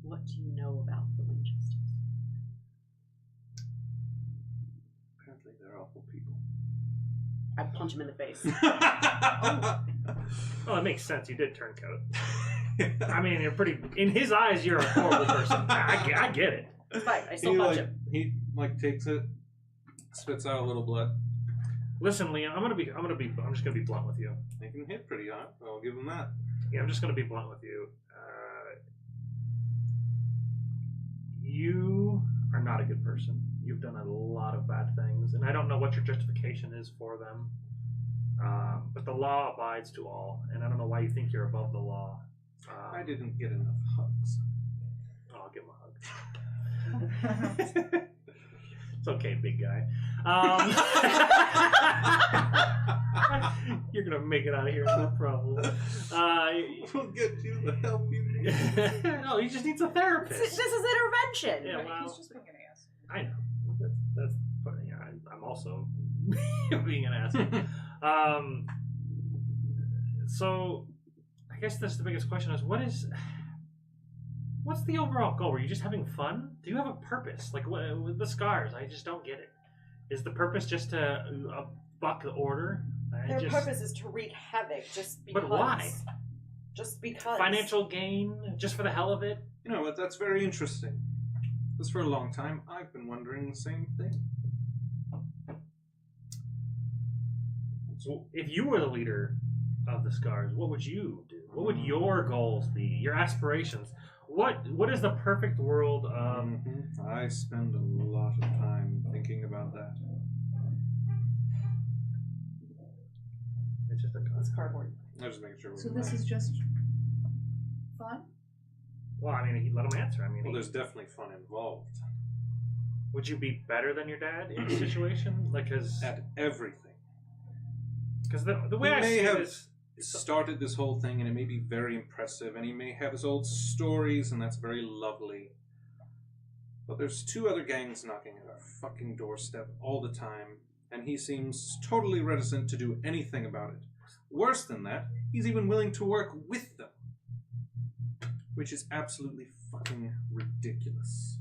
What do you know about the Winchesters? Apparently they're awful people. I punch him in the face. Well, it makes sense. You did turncoat. I mean, you're pretty. In his eyes, you're a horrible person. I get it. It's fine. I still He punch like him. he like takes it, spits out a little blood. Listen, Liam, I'm just gonna be blunt with you. They can hit pretty hard. I'll give him that. Yeah, I'm just gonna be blunt with you. You are not a good person. You've done a lot of bad things, and I don't know what your justification is for them. But the law abides to all, and I don't know why you think you're above the law. I didn't get enough hugs. I'll give him a hug. It's okay, big guy. You're gonna make it out of here, no problem. We'll get you the help you need. No, he just needs a therapist. This is intervention. Yeah, Right, well, he's just being an ass. I know. That's but yeah, I'm also being an asshole. So I guess that's the biggest question: is what's the overall goal? Are you just having fun? Do you have a purpose? Like with the scars, I just don't get it. Is the purpose just to buck the order? Their purpose is to wreak havoc, just because. But why? Just because. Financial gain, just for the hell of it. You know what? That's very interesting. Because for a long time, I've been wondering the same thing. So, if you were the leader of the Scars, what would you do? What would your goals be? Your aspirations? What is the perfect world? I spend a lot of time thinking about that. It's just a It's cardboard. I'm just making sure. So this is just fun? Well, I mean, let him answer. I mean, Well, there's definitely fun involved. would you be better than your dad in this situation? Like, because At everything. the way He I may see it have is, started this whole thing, and it may be very impressive, and he may have his old stories, and that's very lovely. But there's 2 other gangs knocking at our fucking doorstep all the time, and he seems totally reticent to do anything about it. Worse than that, he's even willing to work with them. Which is absolutely fucking ridiculous.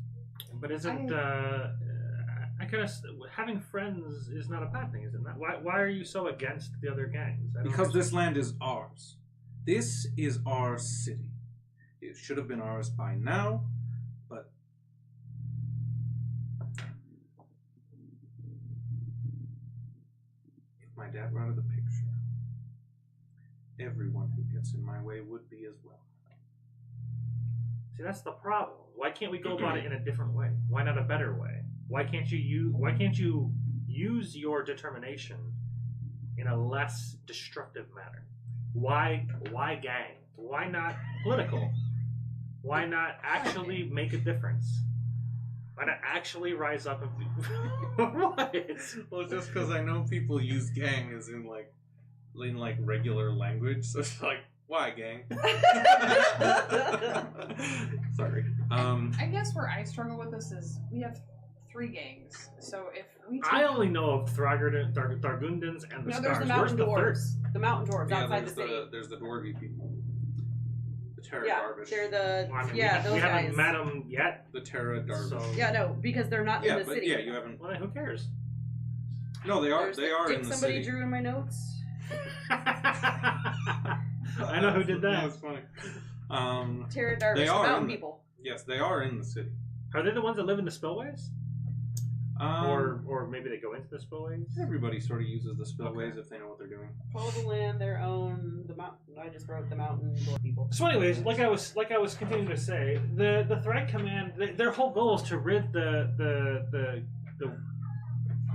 but isn't I kind of having friends is not a bad thing, isn't that? Why are you so against the other gangs? I don't Because understand. this land is ours. This is our city. It should have been ours by now, but if my dad were out of the picture, everyone who gets in my way would be as well. See, that's the problem. Why can't we go about it in a different way? Why not a better way? Why can't you use your determination in a less destructive manner? Why gang? Why not political? Why not actually make a difference? Why not actually rise up and what? Well, just because I know people use gang as in regular language, so it's like, why gang? Sorry. I guess where I struggle with this is we have 3 gangs. So if we take... I only know of Thragordun, Thargundans, and the No, Scars. there's the Where's mountain the third? dwarves. The mountain dwarves Yeah, outside the there's city. there's the dwarvy people. The Terra Yeah, Darvish. they're the Well, I mean, those we haven't guys. met them yet. The Terra Darvish. So Yeah, no, because they're not Yeah, in the but city. yeah, you haven't. Well, then who cares? No, they are. There's They are Did in the somebody city. drew in my notes? I know who did that. That's funny. Terra Darvish, They the are mountain in the- people. Yes, they are in the city. Are they the ones that live in the spillways? Um, Or maybe they go into the spillways? everybody sort of uses the spillways if they know what they're doing. Follow the land, their own. The mountain. I just wrote the mountain dwarf people. So, anyways, like I was continuing to say, the Threat Command, their whole goal is to rid the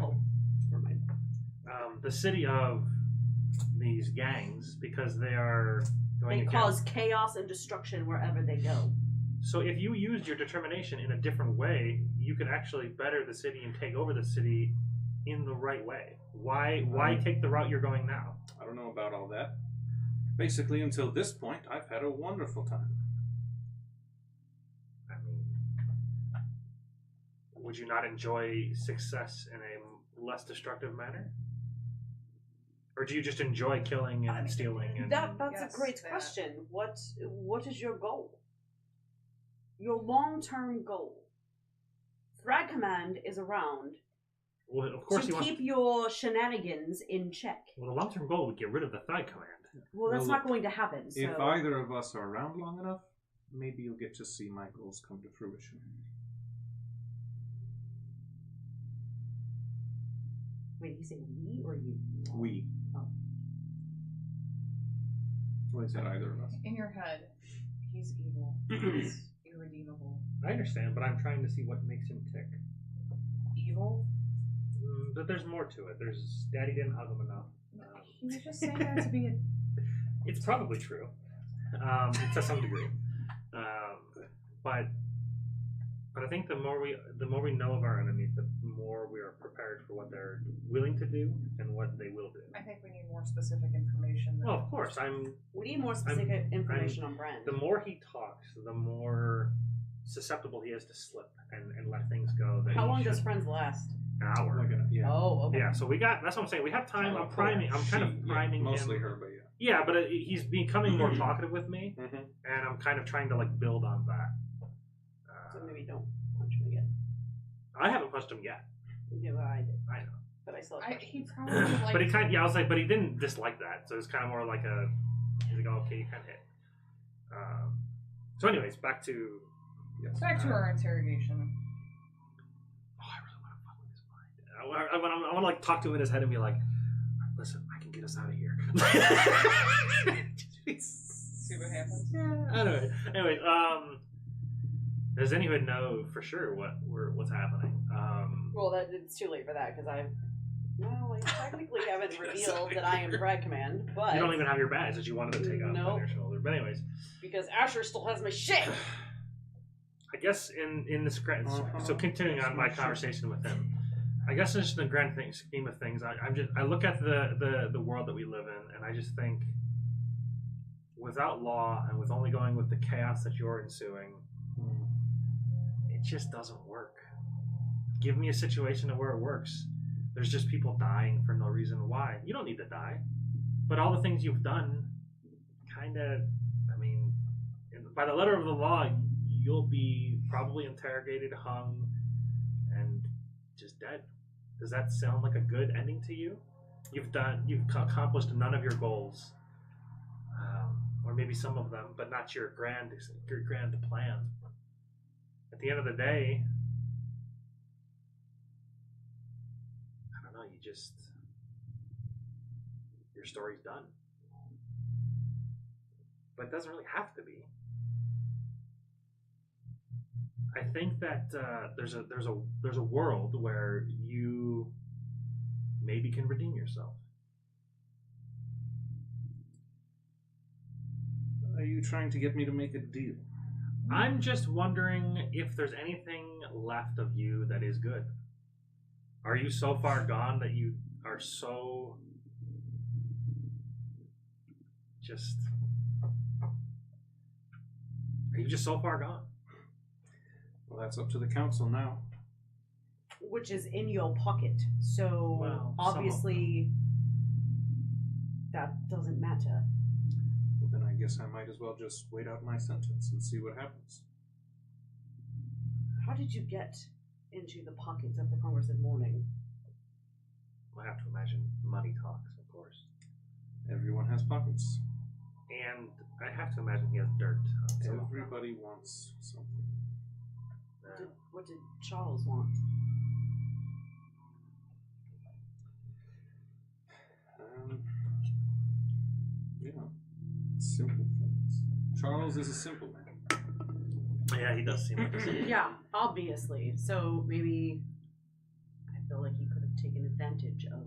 Oh, never mind. the city of these gangs because they are going They against. cause chaos and destruction wherever they go. So if you used your determination in a different way, you could actually better the city and take over the city in the right way. Why take the route you're going now? I don't know about all that. Basically, until this point, I've had a wonderful time. I mean, would you not enjoy success in a less destructive manner? Or do you just enjoy killing and stealing? And That's Yes, a great that. question. What is your goal? Your long-term goal. Thrag Command is around well, of course to you want. keep your shenanigans in check. Well, the long-term goal would get rid of the Thigh Command. Well, that's Well, not look, going to happen. So. If either of us are around long enough, maybe you'll get to see my goals come to fruition. Wait, you say we or you? We. Oh. What is that, either of us? In your head, he's evil. He's irredeemable. I understand, but I'm trying to see what makes him tick. Evil? But there's more to it. There's Daddy didn't hug him enough. He was just saying that to be a... It's probably true, to some degree. But I think the more we know of our enemy, the more we are prepared for what they're willing to do and what they will do. I think we need more specific information. Well, of course, We need more specific information on Brent. the more he talks, the more susceptible he is to slip and let things go. How long does friends last? An hour. Yeah. Oh, okay. Yeah, so we got. That's what I'm saying. We have time. I'm priming. I'm kind of priming mostly him. her, but yeah. Yeah, but he's becoming more talkative with me, and I'm kind of trying to like build on that. So maybe don't punch him again. I haven't punched him yet. Yeah, well, I did. I know. But I still He probably like... But he kind of, yeah, I was like, but he didn't dislike that. So it's kind of more like he's like, oh, okay, you kind of hit. So anyways, back to Back to our interrogation. Oh, I really want to fuck with his mind. I want to like talk to him in his head and be like, listen, I can get us out of here. See what happens. Anyway, does anyone know for sure what's happening? Well, it's too late for that because I technically haven't revealed that I am Brad Command, but you don't even have your badge that you wanted to take off on your shoulder. But anyways, because Asher still has my shit. I guess in the script, so continuing on my conversation with him, I guess in just the grand scheme of things, I look at the world that we live in, and I just think, without law and with only going with the chaos that you're ensuing, it just doesn't work. Give me a situation where it works. There's just people dying for no reason why. You don't need to die, but all the things you've done, by the letter of the law, you'll be probably interrogated, hung, and just dead. Does that sound like a good ending to you? You've accomplished none of your goals, or maybe some of them, but not your grand plan. At the end of the day, I don't know. Your story's done, but it doesn't really have to be. I think that there's a world where you maybe can redeem yourself. Are you trying to get me to make a deal? I'm just wondering if there's anything left of you that is good. Are you so far gone that you are so just... Are you just so far gone? Well, that's up to the council now. Which is in your pocket. So, Well, obviously, that doesn't matter. Well, then I guess I might as well just wait out my sentence and see what happens. How did you get into the pockets of the Congressman Morning? I have to imagine money talks, of course. Everyone has pockets. And I have to imagine he has dirt. Everybody wants something. What did Charles want? Simple things. Charles is a simple man. Yeah, he does seem like a simple. Yeah, obviously. So maybe I feel like he could have taken advantage of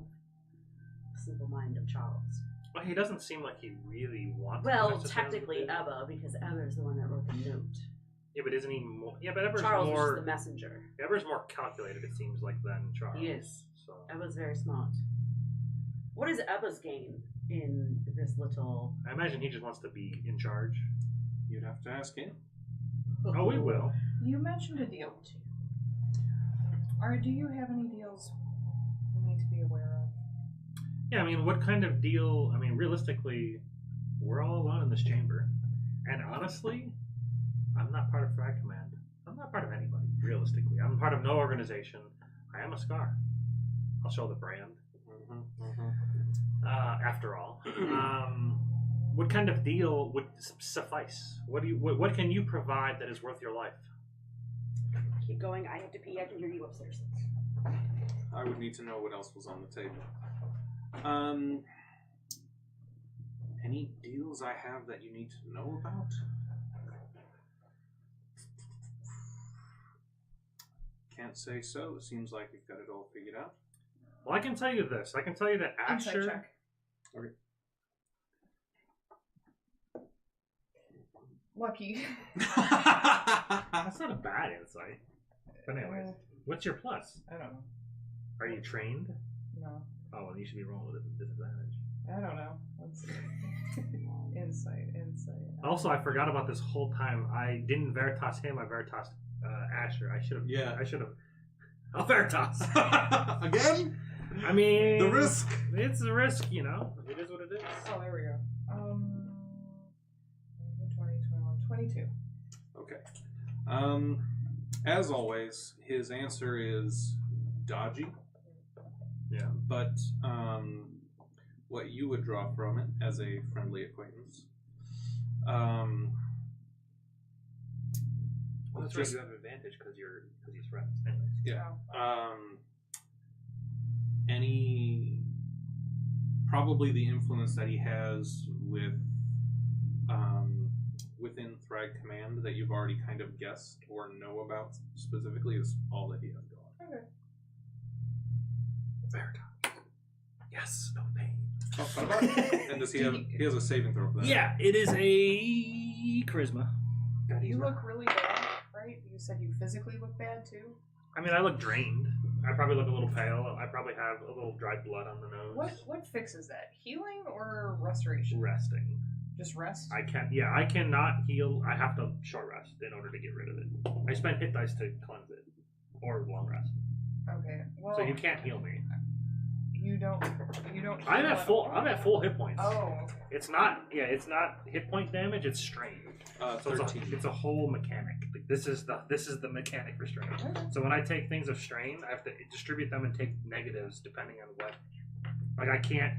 the simple mind of Charles. Well, he doesn't seem like he really wants. Well, to technically Eva, because Eva's the one that wrote the note. Yeah, but isn't he more? Yeah, but Ever's Charles more. was just the messenger. Ever's more calculated. It seems like than Charles. He is. So. Eva's very smart. What is Eva's gain in this little? I imagine he just wants to be in charge. You'd have to ask him. Oh, we will. You mentioned a deal. Do you have any deals we need to be aware of? Yeah, I mean, what kind of deal? I mean, realistically, we're all alone in this chamber, and honestly, I'm not part of Frag Command. I'm not part of anybody. Realistically, I'm part of no organization. I am a Scar. I'll show the brand. After all, what kind of deal would suffice? What can you provide that is worth your life? Keep going. I have to pee. I can hear you upstairs. I would need to know what else was on the table. Any deals I have that you need to know about? Can't say so. It seems like you've got it all figured out. Well, I can tell you this. I can tell you that Insight Asher. check. Okay. Lucky. That's not a bad insight. But anyways, what's your plus? I don't know. Are you trained? No. Oh, well, you should be rolling with a disadvantage. I don't know. Let's see. Insight. Also, I forgot about this whole time. I didn't Veritas him. I Veritas Asher. I should have. Yeah. I should have. I'll Veritas. Again? I mean, The risk. It's a risk, you know. It is what it is. Oh, there we go. 20, 21, 22. Okay. As always, his answer is dodgy. Yeah. But what you would draw from it as a friendly acquaintance. Well, that's just- right. You have an advantage because he's friends. Anyways. Yeah. Oh. Probably the influence that he has with within Thrag Command that you've already kind of guessed or know about specifically is all that he has going. Okay. Veritas. Yes. No pain. Oh, and does he have? He has a saving throw for that. Yeah, it is a charisma. You look really bad, right? You said you physically look bad too? I mean, I look drained. I probably look a little pale. I probably have a little dried blood on the nose. What fixes that? Healing or restoration? Resting. Just rest? I can't. Yeah, I cannot heal. I have to short rest in order to get rid of it. I spend hit dice to cleanse it, or long rest. Okay. Well, So you can't heal me. You don't. I'm heal at full. all? I'm at full hit points. Oh. Okay. It's not. Yeah, it's not hit point damage. It's strain. So 13. it's a whole mechanic. Like, this is the mechanic for strain. Okay. So when I take things of strain, I have to distribute them and take negatives depending on what. Like I can't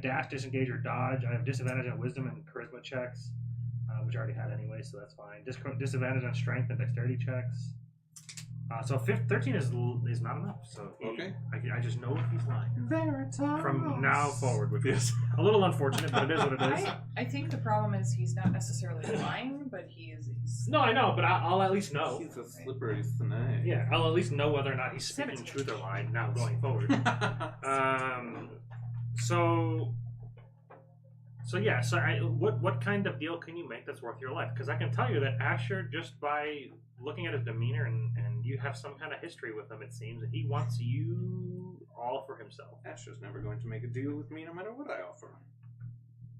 dash, disengage, or dodge. I have disadvantage on wisdom and charisma checks, which I already had anyway, so that's fine. Disadvantage on strength and dexterity checks. So 13 is not enough. So Okay. I just know if he's lying Veritas. from now forward, which is a little unfortunate, but it is what it is. I think the problem is he's not necessarily lying, but he's No, I know, but I'll at least know. He's a slippery snake. Yeah, I'll at least know whether or not he's speaking truth or lie now going forward. What kind of deal can you make that's worth your life? Because I can tell you that Asher, just by looking at his demeanor and you have some kind of history with him, it seems that he wants you all for himself. Asher's never going to make a deal with me no matter what I offer.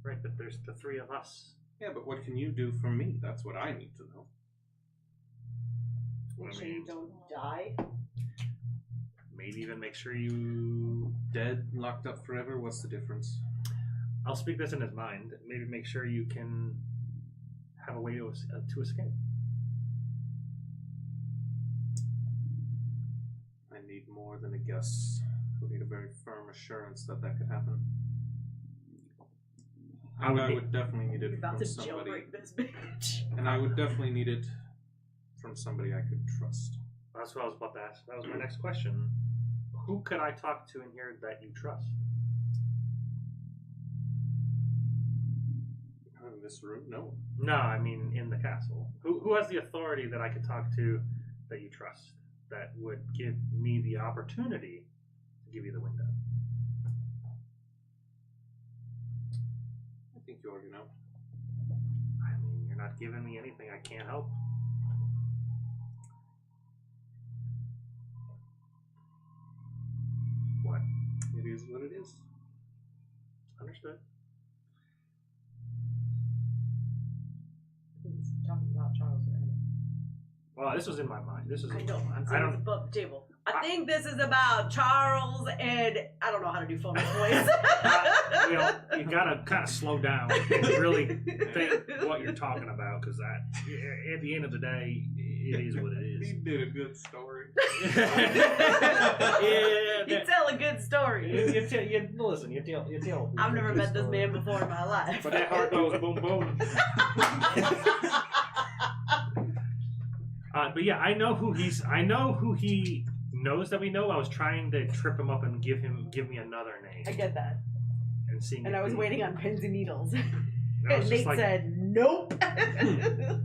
Right, but there's the three of us. Yeah, but what can you do for me? That's what I need to know. Make sure you don't die. Maybe even make sure you... Dead, locked up forever, what's the difference? I'll speak this in his mind. Maybe make sure you can have a way to escape. I need more than a guess. I need a very firm assurance that that could happen. And I would definitely need You're it about from to somebody. jailbreak this bitch. And I would definitely need it from somebody I could trust. That's what I was about to ask. That was my next question. Who could I talk to in here that you trust? In this room? No. No, I mean in the castle. Who has the authority that I could talk to that you trust? That would give me the opportunity to give you the window. I think you already know. I mean, you're not giving me anything I can't help. What? It is what it is. Understood. He's talking about Charles and Anna. Well, this was in my mind. This was. I know. I'm I saying don't. it's above the table. I think this is about Charles and I don't know how to do phone voice. You know, you gotta kind of slow down and really think what you're talking about, because that, at the end of the day, it is what it He is. did a good story. You tell a good story. Listen, you tell. I've never met this man before in my life. But that heart goes boom boom. But yeah, I know who he knows that we know. I was trying to trip him up and give me another name. I get that. And seeing. And I was waiting on pins and needles. I And was Nate just like, said, nope. I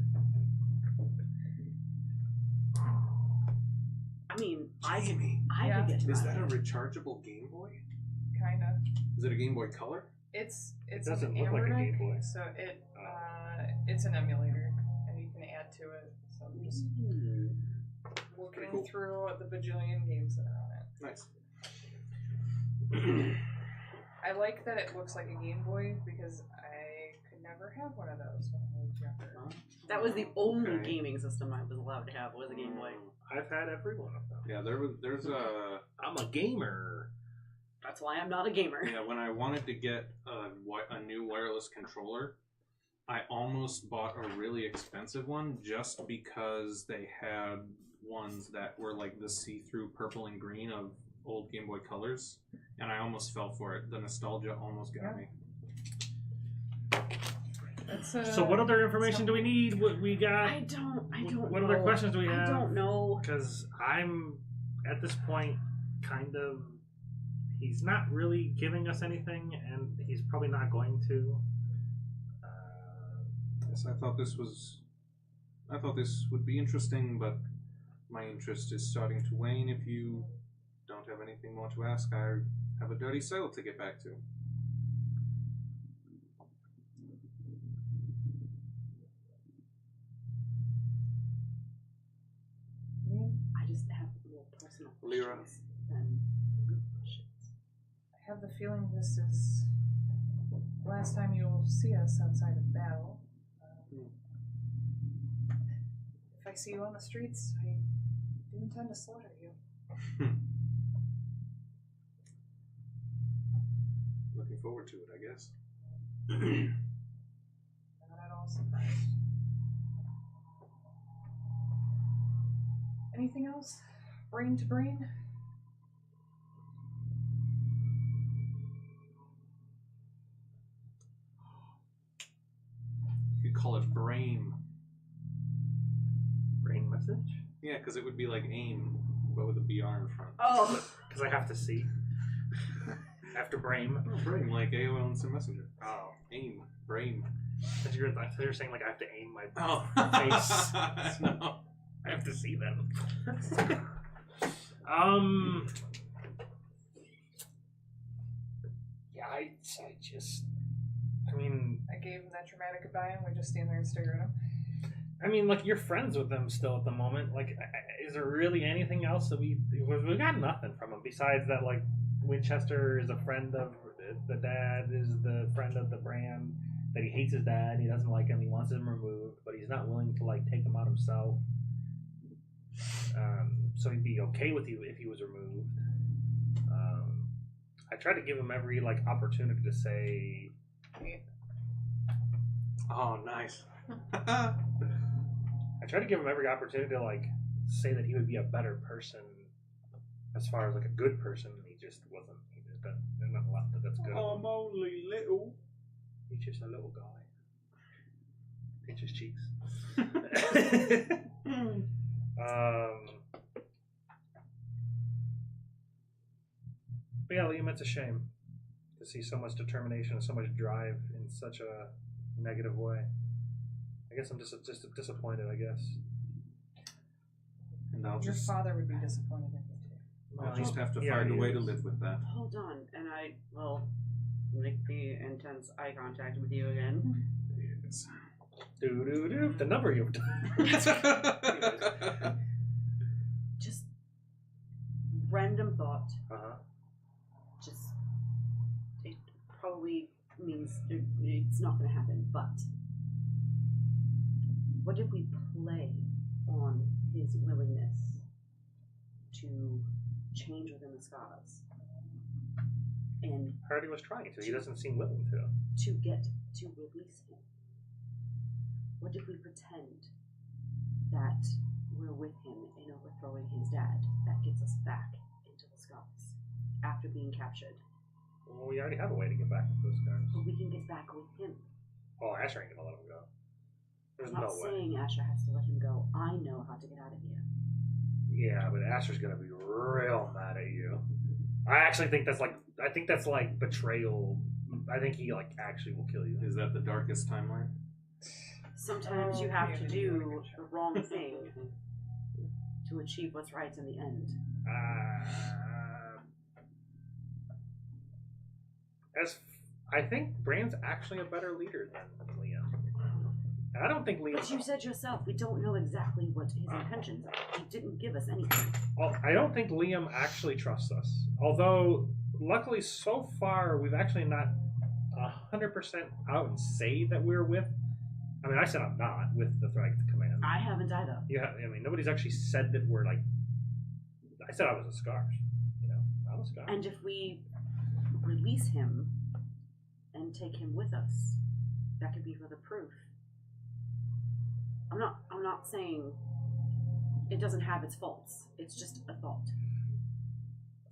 mean, I could get Yeah. to Is my that a rechargeable Game Boy? kinda. Is it a Game Boy Color? It's doesn't an look like a Amber Game Deck, Boy. so it's an emulator, and you can add to it. So I'm just looking cool. through the bajillion games that are on it. Nice. I like that it looks like a Game Boy because I could never have one of those when I was younger. That was the only Okay. gaming system I was allowed to have, was a Game Boy. I've had every one of them. Yeah, there's a I'm a gamer. That's why I'm not a gamer. yeah. When I wanted to get a new wireless controller, I almost bought a really expensive one just because they had ones that were like the see-through purple and green of old Game Boy Colors, and I almost fell for it. The nostalgia almost got me. So what other information do we need? What we got? I don't What know. other questions do we have? I don't know. Because I'm, at this point, kind of... He's not really giving us anything, and he's probably not going to. Yes, I thought this would be interesting, but my interest is starting to wane. If you don't have anything more to ask, I have a dirty sale to get back to. I just have more personal Lyra. questions than group questions. I have the feeling this is the last time you'll see us outside of battle. If I see you on the streets, I do intend to slaughter you. Looking forward to it, I guess. Not at all surprised. Anything else? Brain to brain? You could call it Brain. Brain message? Yeah, because it would be like AIM, but with a BR in front. Oh, Because I have to see. After brain. Oh, Brain, like AOL Instant Messenger. Oh. AIM. Brain. I thought you were saying like I have to aim my Oh. face. No. I have to see them. Yeah, I mean, I gave him that dramatic goodbye and we just stand there and stare at him. I mean, like, you're friends with them still at the moment. Like, is there really anything else that we got nothing from him besides that? Like, Winchester is a friend of the dad, is the friend of the brand. That he hates his dad, he doesn't like him, he wants him removed, but he's not willing to like take him out himself. So he'd be okay with you if he was removed. I tried to give him every like opportunity to say. Oh, nice. I tried to give him every opportunity to like say that he would be a better person, as far as like a good person. He just wasn't. There's not a lot that's good. I'm only little. He's just a little guy. Pinch his cheeks. But yeah, Liam, it's a shame to see so much determination and so much drive in such a negative way. I guess I'm just disappointed, I guess. And I'll Your just, father would be disappointed in you too. I'll just have to Yeah, find a he way to is. live with that. hold on, and I will make the intense eye contact with you again. Yes. Do the number you've done. Just random thought. Just it probably means it's not going to happen. But what if we play on his willingness to change within the scars and I already was trying to. He doesn't seem willing to. to get to release him? What if we pretend that we're with him in overthrowing his dad? That gets us back into the scars after being captured. Well, we already have a way to get back to those guys. But we can get back with him. Oh, Asher ain't gonna let him go. There's I'm not no way. saying Asher has to let him go. I know how to get out of here. Yeah, but Asher's gonna be real mad at you. I actually think that's like betrayal. I think he like actually will kill you. Is that the darkest timeline? Sometimes you Oh, have yeah, to you do wanna get the wrong thing to achieve what's right in the end. I think Bran's actually a better leader than Liam. And I don't think Liam... But you said yourself, we don't know exactly what his intentions are. He didn't give us anything. Well, I don't think Liam actually trusts us. Although, luckily, so far, we've actually not 100% out and say that we're with... I mean, I said I'm not with the Thrag Command. I haven't either. Yeah, I mean, nobody's actually said that we're like... I said I was a Scars. You know, I'm a Scars. And if we release him and take him with us, that could be further proof. I'm not saying it doesn't have its faults. It's just a thought.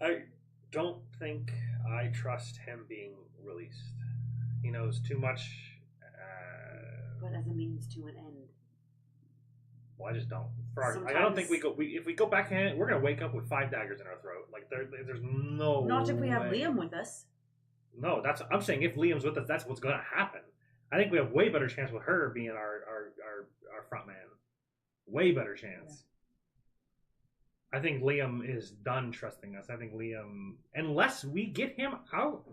I don't think I trust him being released. He knows too much. But as a means to an end. Well, I just don't. I don't think if we go back in, we're gonna wake up with 5 daggers in our throat. Like there's no. Not if we have way. Liam with us. No, I'm saying if Liam's with us, that's what's gonna happen. I think we have way better chance with her being our front man. Way better chance. I think Liam is done trusting us. I think Liam, unless we get him out,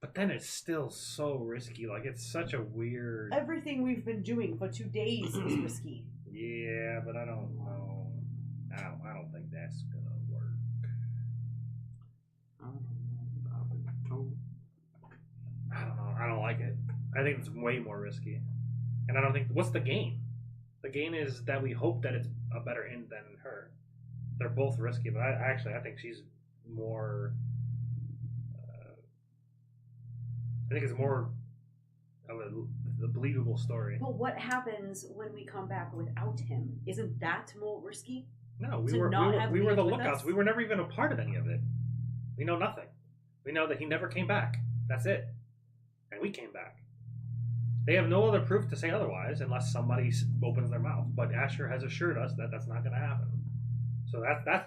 but then it's still so risky. Like it's such a weird. Everything we've been doing for 2 days is risky. Yeah, but I don't know. I don't think that's gonna work. I don't know. I don't like it. I think it's way more risky, and I don't think. What's the gain? The gain is that we hope that it's a better end than her. They're both risky, but I think she's more. I think it's more of a believable story. But what happens when we come back without him? Isn't that more risky? No, we To were not have the Liam with lookouts. us? We were never even a part of any of it. We know nothing. We know that he never came back. That's it. And we came back. They have no other proof to say otherwise unless somebody opens their mouth. But Asher has assured us that that's not going to happen. So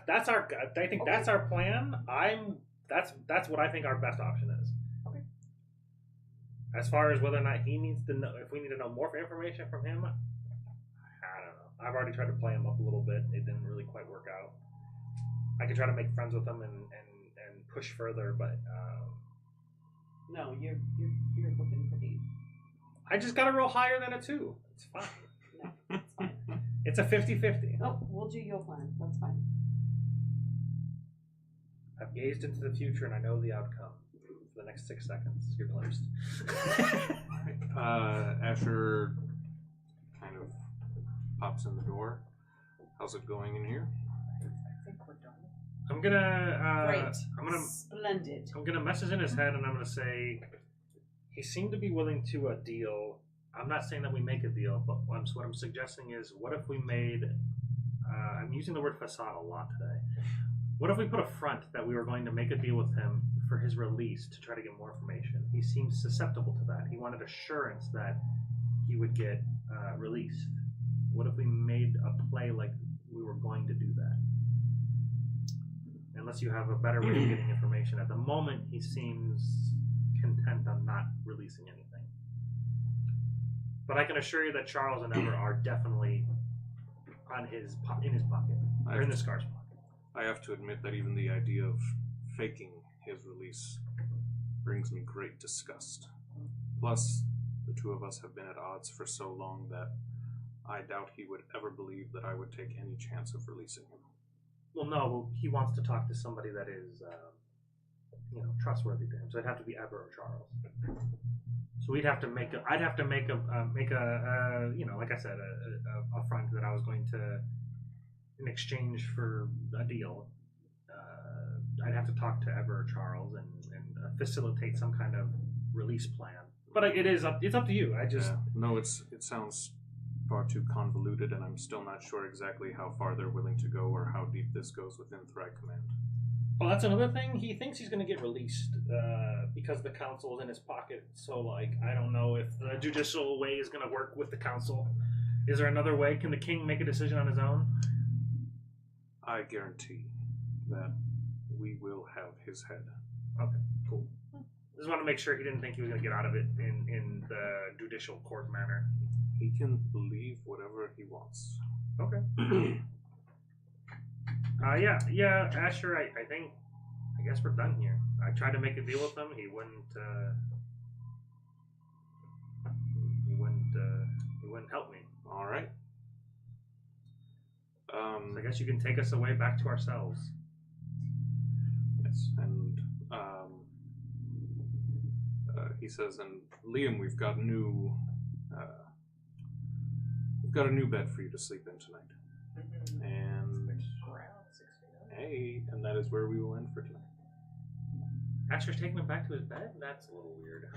that's our. I think that's our plan. That's what I think our best option is. Okay. As far as whether or not he needs to know, if we need to know more information from him, I don't know. I've already tried to play him up a little bit. It didn't really quite work out. I could try to make friends with him and push further, but No, you're looking pretty. I just got to roll higher than a 2. It's fine. No, it's fine. It's a 50-50. Oh, we'll do your plan. That's fine. I've gazed into the future and I know the outcome. For the next 6 seconds, you're closed. Asher kind of pops in the door. How's it going in here? I think we're done. I'm gonna. Great. Splendid. I'm gonna message in his head and I'm gonna say, he seemed to be willing to a deal. I'm not saying that we make a deal, but what I'm suggesting is, what if we made? I'm using the word facade a lot today. What if we put a front that we were going to make a deal with him for his release to try to get more information? He seems susceptible to that. He wanted assurance that he would get released. What if we made a play like we were going to do that? Unless you have a better way of getting information. At the moment, he seems content on not releasing anything. But I can assure you that Charles and Ever are definitely in his pocket, or in the Scar's pocket. I have to admit that even the idea of faking his release brings me great disgust. Plus, the two of us have been at odds for so long that I doubt he would ever believe that I would take any chance of releasing him. Well, no, he wants to talk to somebody that is, trustworthy to him. So it'd have to be Ever or Charles. So I'd have to make a, like I said, a front that I was going to, in exchange for a deal, I'd have to talk to Ever or Charles and facilitate some kind of release plan. But it's up to you. No, it sounds far too convoluted, and I'm still not sure exactly how far they're willing to go or how deep this goes within Thrag Command. Well, that's another thing. He thinks he's going to get released because the council is in his pocket. So, I don't know if the judicial way is going to work with the council. Is there another way? Can the king make a decision on his own? I guarantee that we will have his head. Okay, cool. Just want to make sure he didn't think he was going to get out of it in the judicial court manner. He can believe whatever he wants. Okay. Yeah, Asher, I guess we're done here. I tried to make a deal with him. He wouldn't. He wouldn't help me. All right. So I guess you can take us away back to ourselves. Yes, and he says, and Liam, we've got a new bed for you to sleep in tonight. And and that is where we will end for tonight. Asher's taking him back to his bed? That's a little weird.